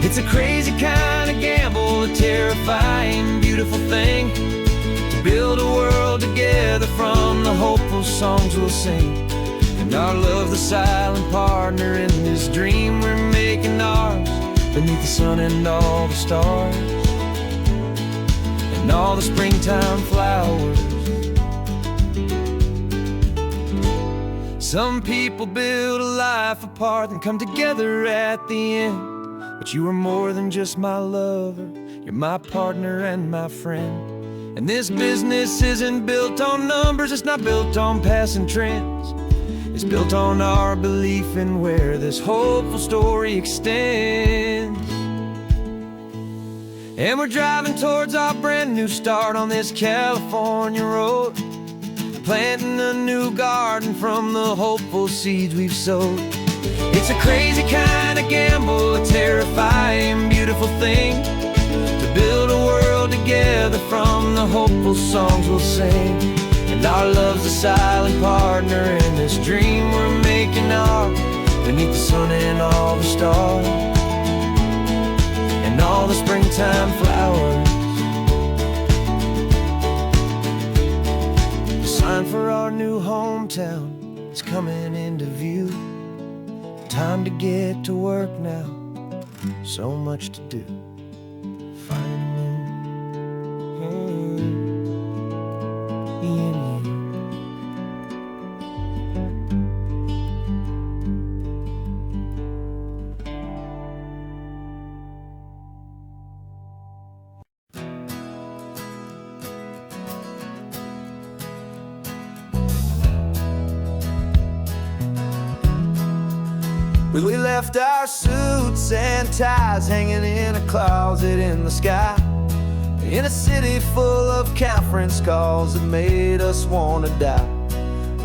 It's a crazy kind of gamble, a terrifying, beautiful thing, to build a world together from the hopeful songs we'll sing. And our love, the silent partner in this dream we're making ours, beneath the sun and all the stars, and all the springtime flowers. Some people build a life apart and come together at the end, but you are more than just my lover, you're my partner and my friend. And this business isn't built on numbers, it's not built on passing trends. It's built on our belief in where this hopeful story extends. And we're driving towards our brand new start on this California road, planting a new garden from the hopeful seeds we've sowed. It's a crazy kind of gamble, a terrifying, beautiful thing, to build a world together from the hopeful songs we'll sing. And our love's a silent partner in this dream we're making ours, beneath the sun and all the stars, and all the springtime flowers. The sign for our new hometown is coming into view. Time to get to work now, so much to do. Finding in you. We left our suits and ties hanging in a closet in the sky, in a city full of conference calls that made us wanna die.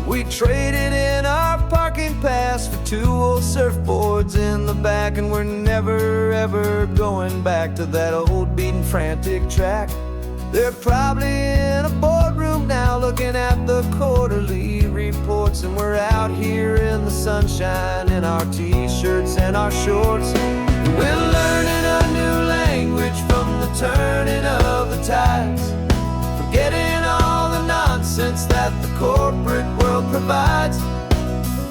We traded in our parking pass for 2 old surfboards in the back, and we're never ever going back to that old beaten frantic track. They're probably in a boardroom now looking at the quarterly reports, and we're out here in the sunshine in our t-shirts and our shorts. We're learning a new language from the turning of the tides, forgetting all the nonsense that the corporate world provides.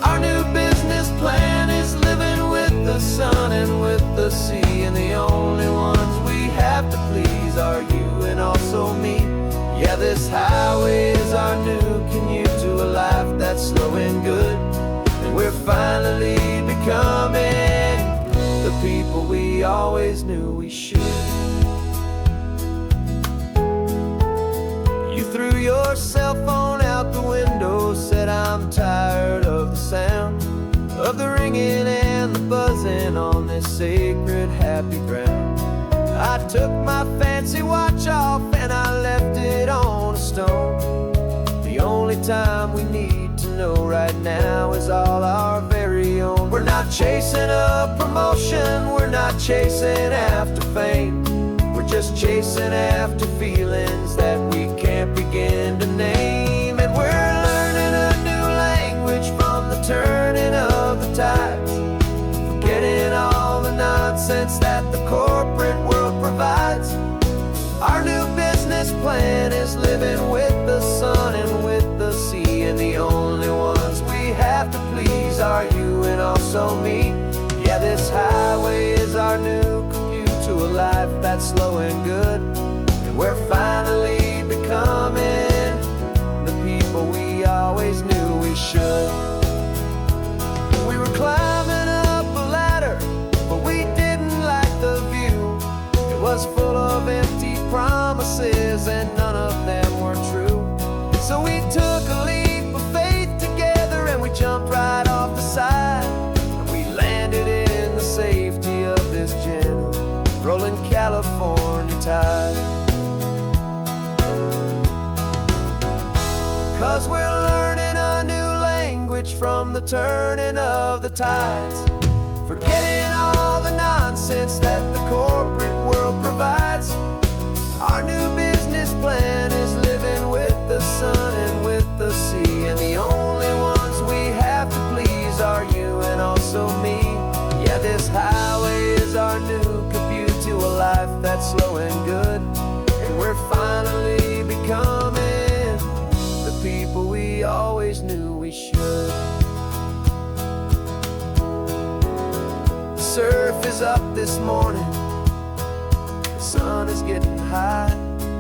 Our new business plan is living with the sun and with the sea, and the only ones we have to please are you and also me. Yeah, this highway is our new commute to a life that's slow and good, and we're finally becoming the people we always knew we should. You threw your cell phone out the window, said I'm tired of the sound of the ringing and the buzzing on this sacred happy ground. I took my fancy watch off and I left it on a stone. The only time we need to know right now is all our very own. We're not chasing a promotion, we're not chasing after fame, we're just chasing after feelings that we can't begin to name. And we're learning a new language from the turning of the tides, forgetting all the nonsense that the corporate world provides. Our new business plan is living with the sun and with the sea, and the only ones we have to please are you and also me. Yeah, this highway is our new commute to a life that's slow and good, and we're finally becoming the people we always knew we should. We were climbing up a ladder, but we didn't like the view. It was full of empty promises and none of them were true. So we took a leap of faith 'cause we're learning a new language from the turning of the tides. Forgetting all the nonsense that the corporate world provides. Our new business plan is living with the sun and with the sea, and the only ones we have to please are you and also me. Yeah, this highway is our new commute to a life that's slow and good, and we're finally becoming the people we always knew we should. The surf is up this morning, the sun is getting high.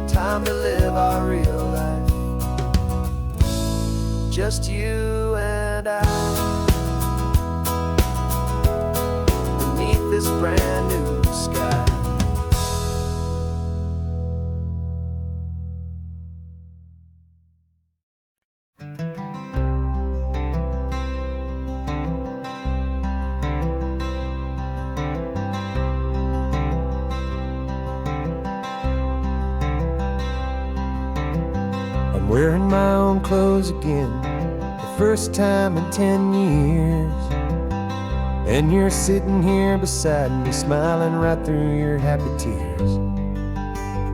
Time to live our real life, just you and I, beneath this brand new sky. I'm wearing my own clothes again, the first time in 10 years. And you're sitting here beside me, smiling right through your happy tears.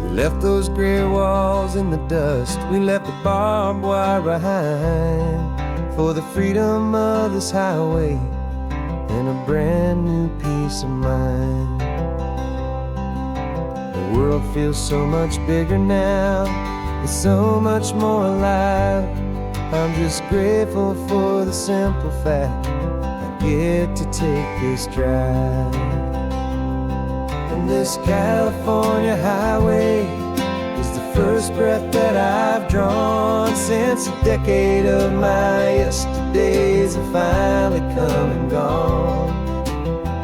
We left those gray walls in the dust, we left the barbed wire behind, for the freedom of this highway and a brand new peace of mind. The world feels so much bigger now, it's so much more alive. I'm just grateful for the simple fact I get to take this drive. And this California highway is the first breath that I've drawn since a decade of my yesterdays have finally come and gone.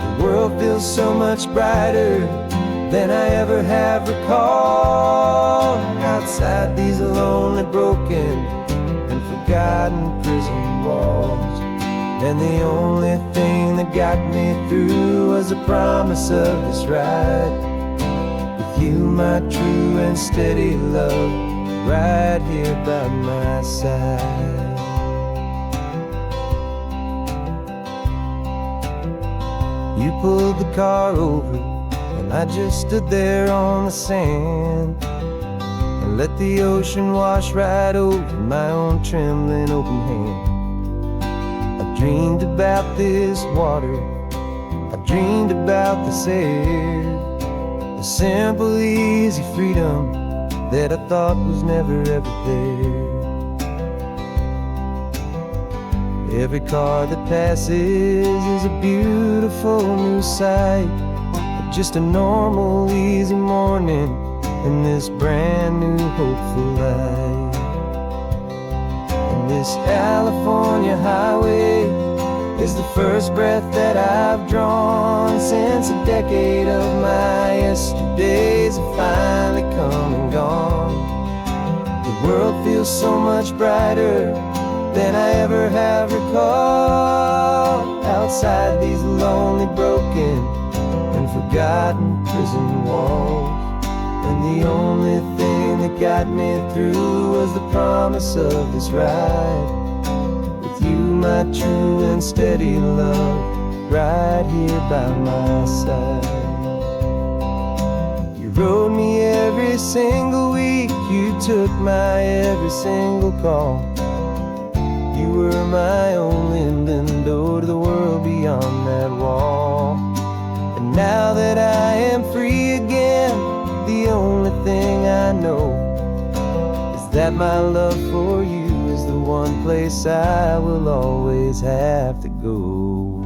The world feels so much brighter than I ever have recalled. Outside these lonely, broken, and forgotten prison walls, and the only thing that got me through was the promise of this ride with you, my true and steady love, right here by my side. You pulled the car over, and I just stood there on the sand and let the ocean wash right over my own trembling open hand. I dreamed about this water, I dreamed about this air, the simple, easy freedom that I thought was never ever there. Every car that passes is a beautiful new sight, just a normal, easy morning in this brand new, hopeful life. And this California highway is the first breath that I've drawn since a decade of my yesterdays have finally come and gone. The world feels so much brighter than I ever have recalled. Outside these lonely, broken, and forgotten prison walls, and the only thing that got me through was the promise of this ride with you, my true and steady love, right here by my side. You rode me every single week, you took my every single call. You were my only window to the world beyond that wall. And now that I am free again, the only thing I know is that my love for you is the one place I will always have to go.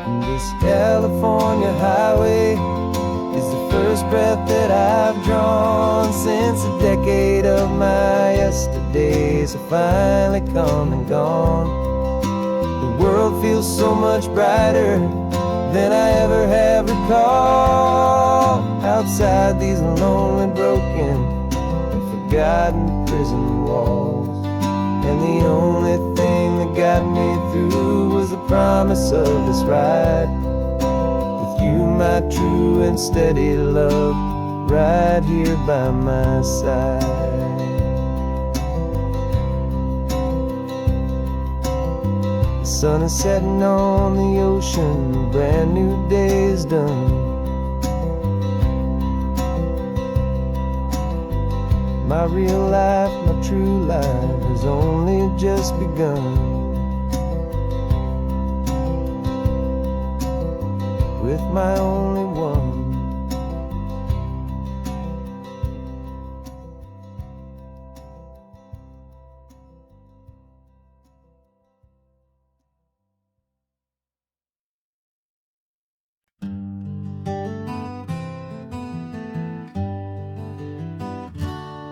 And this California highway is the first breath that I've drawn since a decade of my yesterdays have finally come and gone. The world feels so much brighter than I ever have recalled. Outside these lonely, broken, and forgotten prison walls, and the only thing that got me through was the promise of this ride with you, my true and steady love, right here by my side. sun is setting on the ocean, a brand new day is done. My real life, my true life has only just begun. With my only one.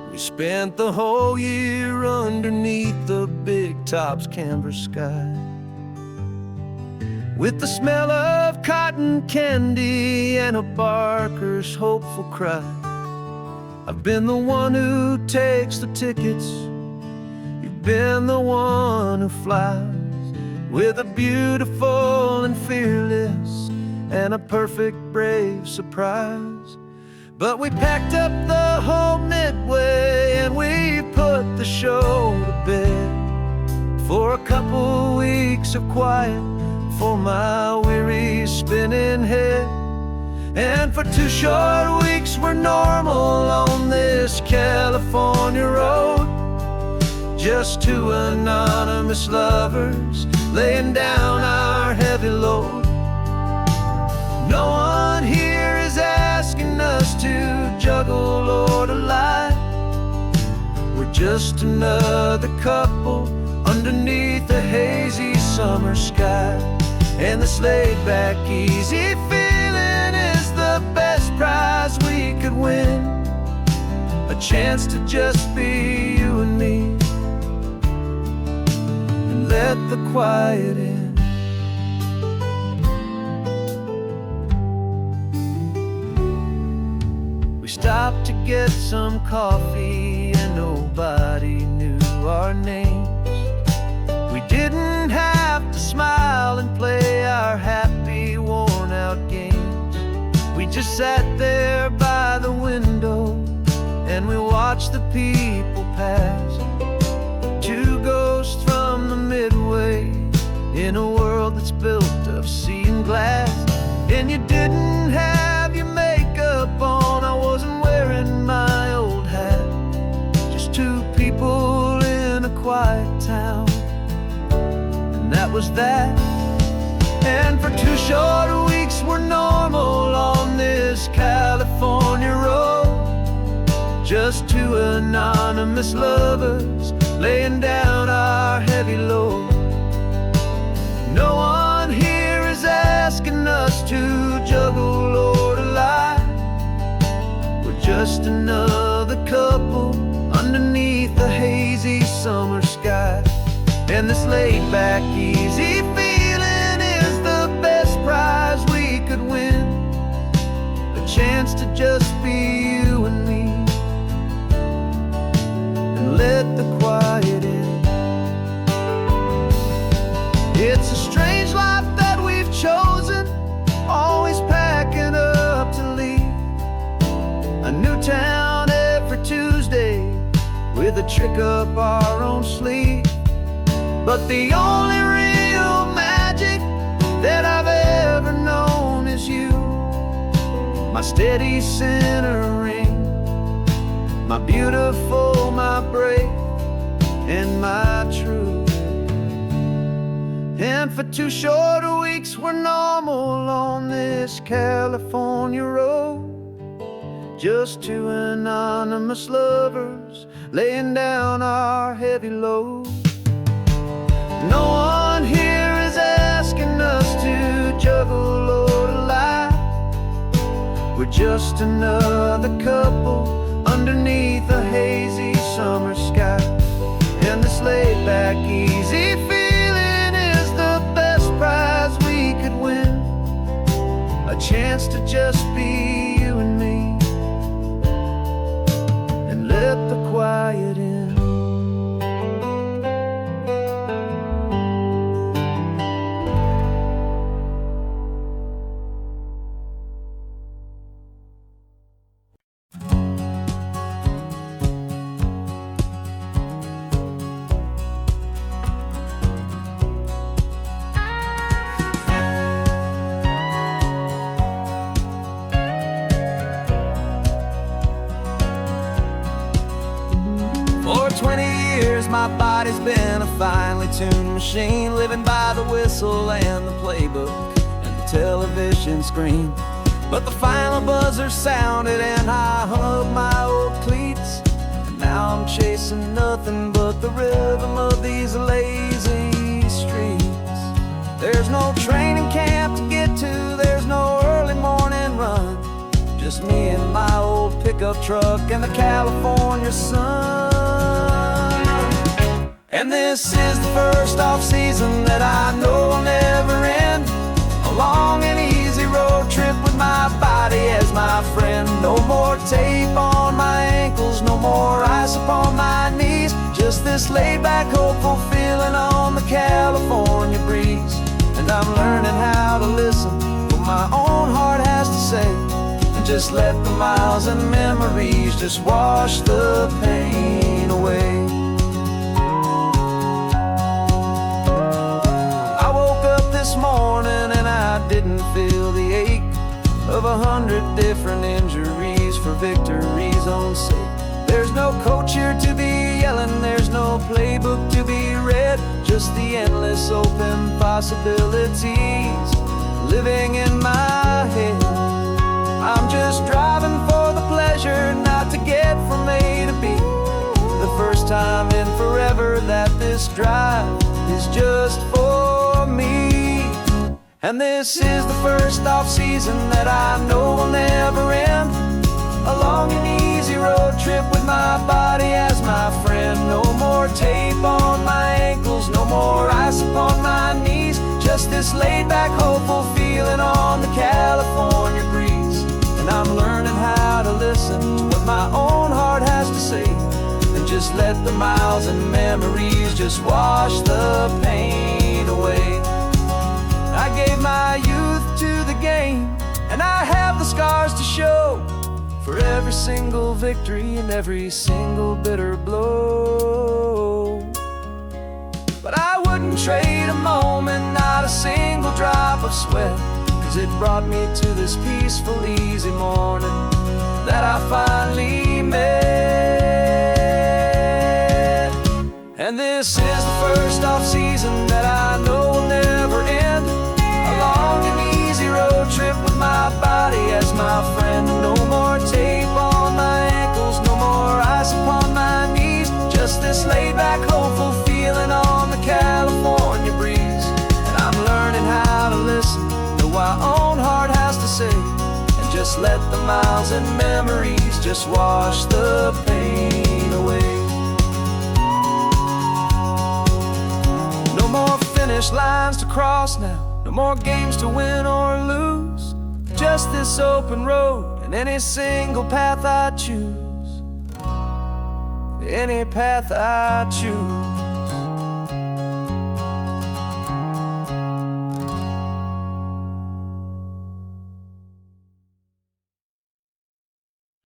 We spent the whole year underneath the big top's canvas sky, with the smell of cotton candy and a barker's hopeful cry. I've been the one who takes the tickets, you've been the one who flies, with a beautiful and fearless and a perfect brave surprise. But we packed up the whole Midway and we put the show to bed for a couple weeks of quiet for my weary spinning head. And for 2 short weeks we're normal on this California road, just 2 anonymous lovers laying down our heavy load. No one here is asking us to juggle or to lie. We're just another couple underneath a hazy summer sky. And this laid-back, easy feeling is the best prize we could win, a chance to just be you and me, and let the quiet in. We stopped to get some coffee and nobody knew our names. We didn't have to smile and play our happy, worn-out games. We just sat there by the window and we watched the people pass. 2 ghosts from the Midway in a world that's built of sea and glass. And you didn't have your makeup on, I wasn't wearing my old hat. Just 2 people in a quiet town, and that was that. And for 2 short weeks we're normal on this California road, just 2 anonymous lovers laying down our heavy load. No one here is asking us to juggle or to lie. We're just another couple underneath the hazy summer sky. And this laid-back, easy feeling is the best prize we could win, a chance to just be you and me, and let the quiet in. It's a strange life that we've chosen, always packing up to leave. A new town every Tuesday with a trick up our own sleeve. But the only real magic that I've ever known is you, my steady centering, my beautiful, my brave, and my true. And for 2 short weeks we're normal on this California road, just 2 anonymous lovers laying down our heavy load. No one here is asking us to juggle or to lie. We're just another couple underneath a hazy summer sky. And this laid-back, easy feeling is the best prize we could win, a chance to just be you and me, and let the quiet in. last 20 years, my body's been a finely tuned machine, living by the whistle and the playbook and the television screen. But the final buzzer sounded and I hung up my old cleats, and now I'm chasing nothing but the rhythm of these lazy streets. There's no training camp to get to, there's no early morning run, just me and my old pickup truck and the California sun. And this is the first off-season that I know will never end, a long and easy road trip with my body as my friend. No more tape on my ankles, no more ice upon my knees, just this laid-back, hopeful feeling on the California breeze. And I'm learning how to listen what my own heart has to say, and just let the miles and memories just wash the pain away. I woke up this morning and I didn't feel the ache of 100 different injuries for victory's own sake. There's no coach here to be yelling, there's no playbook to be read, just the endless open possibilities living in my head. I'm just driving for the pleasure, not to get from A to B. The first time in forever that this drive is just for me. And this is the first off-season that I know will never end, a long and easy road trip with my body as my friend. No more tape on my ankles, no more ice upon my knees, just this laid-back, hopeful feeling on the California breeze. And I'm learning how to listen to what my own heart has to say, and just let the miles and memories just wash the pain away. I gave my youth to the game, and I have the scars to show for every single victory and every single bitter blow. But I wouldn't trade a moment, not a single drop of sweat, 'cause it brought me to this peaceful, easy morning that I finally met. And this is the first off-season that I know will never end, a long and easy road trip with my body as my friend. No more tape on my ankles, no more ice upon my knees, just this laid-back, hopeful feeling on the California breeze. And I'm learning how to listen to what my own heart has to say, and just let the miles and memories just wash the pain away. No more finish lines to cross now, no more games to win or lose, just this open road and any single path I choose, any path I choose.